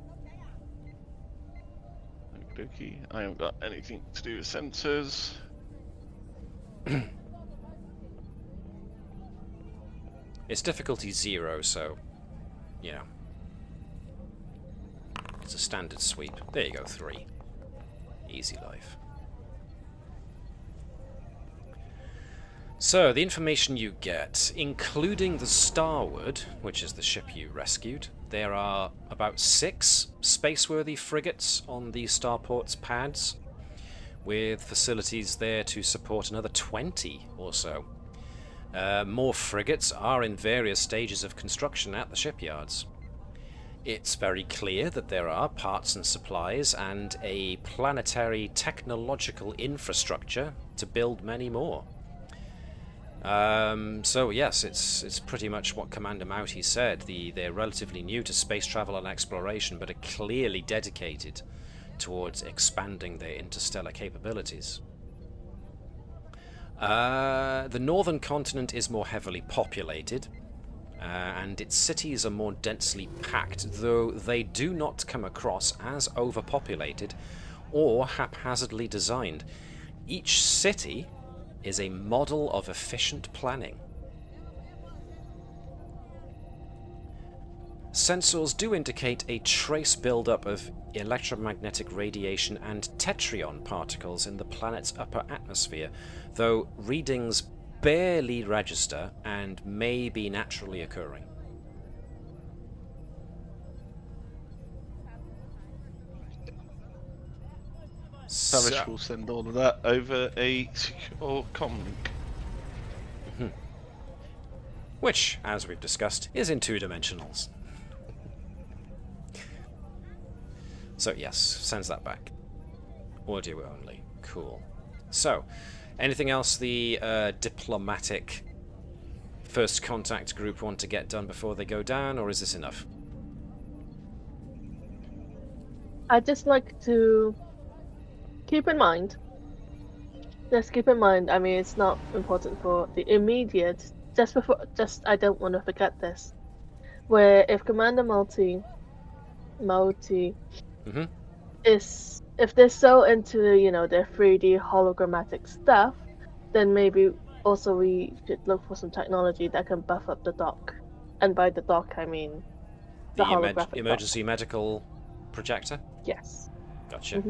Dookie. I haven't got anything to do with sensors. It's difficulty 0, so yeah. It's a standard sweep. There you go, 3. Easy life. So, the information you get, including the Starwood, which is the ship you rescued, there are about 6 spaceworthy frigates on the starport's pads, with facilities there to support another 20 or so. More frigates are in various stages of construction at the shipyards. It's very clear that there are parts and supplies and a planetary technological infrastructure to build many more. So yes, it's pretty much what Commander Mouty said. They're relatively new to space travel and exploration, but are clearly dedicated towards expanding their interstellar capabilities. The northern continent is more heavily populated, and its cities are more densely packed, though they do not come across as overpopulated or haphazardly designed. Each city is a model of efficient planning. Sensors do indicate a trace buildup of electromagnetic radiation and tetryon particles in the planet's upper atmosphere, though readings barely register and may be naturally occurring. Tavish will send all of that over a secure comm link. Which, as we've discussed, is in 2 dimensionals. So yes, sends that back. Audio only. Cool. So, anything else the diplomatic first contact group want to get done before they go down, or is this enough? I'd just like to keep in mind, I mean, it's not important for the immediate, I don't want to forget this, where if Commander Mouty is, if they're so into, their 3D hologrammatic stuff, then maybe also we should look for some technology that can buff up the dock. And by the dock, I mean the holographic emergency medical projector? Yes. Gotcha.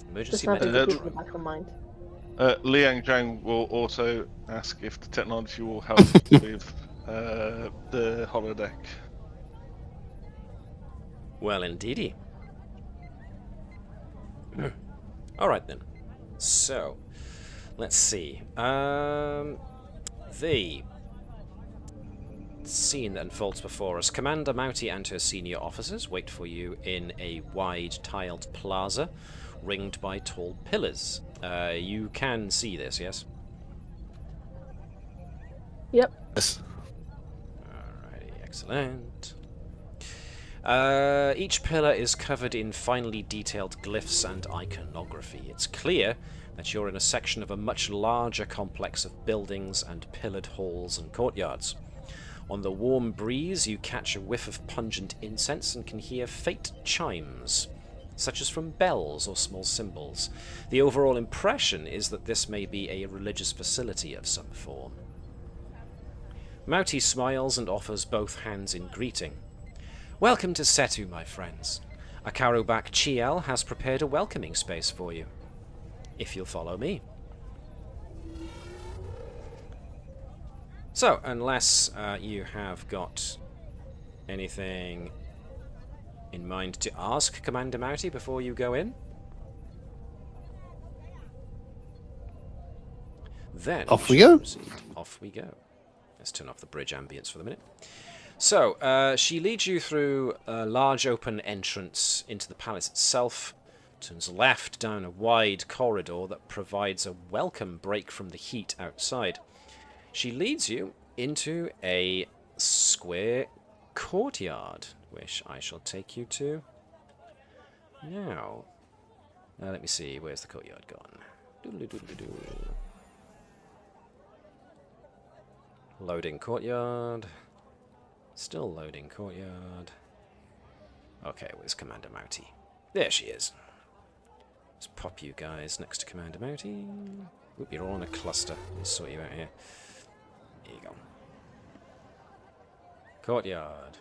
Emergency Just medical keep in the back of mind. Liang Zhang will also ask if the technology will help with the holodeck. Well, indeedy. Alright then. So, let's see. the scene that unfolds before us. Commander Mouty and her senior officers wait for you in a wide tiled plaza ringed by tall pillars. You can see this, yes? Yep. Yes. Alrighty, excellent. Each pillar is covered in finely detailed glyphs and iconography. It's clear that you're in a section of a much larger complex of buildings and pillared halls and courtyards. On the warm breeze, you catch a whiff of pungent incense and can hear faint chimes, such as from bells or small cymbals. The overall impression is that this may be a religious facility of some form. Mouty smiles and offers both hands in greeting. Welcome to Setu, my friends. Akaru Bak Chiel has prepared a welcoming space for you, if you'll follow me. So, unless you have got anything in mind to ask Commander Mouty before you go in, then off we go. Proceed. Off we go. Let's turn off the bridge ambience for the minute. So, she leads you through a large open entrance into the palace itself, turns left down a wide corridor that provides a welcome break from the heat outside. She leads you into a square courtyard, which I shall take you to now. Let me see, where's the courtyard gone? Doodly-doodly-doo. Loading courtyard. Still loading courtyard. Okay, where's Commander Mouty? There she is. Let's pop you guys next to Commander Mouty. Oop, you're all in a cluster. Let's sort you out here. There you go. Courtyard.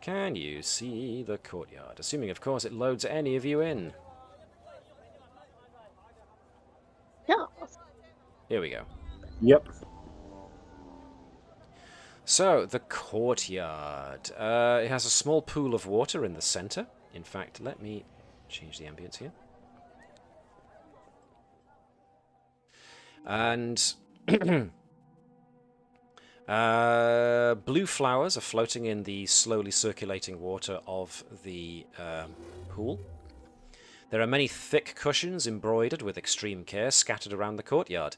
Can you see the courtyard? Assuming, of course, it loads any of you in. Yeah. Here we go. Yep. So, the courtyard. It has a small pool of water in the center. In fact, let me change the ambience here. And blue flowers are floating in the slowly circulating water of the pool. There are many thick cushions embroidered with extreme care scattered around the courtyard,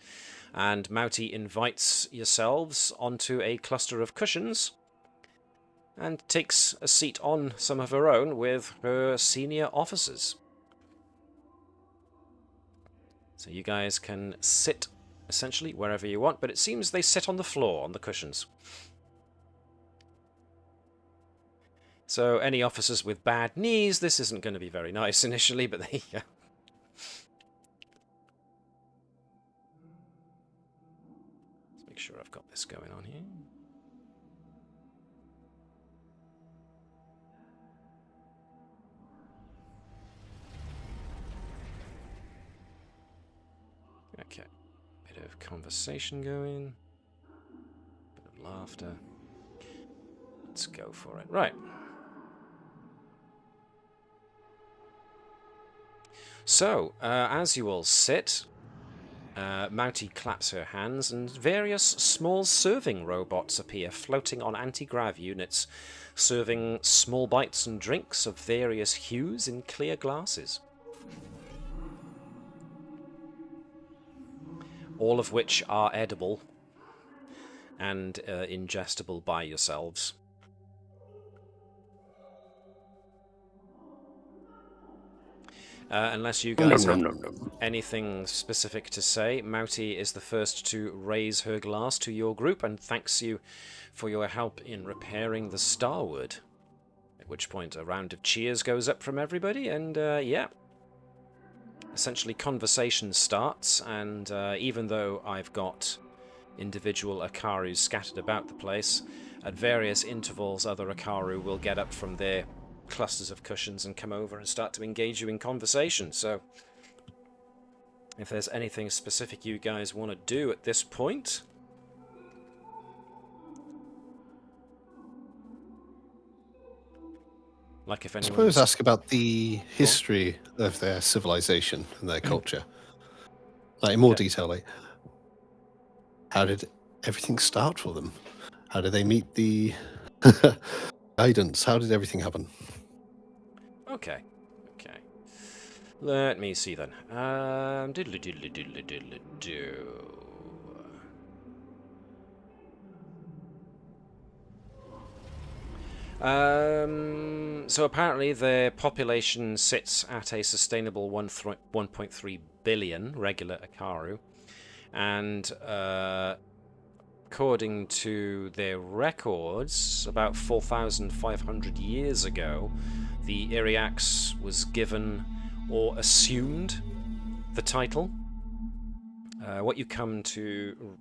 and Mouty invites yourselves onto a cluster of cushions and takes a seat on some of her own with her senior officers. So you guys can sit essentially wherever you want, but it seems they sit on the floor on the cushions. So any officers with bad knees, this isn't going to be very nice initially, but there you go. Let's make sure I've got this going on here. Okay, bit of conversation going, bit of laughter. Let's go for it. Right. So, as you all sit, Mouty claps her hands, and various small serving robots appear, floating on anti-grav units, serving small bites and drinks of various hues in clear glasses. All of which are edible and ingestible by yourselves. Unless you guys have anything specific to say, Mouty is the first to raise her glass to your group and thanks you for your help in repairing the Starwood. At which point a round of cheers goes up from everybody, and yeah. Essentially conversation starts, and even though I've got individual Akarus scattered about the place, at various intervals other Akaru will get up from their clusters of cushions and come over and start to engage you in conversation. So if there's anything specific you guys want to do at this point, like if anyone, I suppose ask about the history of their civilization and their culture, like in more detail. Like, How did everything start for them? How did they meet the guidance? How did everything happen? Okay. Let me see then. Diddly-diddly-diddly-diddly-do. So apparently their population sits at a sustainable 1.3 billion regular Akaru, and according to their records, about 4,500 years ago, the Iriax was given or assumed the title. What you come to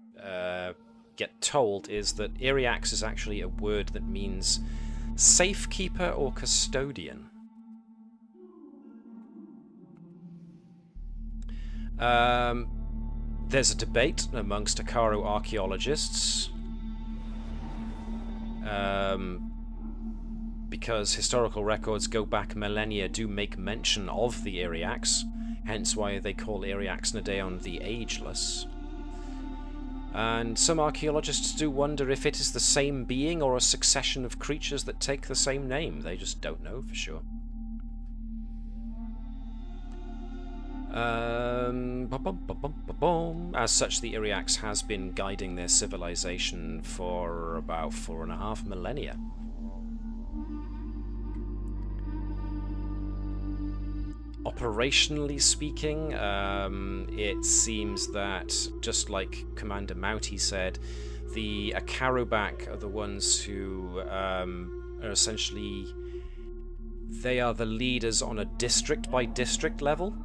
get told is that Iriax is actually a word that means safekeeper or custodian. There's a debate amongst Akaru archaeologists because historical records go back millennia do make mention of the Iriax, hence why they call Iriax Nadeon the Ageless. And some archaeologists do wonder if it is the same being or a succession of creatures that take the same name. They just don't know for sure. As such, the Iriax has been guiding their civilization for about 4.5 millennia. Operationally speaking, it seems that, just like Commander Mouty said, the Akarubak are the ones who are essentially... They are the leaders on a district-by-district level.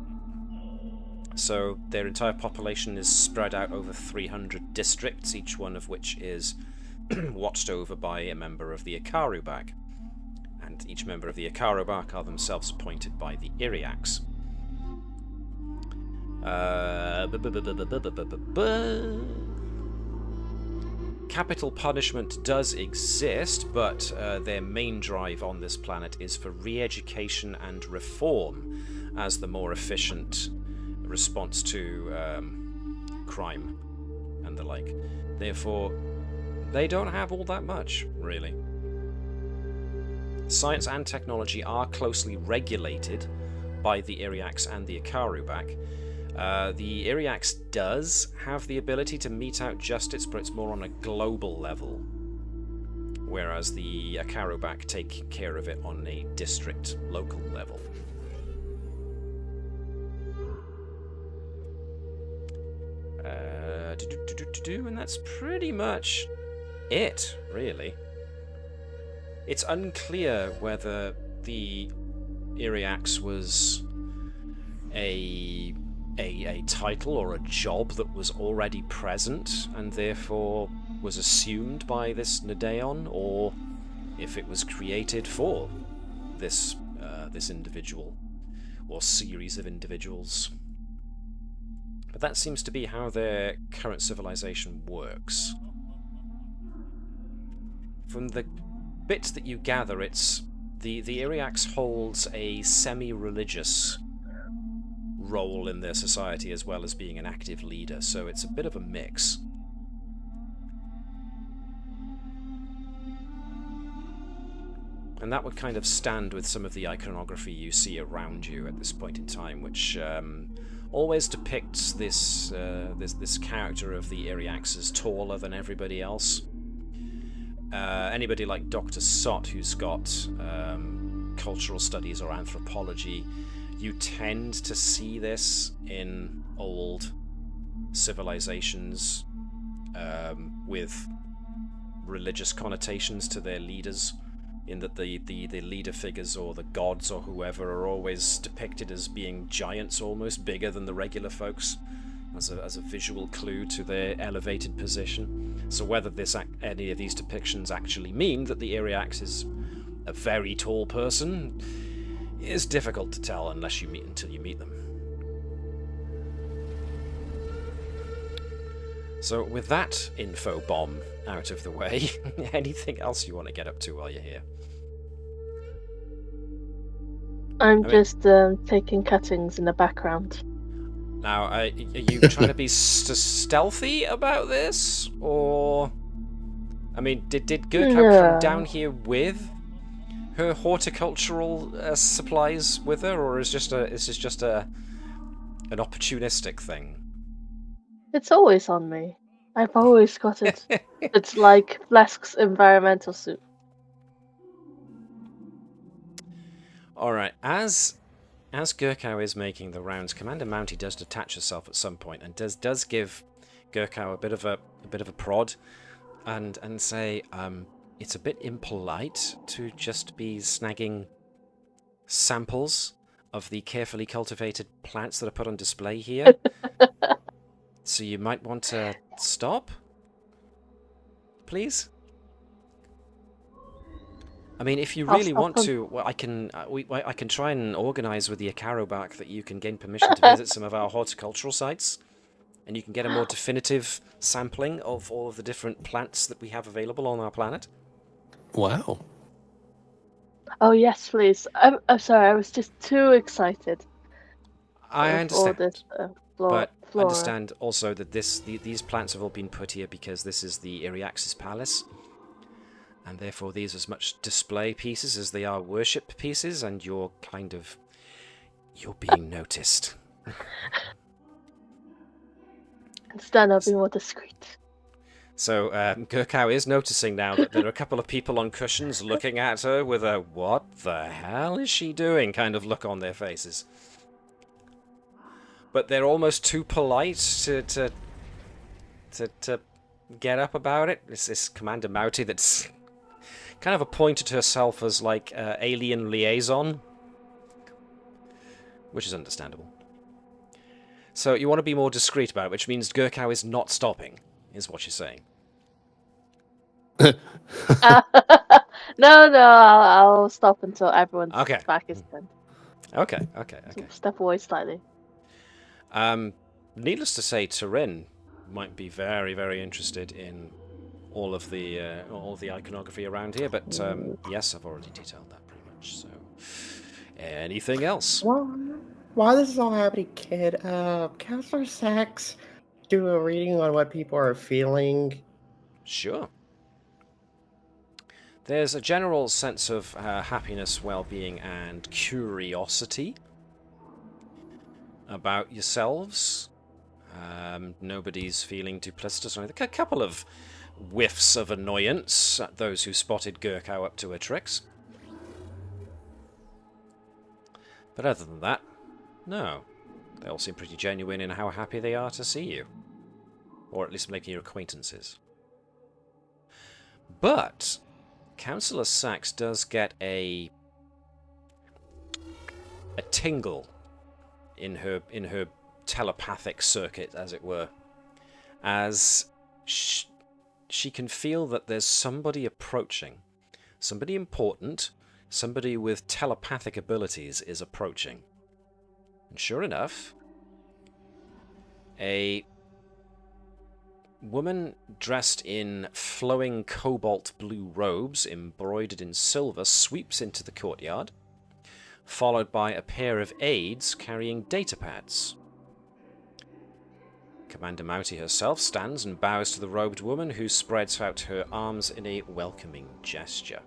So their entire population is spread out over 300 districts, each one of which is watched over by a member of the Akarubak. And each member of the Akarubak are themselves appointed by the Iriax. Capital punishment does exist, but their main drive on this planet is for re-education and reform as the more efficient response to crime and the like. Therefore, they don't have all that much, really. Science and technology are closely regulated by the Iriax and the Akarubak. The Iriax does have the ability to mete out justice, but it's more on a global level, whereas the Akarubak take care of it on a district, local level. And that's pretty much it, really. It's unclear whether the Iriax was a title or a job that was already present and therefore was assumed by this Nadeon, or if it was created for this this individual or series of individuals. But that seems to be how their current civilization works. From the bits that you gather, it's the Iriax holds a semi-religious role in their society as well as being an active leader, so it's a bit of a mix. And that would kind of stand with some of the iconography you see around you at this point in time, which always depicts this this character of the Iriax as taller than everybody else. Anybody like Dr. Sott, who's got cultural studies or anthropology, you tend to see this in old civilizations with religious connotations to their leaders, in that the leader figures or the gods or whoever are always depicted as being giants, almost bigger than the regular folks, as a visual clue to their elevated position. So whether any of these depictions actually mean that the Iriax is a very tall person is difficult to tell until you meet them. So with that info bomb out of the way, anything else you want to get up to while you're here? I'm just taking cuttings in the background. Now, are you trying to be stealthy about this, or? I mean, did Gurkha come down here with her horticultural supplies with her, or is this just an opportunistic thing? It's always on me. I've always got it. It's like Flesk's environmental suit. Alright, as Gurkha is making the rounds, Commander Mounty does detach herself at some point and does give Gurkha a bit of a prod and say, it's a bit impolite to just be snagging samples of the carefully cultivated plants that are put on display here. So you might want to stop, please. I mean, if you really want to, well, I can try and organise with the Akaru back that you can gain permission to visit some of our horticultural sites, and you can get a more definitive sampling of all of the different plants that we have available on our planet. Wow. Oh yes, please. I'm sorry, I was just too excited. I understand. All this, but flora. Understand also that these plants have all been put here because this is the Iriaxis Palace, and therefore these are as much display pieces as they are worship pieces, and you're being noticed. Instead, I'll be more discreet. So Gurkha is noticing now that there are a couple of people on cushions looking at her with a "what the hell is she doing" kind of look on their faces. But they're almost too polite to get up about it. It's this Commander Mounty that's kind of appointed herself as like alien liaison, which is understandable. So you want to be more discreet about it, which means Gurkha is not stopping, is what you're saying. No, I'll stop until everyone's back is turned. Okay. Step away slightly. Needless to say, Turin might be very, very interested in all of the iconography around here, but yes, I've already detailed that pretty much. So, anything else? While this is all happening, kid, Counselor Sachs do a reading on what people are feeling? Sure. There's a general sense of happiness, well-being, and curiosity about yourselves. Nobody's feeling duplicitous or anything. A couple of whiffs of annoyance at those who spotted Gurkha up to her tricks. But other than that, no. They all seem pretty genuine in how happy they are to see you. Or at least making your acquaintances. But Councillor Sachs does get a tingle in her telepathic circuit, as it were, as she can feel that there's somebody approaching. Somebody important, somebody with telepathic abilities is approaching. And sure enough, a woman dressed in flowing cobalt blue robes embroidered in silver sweeps into the courtyard, followed by a pair of aides carrying datapads. Commander Mounty herself stands and bows to the robed woman, who spreads out her arms in a welcoming gesture.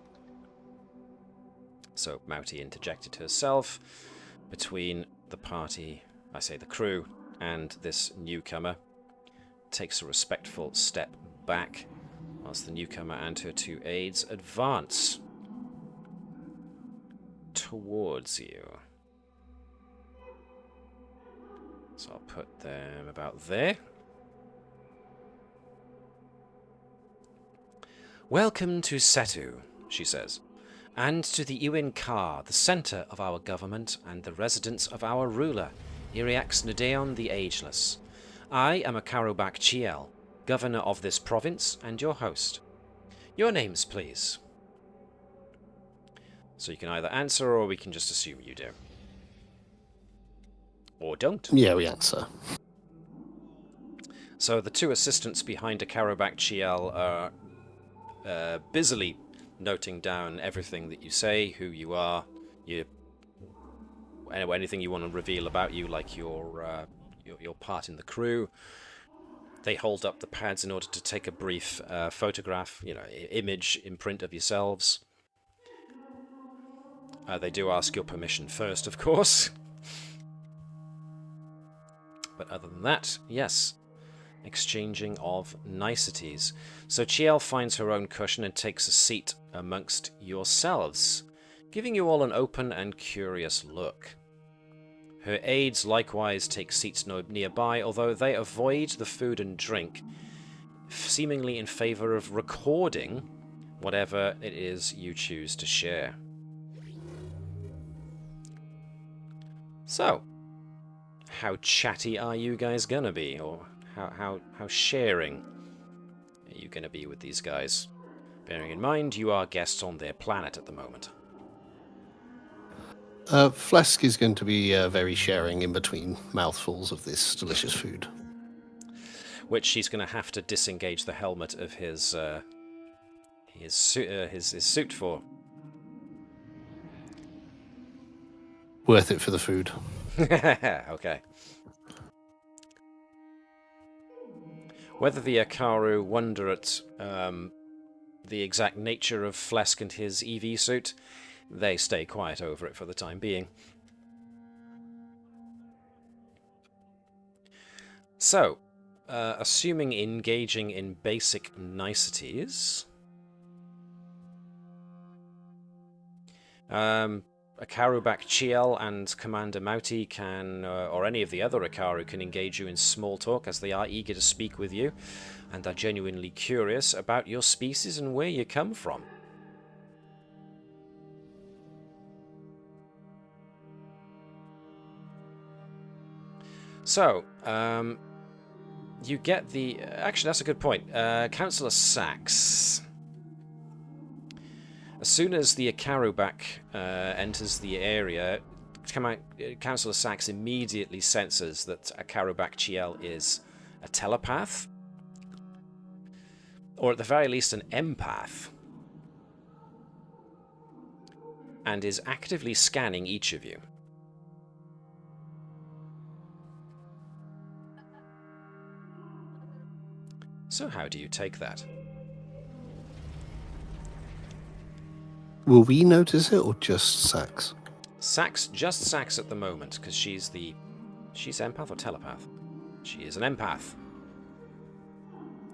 So Mounty interjected herself between the party, I say the crew, and this newcomer, takes a respectful step back, whilst the newcomer and her two aides advance towards you. So I'll put them about there. "Welcome to Setu," she says, "and to the Iwin Kar, the centre of our government and the residence of our ruler, Iriax Nadeon the Ageless. I am Akaru Chiel, governor of this province and your host. Your names, please." So you can either answer, or we can just assume you do. Or don't. Yeah, we answer. So the two assistants behind Akaru Chiel are busily noting down everything that you say, who you are, anything you want to reveal about you, like your your part in the crew. They hold up the pads in order to take a brief photograph, image, imprint of yourselves. They do ask your permission first, of course. But other than that, yes, exchanging of niceties. So Chiel finds her own cushion and takes a seat amongst yourselves, giving you all an open and curious look. Her aides likewise take seats nearby, although they avoid the food and drink, seemingly in favour of recording whatever it is you choose to share. So, how chatty are you guys gonna be, or how sharing are you gonna be with these guys? Bearing in mind you are guests on their planet at the moment. Flesk is going to be very sharing in between mouthfuls of this delicious food. Which he's going to have to disengage the helmet of his suit for. Worth it for the food. Okay. Whether the Akaru wonder at the exact nature of Flesk and his EV suit, they stay quiet over it for the time being. So, assuming engaging in basic niceties, Akaru Chiel and Commander Mauti can, or any of the other Akaru can engage you in small talk, as they are eager to speak with you and are genuinely curious about your species and where you come from. So, you get the... Actually, that's a good point. Councillor Sax. As soon as the Akarubak enters the area, Councillor Sax immediately senses that Akarubak Chiel is a telepath. Or at the very least an empath. And is actively scanning each of you. So how do you take that? Will we notice it or just Sax? Sax, just Sax at the moment, because she's empath or telepath? She is an empath.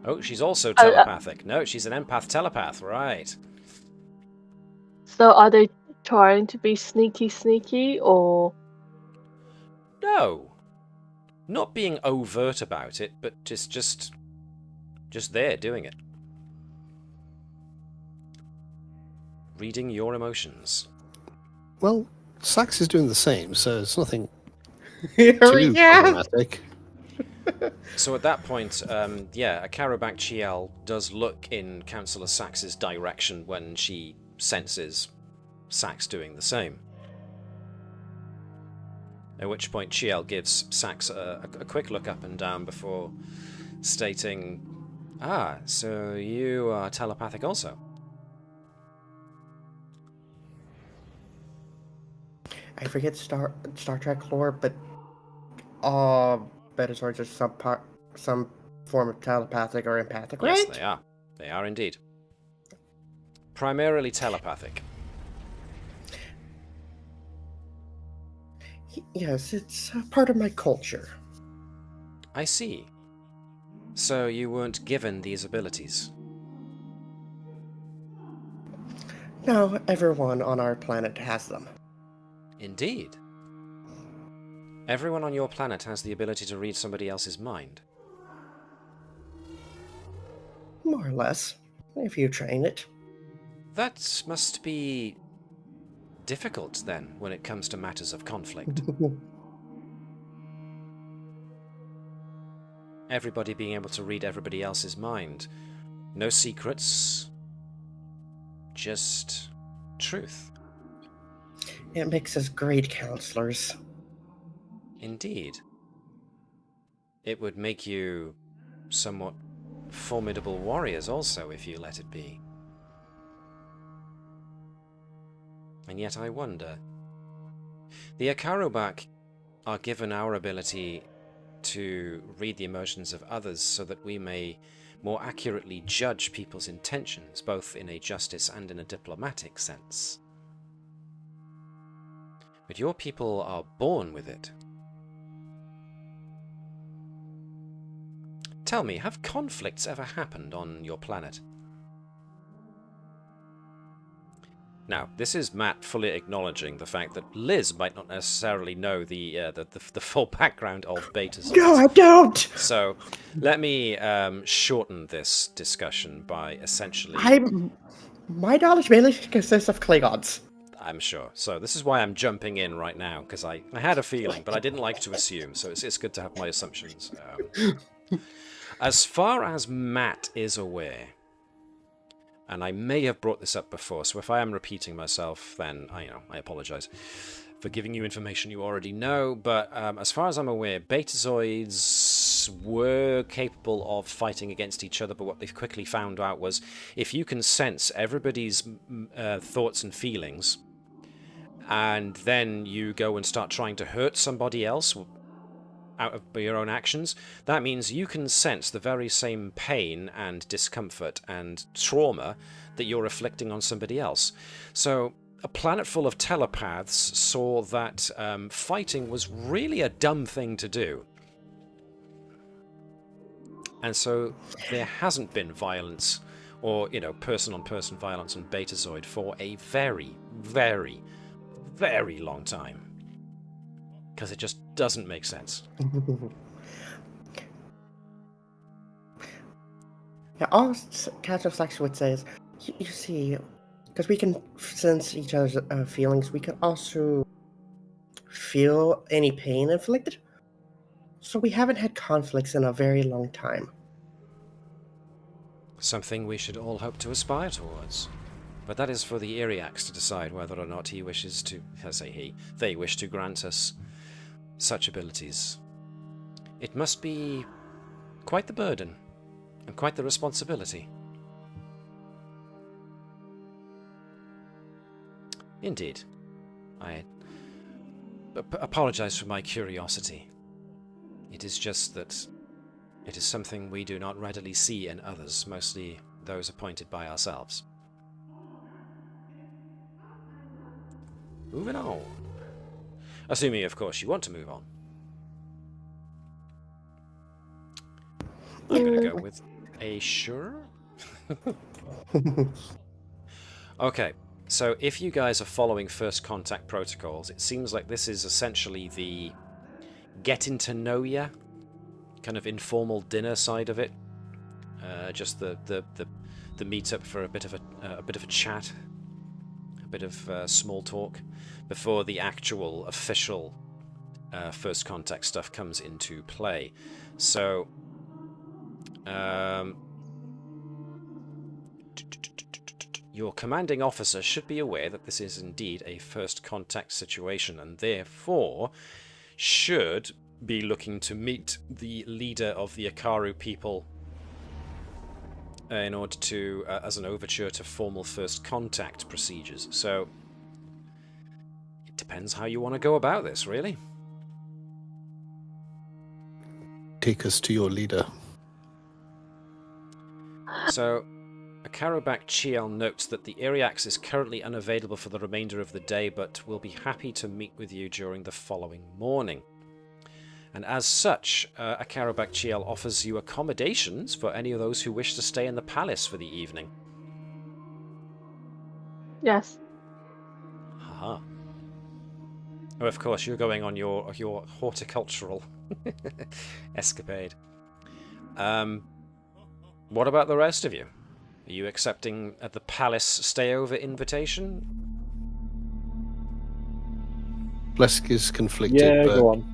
Oh, she's also telepathic. No, she's an empath telepath, right. So are they trying to be sneaky, or...? No. Not being overt about it, but just there doing it. Reading your emotions. Well, Sax is doing the same, so it's nothing Here too we go. problematic. So at that point, Akarubak Chiel does look in Councillor Sax's direction when she senses Sax doing the same. At which point Chiel gives Sax a quick look up and down before stating, "Ah, so you are telepathic also." I forget Star Trek lore, but Betazords are some form of telepathic or empathic, right? Yes, they are. They are indeed. Primarily telepathic. Yes, it's part of my culture. I see. So you weren't given these abilities? No, everyone on our planet has them. Indeed. Everyone on your planet has the ability to read somebody else's mind. More or less, if you train it. That must be difficult, then, when it comes to matters of conflict. Everybody being able to read everybody else's mind. No secrets. Just truth. It makes us great counselors. Indeed. It would make you somewhat formidable warriors also, if you let it be. And yet I wonder. The Akarubak are given our ability to read the emotions of others so that we may more accurately judge people's intentions, both in a justice and in a diplomatic sense. But your people are born with it. Tell me, have conflicts ever happened on your planet? Now, this is Matt fully acknowledging the fact that Liz might not necessarily know the full background of Beta. No, I don't! So, let me shorten this discussion by essentially... My knowledge mainly consists of Klingons. I'm sure. So this is why I'm jumping in right now, because I had a feeling, but I didn't like to assume, so it's good to have my assumptions. As far as Matt is aware, and I may have brought this up before, so if I am repeating myself, then I apologize for giving you information you already know, but as far as I'm aware, Betazoids were capable of fighting against each other, but what they've quickly found out was if you can sense everybody's thoughts and feelings, and then you go and start trying to hurt somebody else out of your own actions, that means you can sense the very same pain and discomfort and trauma that you're inflicting on somebody else. So a planet full of telepaths saw that fighting was really a dumb thing to do. And so there hasn't been violence or, person-on-person violence on Betazoid for a very, very, very long time. Because it just doesn't make sense. Yeah, all Counter-Strike would say is, you see, because we can sense each other's feelings, we can also feel any pain inflicted. So we haven't had conflicts in a very long time. Something we should all hope to aspire towards. But that is for the Iriax to decide whether or not he wishes to, they wish to grant us such abilities. It must be quite the burden and quite the responsibility. Indeed. I apologize for my curiosity. It is just that it is something we do not readily see in others, mostly those appointed by ourselves. Moving on. Assuming, of course, you want to move on. I'm going to go with a sure. Okay, so if you guys are following first contact protocols, it seems like this is essentially the getting to know ya, kind of informal dinner side of it. Just the meetup for a bit of a chat, a bit of small talk before the actual official first contact stuff comes into play. So, your commanding officer should be aware that this is indeed a first contact situation, and therefore should be looking to meet the leader of the Akaru people in order to, as an overture to formal first contact procedures. So, it depends how you want to go about this, really. Take us to your leader. So, Akaru Chiel notes that the Iriax is currently unavailable for the remainder of the day, but will be happy to meet with you during the following morning. And as such, Akaru Chiel offers you accommodations for any of those who wish to stay in the palace for the evening. Yes. Haha. Oh, of course, you're going on your horticultural escapade. What about the rest of you? Are you accepting the palace stayover invitation? Blesk is conflicted, Yeah, but go on.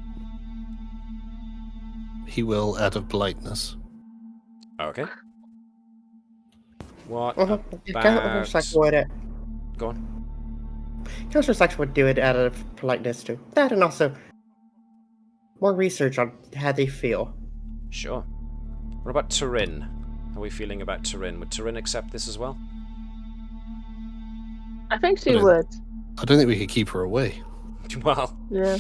he will out of politeness. Okay. What Counter-Strike about... would Go on. Counter-Strike would do it out of politeness too. That and also more research on how they feel. Sure. What about Turin? How are we feeling about Turin? Would Turin accept this as well? I think she But would. I don't think we could keep her away. Well, Yeah.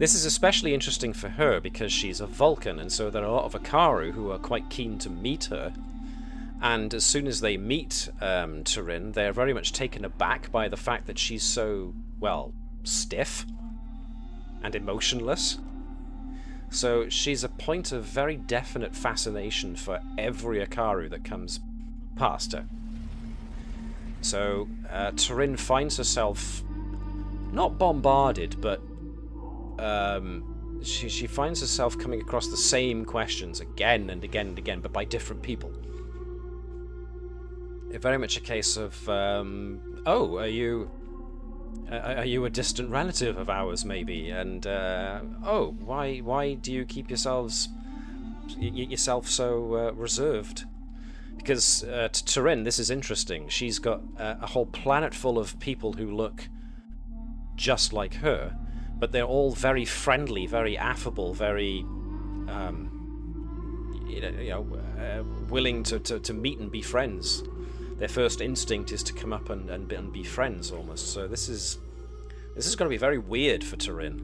This is especially interesting for her because she's a Vulcan, and so there are a lot of Akaru who are quite keen to meet her. And as soon as they meet Turin, they're very much taken aback by the fact that she's so, well, stiff and emotionless. So she's a point of very definite fascination for every Akaru that comes past her. So Turin finds herself not bombarded, but she finds herself coming across the same questions again and again and again, but by different people. Very much a case of, oh, are you a distant relative of ours, maybe? And oh, why do you keep yourself so reserved? Because to Turin, this is interesting. She's got a whole planet full of people who look just like her, but they're all very friendly, very affable, very willing to meet and be friends. Their first instinct is to come up and be friends, almost. So this is going to be very weird for Turin.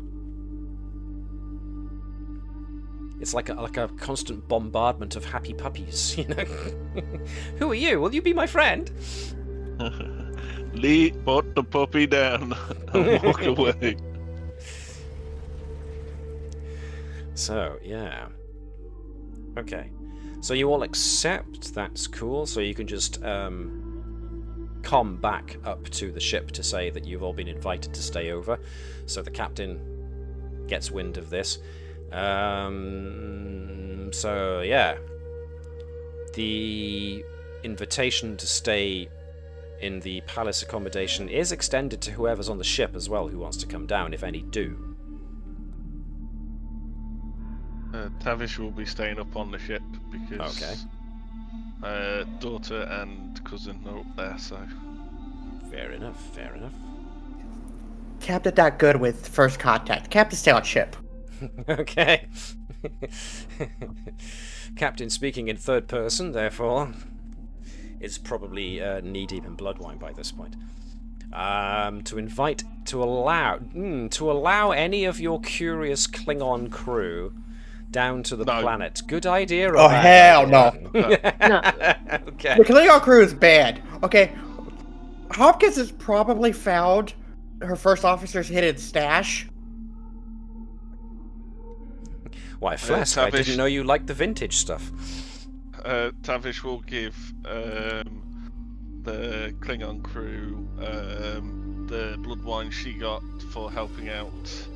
It's like a constant bombardment of happy puppies, you know. Who are you? Will you be my friend? Put the puppy down and walk away. So yeah. Okay. So you all accept, that's cool, so you can just comm back up to the ship to say that you've all been invited to stay over. So the captain gets wind of this. So yeah. The invitation to stay in the palace accommodation is extended to whoever's on the ship as well who wants to come down, if any do. Tavish will be staying up on the ship because daughter and cousin are up there, so... Fair enough, fair enough. Captain not good with first contact. Captain stay on ship. Okay. Captain speaking in third person, therefore, is probably knee-deep in blood wine by this point. To allow any of your curious Klingon crew down to the planet. Good idea. Oh, hell no. No. Okay. The Klingon crew is bad. Okay. Hopkins has probably found her first officer's hidden stash. Why, Flask, I didn't know you liked the vintage stuff. Tavish will give the Klingon crew the blood wine she got for helping out.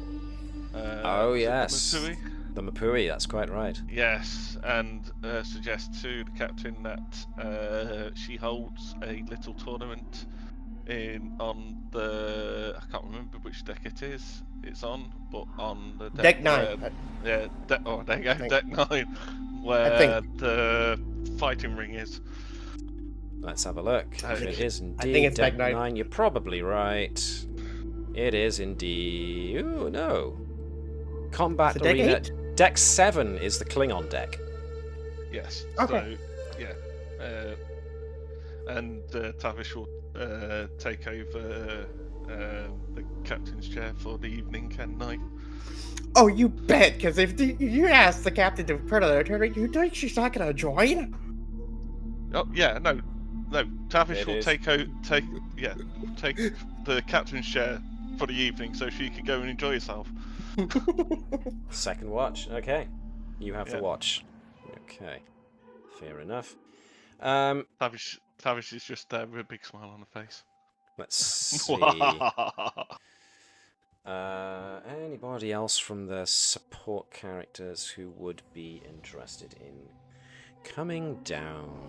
Oh, yes. Mapui? The Mapui, that's quite right. Yes, and suggest to the captain that she holds a little tournament on the... I can't remember which deck it is. It's on, but on the Deck 9. There you go, deck 9, where the fighting ring is. Let's have a look. If it is indeed think it's deck deck 9, you're probably right. It is indeed... Ooh, no. Combat Is it deck Arena... 8? Deck 7 is the Klingon deck. Yes. Okay. So, yeah. And Tavish will take over the captain's chair for the evening and night. Oh, you bet, because if you ask the captain to put on her, you think she's not going to join? Oh, yeah, no. Tavish It will is. take the captain's chair for the evening so she can go and enjoy herself. Second watch. Okay. You have Yeah. the watch. Okay. Fair enough. Tavish is just there with a big smile on her face. Let's see. Anybody else from the support characters who would be interested in coming down?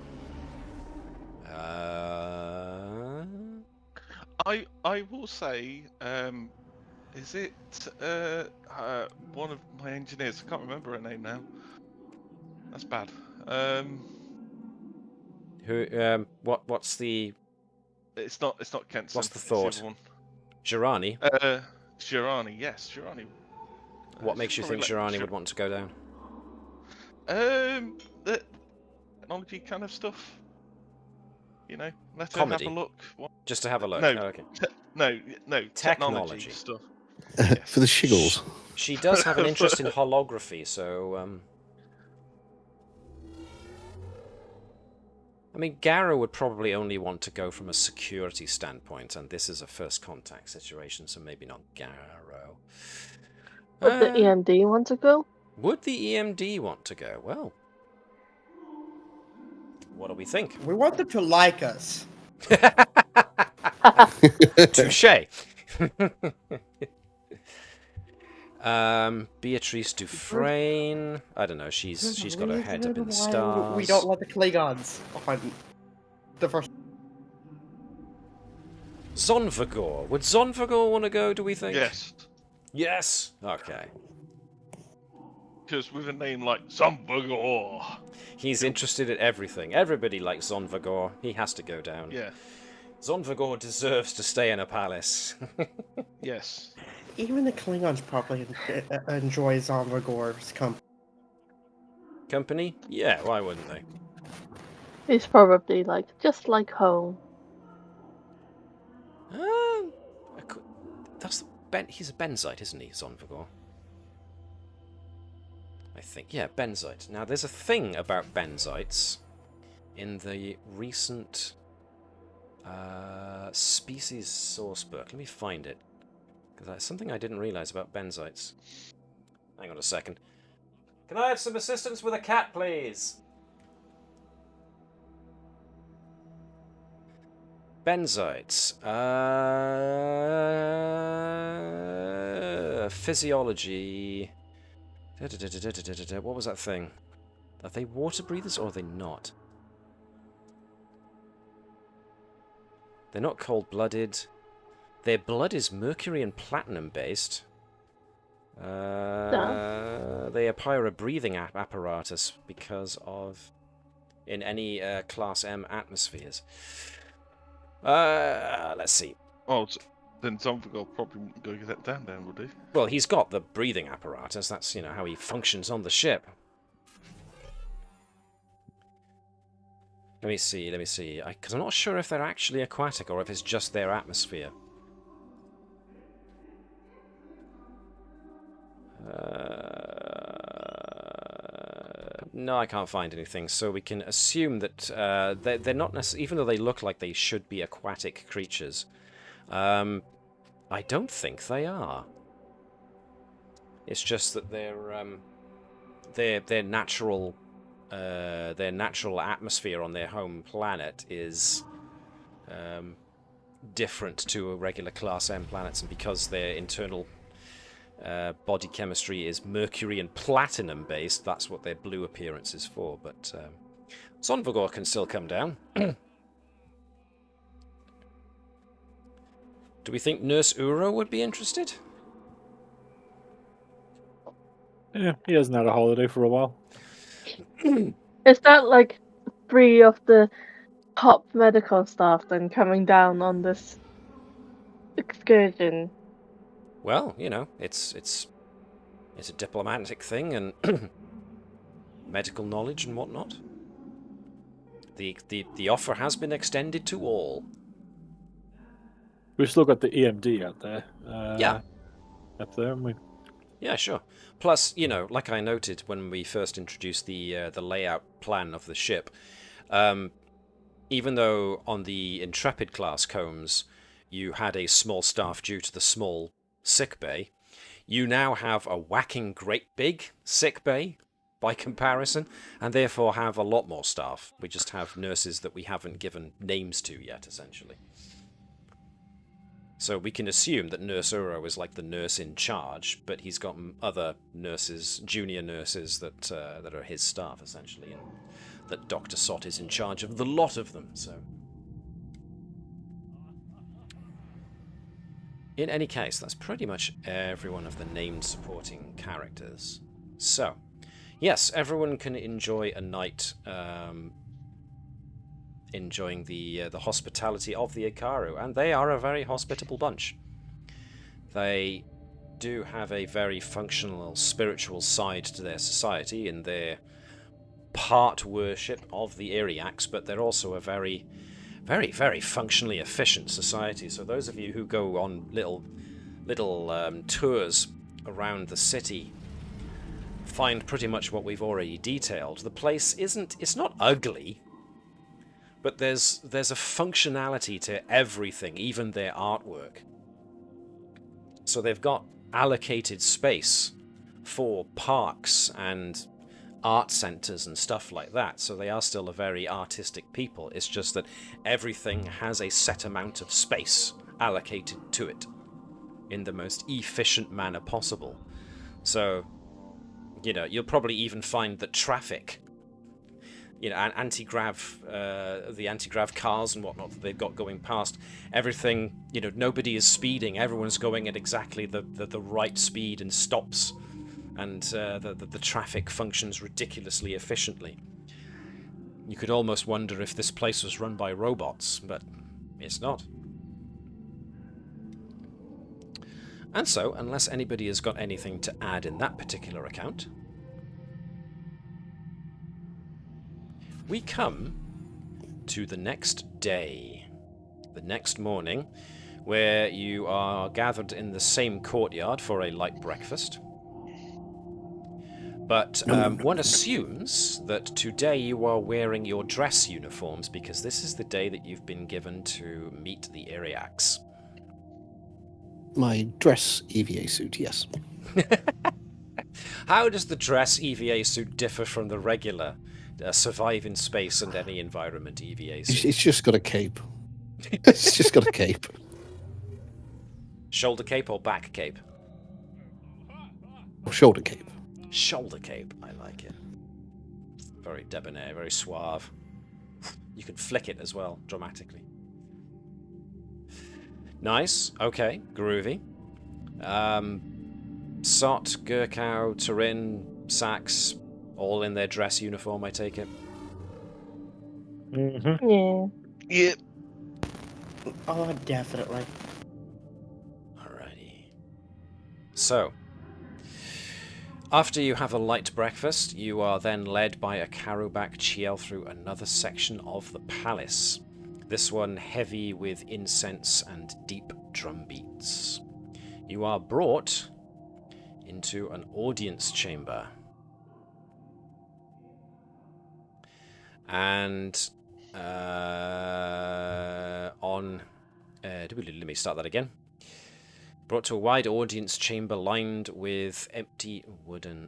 I will say, is it one of my engineers? I can't remember her name now. That's bad. Who? What's the? It's not Kenson. What's the it's thought? other one. Girani. Girani, yes, Girani. What makes you think Girani would want to go down? The technology kind of stuff. You know, let her Comedy. have a look. Just to have a look. No, Oh, okay. no, technology stuff. For the shiggles. She does have an interest in holography, so I mean, Garrow would probably only want to go from a security standpoint, and this is a first contact situation, so maybe not Garrow. Would the EMD want to go? Would the EMD want to go? Well, what do we think? We want them to like us. Touche. Beatrice Dufresne. I don't know. She's got her head up in stars. We don't let the Klingons on the first. Zonvagor. Would Zonvagor want to go? Do we think? Yes. Yes. Okay. Because with a name like Zonvagor. He's interested in everything. Everybody likes Zonvagor. He has to go down. Yeah. Zonvagor deserves to stay in a palace. Yes. Even the Klingons probably enjoy Zonvagor's Company? Yeah, why wouldn't they? He's probably like, just like home. He's a Benzite, isn't he, Zonvagor? I think, yeah, Benzite. Now, there's a thing about Benzites in the recent species sourcebook. Let me find it, because that's something I didn't realise about Benzites. Hang on a second. Can I have some assistance with a cat, please? Benzites. Physiology. What was that thing? Are they water breathers or are they not? They're not cold-blooded. Their blood is mercury and platinum based. They acquire a breathing apparatus because of in any Class M atmospheres. Let's see. Oh, then Zonvagor probably won't go get that down then, would he? Well, he's got the breathing apparatus. That's, how he functions on the ship. Let me see. Because I'm not sure if they're actually aquatic or if it's just their atmosphere. No, I can't find anything. So we can assume that they're not necessarily, even though they look like they should be aquatic creatures. I don't think they are. It's just that their natural atmosphere on their home planet is different to a regular Class M planets, and because their internal body chemistry is mercury and platinum based, that's what their blue appearance is for. But Zonvagor can still come down. Do we think Nurse Uro would be interested? Yeah, he hasn't had a holiday for a while. Is that like 3 of the top medical staff then coming down on this excursion? Well, it's a diplomatic thing and medical knowledge and whatnot. The offer has been extended to all. We've still got the EMD out there. Yeah. Up there, haven't we? Yeah, sure. Plus, like I noted when we first introduced the layout plan of the ship, even though on the Intrepid class combs you had a small staff due to the small sick bay, you now have a whacking great big sick bay by comparison, and therefore have a lot more staff. We just have nurses that we haven't given names to yet, essentially. So we can assume that Nurse Uro is like the nurse in charge, but he's got other nurses, junior nurses, that are his staff, essentially, and that Dr. Sott is in charge of the lot of them, so... In any case, that's pretty much every one of the named supporting characters. So, yes, everyone can enjoy a night enjoying the hospitality of the Akaru, and they are a very hospitable bunch. They do have a very functional spiritual side to their society in their part worship of the Iriacs, but they're also a very, very, very functionally efficient society. So those of you who go on little little tours around the city find pretty much what we've already detailed. The place it's not ugly, but there's a functionality to everything, even their artwork. So they've got allocated space for parks and art centers and stuff like that, so they are still a very artistic people. It's just that everything has a set amount of space allocated to it in the most efficient manner possible. So, you know, you'll probably even find that traffic, you know, the anti-grav cars and whatnot that they've got going past, everything, you know, nobody is speeding, everyone's going at exactly the right speed and stops, and the traffic functions ridiculously efficiently. You could almost wonder if this place was run by robots, but it's not. And so, unless anybody has got anything to add in that particular account, we come to the next day, the next morning, where you are gathered in the same courtyard for a light breakfast. But one assumes that today you are wearing your dress uniforms because this is the day that you've been given to meet the Iriacs. My dress EVA suit, yes. How does the dress EVA suit differ from the regular survive in space and any environment EVA suit? It's just got a cape. It's just got a cape. Shoulder cape or back cape? Shoulder cape. Shoulder cape, I like it. Very debonair, very suave. You can flick it as well, dramatically. Nice, okay, groovy. Sot, Gurkau, Turin, Sax, all in their dress uniform, I take it. Mm-hmm. Yeah. Yep. Oh, definitely. Alrighty. So, after you have a light breakfast, you are then led by Akaru back Chiel through another section of the palace. This one heavy with incense and deep drum beats. You are brought into an audience chamber. And let me start that again. Brought to a wide audience chamber lined with empty wooden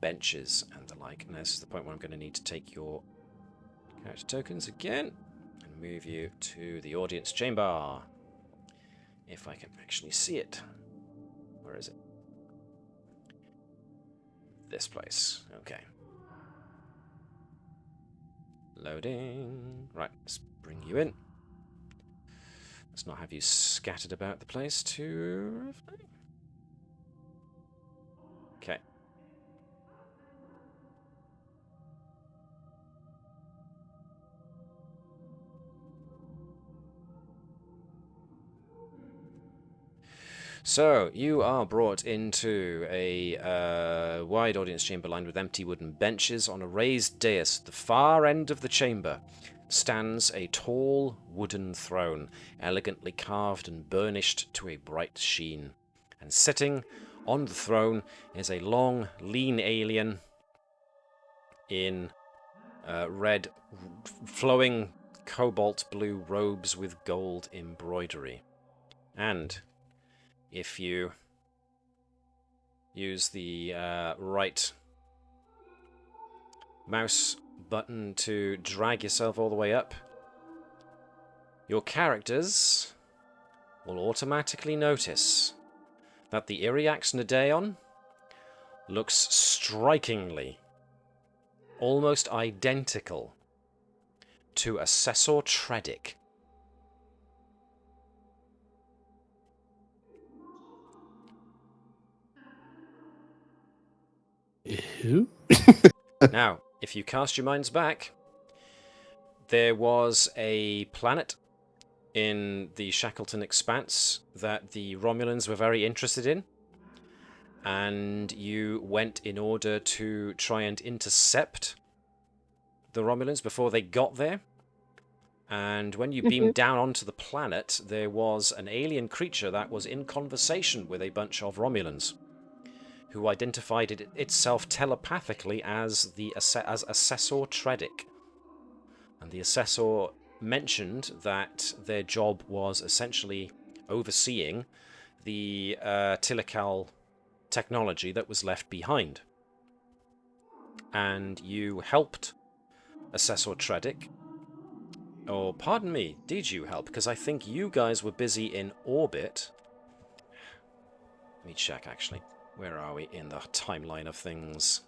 benches and the like. And this is the point where I'm going to need to take your character tokens again and move you to the audience chamber. If I can actually see it. Where is it? This place. Okay. Loading. Right, let's bring you in. Let's not have you scattered about the place too roughly. Okay. So, you are brought into a wide audience chamber lined with empty wooden benches. On a raised dais at the far end of the chamber stands a tall wooden throne, elegantly carved and burnished to a bright sheen. And sitting on the throne is a long, lean alien in red, flowing cobalt blue robes with gold embroidery. And if you use the right mouse button to drag yourself all the way up, your characters will automatically notice that the Iriax Nadeon looks strikingly, almost identical to Assessor Tredic. Who? Now, if you cast your minds back, there was a planet in the Shackleton Expanse that the Romulans were very interested in, and you went in order to try and intercept the Romulans before they got there. And when you beamed down onto the planet, there was an alien creature that was in conversation with a bunch of Romulans, who identified itself telepathically as Assessor Tredic. And the Assessor mentioned that their job was essentially overseeing the Tilical technology that was left behind. And you helped Assessor Tredic. Or, pardon me, did you help? Because I think you guys were busy in orbit. Let me check, actually. Where are we in the timeline of things?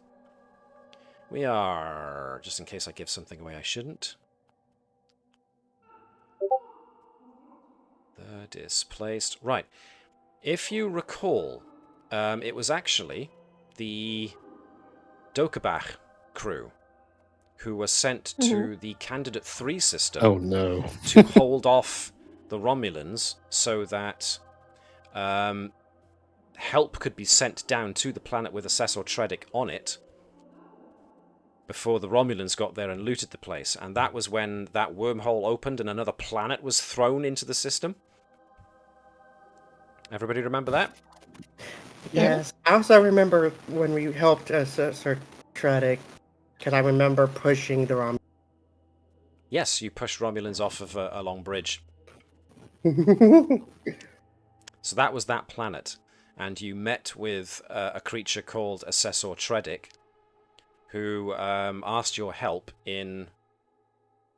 We are... just in case I give something away I shouldn't. The displaced... Right. If you recall, it was actually the Dokabach crew who was sent to the Candidate 3 system Oh no. to hold off the Romulans so that help could be sent down to the planet with Assessor Tredic on it before the Romulans got there and looted the place. And that was when that wormhole opened and another planet was thrown into the system. Everybody remember that? Yes. I also remember when we helped Sir Tredic, because I remember pushing the Rom. Yes, you pushed Romulans off of a long bridge. So that was that planet. And you met with a creature called Assessor Tredic, who asked your help in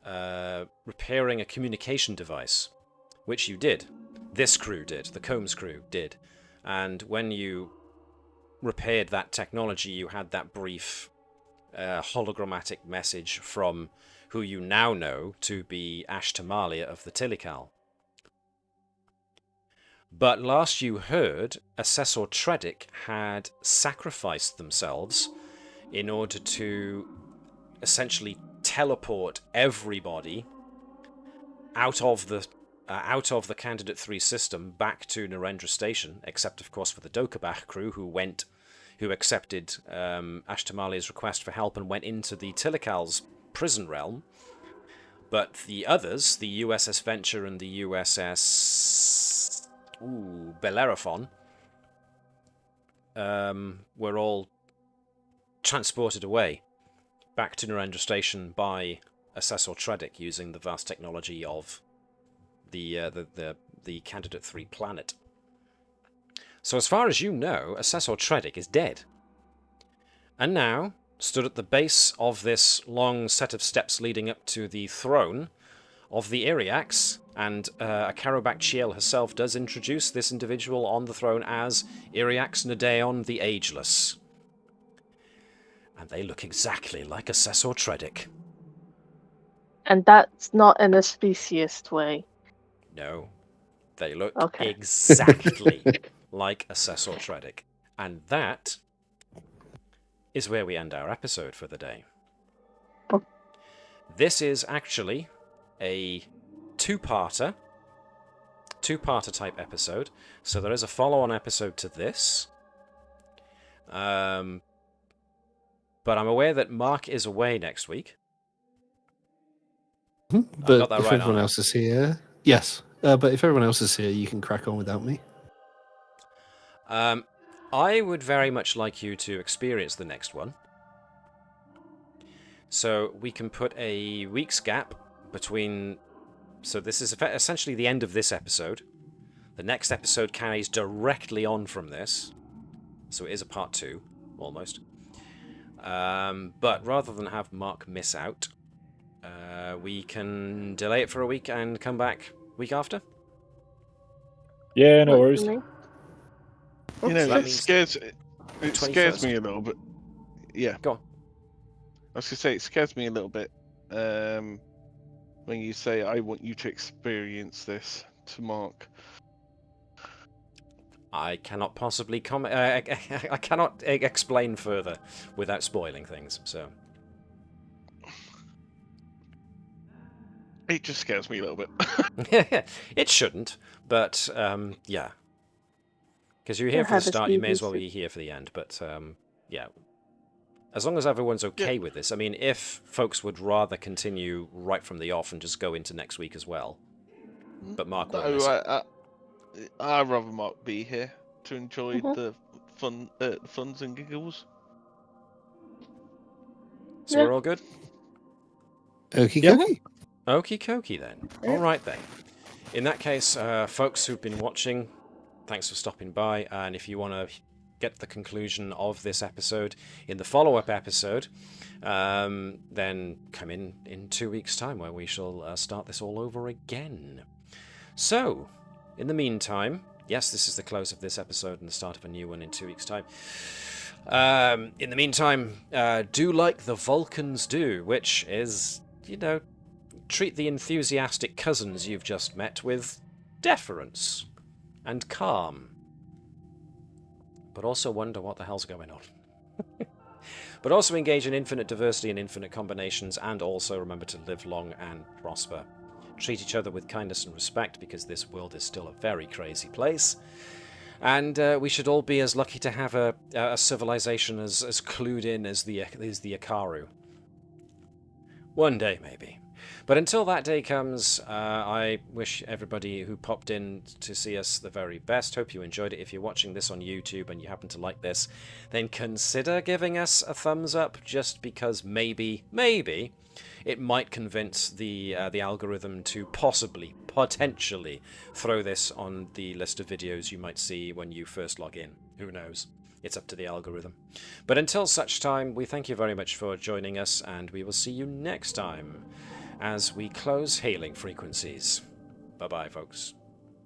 repairing a communication device, which you did. This crew did. The Combs crew did. And when you repaired that technology, you had that brief hologrammatic message from who you now know to be Ashtamalia of the Tilical. But last you heard, Assessor Tredic had sacrificed themselves in order to essentially teleport everybody out of the Candidate 3 system back to Narendra Station, except of course for the Dokabach crew who accepted Ashtamalia's request for help and went into the Tilical's prison realm. But the others, the USS Venture and the USS Bellerophon, were all transported away back to Narendra Station by Assessor Tredic using the vast technology of the Candidate 3 planet. So as far as you know, Assessor Tredic is dead. And now, stood at the base of this long set of steps leading up to the throne of the Iriax, and Akaru Bakchiel herself does introduce this individual on the throne as Iriax Nadeon the Ageless. And they look exactly like Assessor Tredic. And that's not in a speciesist way. No, they look Okay. exactly like Assessor Tredic. And that is where we end our episode for the day. Oh. This is actually a two-parter type episode. So there is a follow-on episode to this. But I'm aware that Mark is away next week. But got that if right, everyone aren't I? else is here, yes. But if everyone else is here, you can crack on without me. I would very much like you to experience the next one. So we can put a week's gap between... So this is essentially the end of this episode. The next episode carries directly on from this. So it is a part 2, almost. But rather than have Mark miss out, we can delay it for a week and come back week after. Yeah, no Works worries. for me. You know, So that it means scares 21st? me a little bit. Yeah, Go on. I was gonna say it scares me a little bit when you say I want you to experience this to Mark. I cannot possibly comment. I cannot explain further without spoiling things. So It just scares me a little bit. it shouldn't, but yeah, because you're here You'll for the have a start, you may as well speedy be here for the end. But yeah, As long as everyone's okay with this. I mean, if folks would rather continue right from the off and just go into next week as well. But Mark won't listen. I'd rather Mark be here to enjoy Mhm. the funs and giggles. So Yeah. we're all good? Okie Yeah. dokie. Okie dokie then. Alright then. In that case, folks who've been watching, thanks for stopping by. And if you want to get the conclusion of this episode in the follow-up episode, then come in 2 weeks' time where we shall start this all over again. So, in the meantime, yes, this is the close of this episode and the start of a new one in 2 weeks' time. In the meantime, do like the Vulcans do, which is, treat the enthusiastic cousins you've just met with deference and calm. But also wonder what the hell's going on. But also engage in infinite diversity and infinite combinations, and also remember to live long and prosper. Treat each other with kindness and respect, because this world is still a very crazy place. And we should all be as lucky to have a civilization as clued in as the Akaru. One day, maybe. But until that day comes, I wish everybody who popped in to see us the very best. Hope you enjoyed it. If you're watching this on YouTube and you happen to like this, then consider giving us a thumbs up, just because maybe it might convince the algorithm to potentially throw this on the list of videos you might see when you first log in. Who knows? It's up to the algorithm. But until such time, we thank you very much for joining us, and we will see you next time as we close hailing frequencies. Bye-bye, folks.